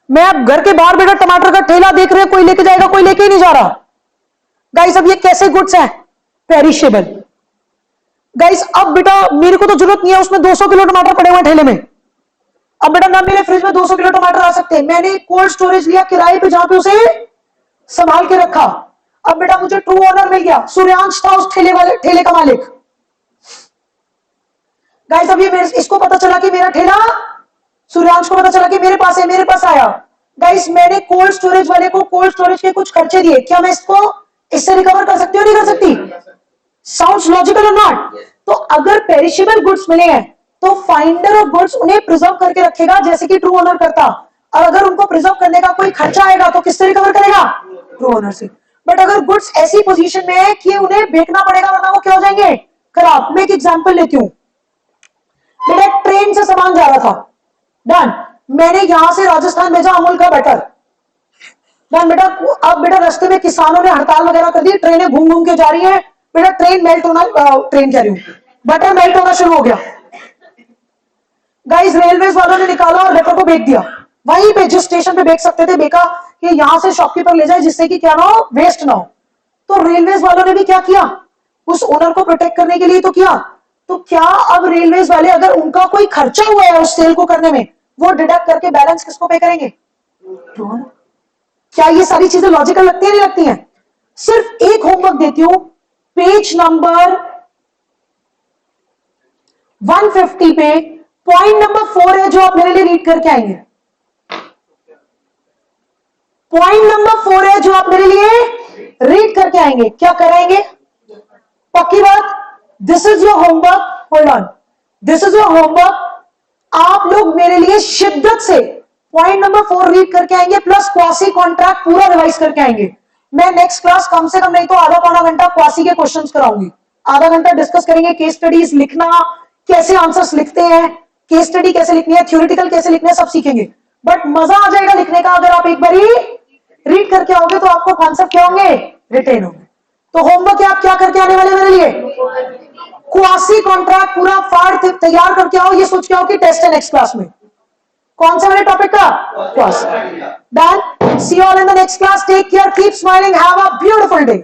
S1: मैं अब घर के बाहर बेटा टमाटर का ठेला देख रहे हैं, कोई लेके जाएगा कोई लेके ही नहीं जा रहा। गाइस अब ये कैसे गुड्स हैं, पेरिशेबल। गाइस अब बेटा मेरे को तो जरूरत नहीं है, उसमें 200 किलो टमाटर पड़े हुए ठेले में, अब बेटा ना मेरे फ्रिज में 200 किलो टमाटर आ सकते हैं, मैंने कोल्ड स्टोरेज लिया किराए पे जहां पे उसे संभाल के रखा। अब बेटा मुझे ट्रू ओनर मिल गया, सूर्यांश था उस ठेले का मालिक। गाइस अब ये इसको पता चला कि मेरा ठेला, सूर्यांश को पता चला कि मेरे पास है, मेरे पास आया। गाइस मैंने कोल्ड स्टोरेज वाले को कोल्ड स्टोरेज के कुछ खर्चे दिए, क्या मैं इसको इससे रिकवर कर सकती हूँ नहीं कर सकती? साउंड्स लॉजिकल और नॉट? तो अगर पेरिशेबल गुड्स मिले हैं तो फाइंडर ऑफ गुड्स उन्हें प्रिजर्व करके रखेगा जैसे कि ट्रू ओनर करता, और अगर उनको प्रिजर्व करने का कोई खर्चा आएगा तो किससे रिकवर करेगा? ट्रू ओनर से। बट अगर गुड्स ऐसी पोजीशन में है कि उन्हें बेचना पड़ेगा वरना वो क्या हो जाएंगे, खराब। मैं एक एग्जांपल लेती हूं, बेटा ट्रेन से सामान जा रहा था, डन, मैंने यहां से राजस्थान भेजा अमूल का बटर, डन बेटा। अब बेटा रास्ते में किसानों ने हड़ताल वगैरह कर दी, ट्रेनें घूम घूम के जा रही है, बेटा ट्रेन मेल्ट होना, ट्रेन कह रही हूं, बटर मेल्ट होना शुरू हो गया। गाइस रेलवेज वालों ने निकाला और बटर को बेच दिया, वहीं पे जिस स्टेशन पे बेच सकते थे बेचा कि यहां से शॉपकीपर ले जाए जिससे कि क्या ना हो, वेस्ट ना हो। तो रेलवेज वालों ने भी क्या किया, उस ओनर को प्रोटेक्ट करने के लिए तो किया। तो क्या अब रेलवेज वाले अगर उनका कोई खर्चा हुआ है उस सेल को करने में, वो डिडक्ट करके बैलेंस किसको पे करेंगे? क्या ये सारी चीजें लॉजिकल लगती है नहीं लगती हैं? सिर्फ एक होमवर्क देती हूं, पेज नंबर 150 पे पॉइंट नंबर 4 है जो आप मेरे लिए रीड करके आएंगे। पॉइंट नंबर 4 है जो आप मेरे लिए रीड करके आएंगे। क्या कराएंगे? पक्की बात, this is your homework, hold on, this is your homework. आप लोग मेरे लिए शिद्दत से पॉइंट नंबर 4 रीड करके आएंगे प्लस क्वासी कॉन्ट्रैक्ट पूरा रिवाइज करके आएंगे। मैं नेक्स्ट क्लास कम से कम नहीं तो आधा पौना घंटा क्वासी के क्वेश्चंस कराऊंगी, आधा घंटा डिस्कस करेंगे, केस स्टडीज लिखना, कैसे आंसर्स लिखते हैं, केस स्टडी कैसे लिखनी है, थ्योरेटिकल कैसे लिखना है, सब सीखेंगे। बट मजा आ जाएगा लिखने का, अगर आप एक बार रीड करके आओगे तो आपको कॉन्सेप्ट क्या होंगे, रिटेन होंगे। तो होमवर्क आप क्या करके आने वाले मेरे लिए, क्वासी कॉन्ट्रैक्ट पूरा फाड़ तैयार करके आओ, ये सोच के आओ कि टेस्ट है नेक्स्ट क्लास में कौन सा वाले टॉपिक का, quasi. Done, see you all in the next class, take care, keep smiling, have a beautiful day.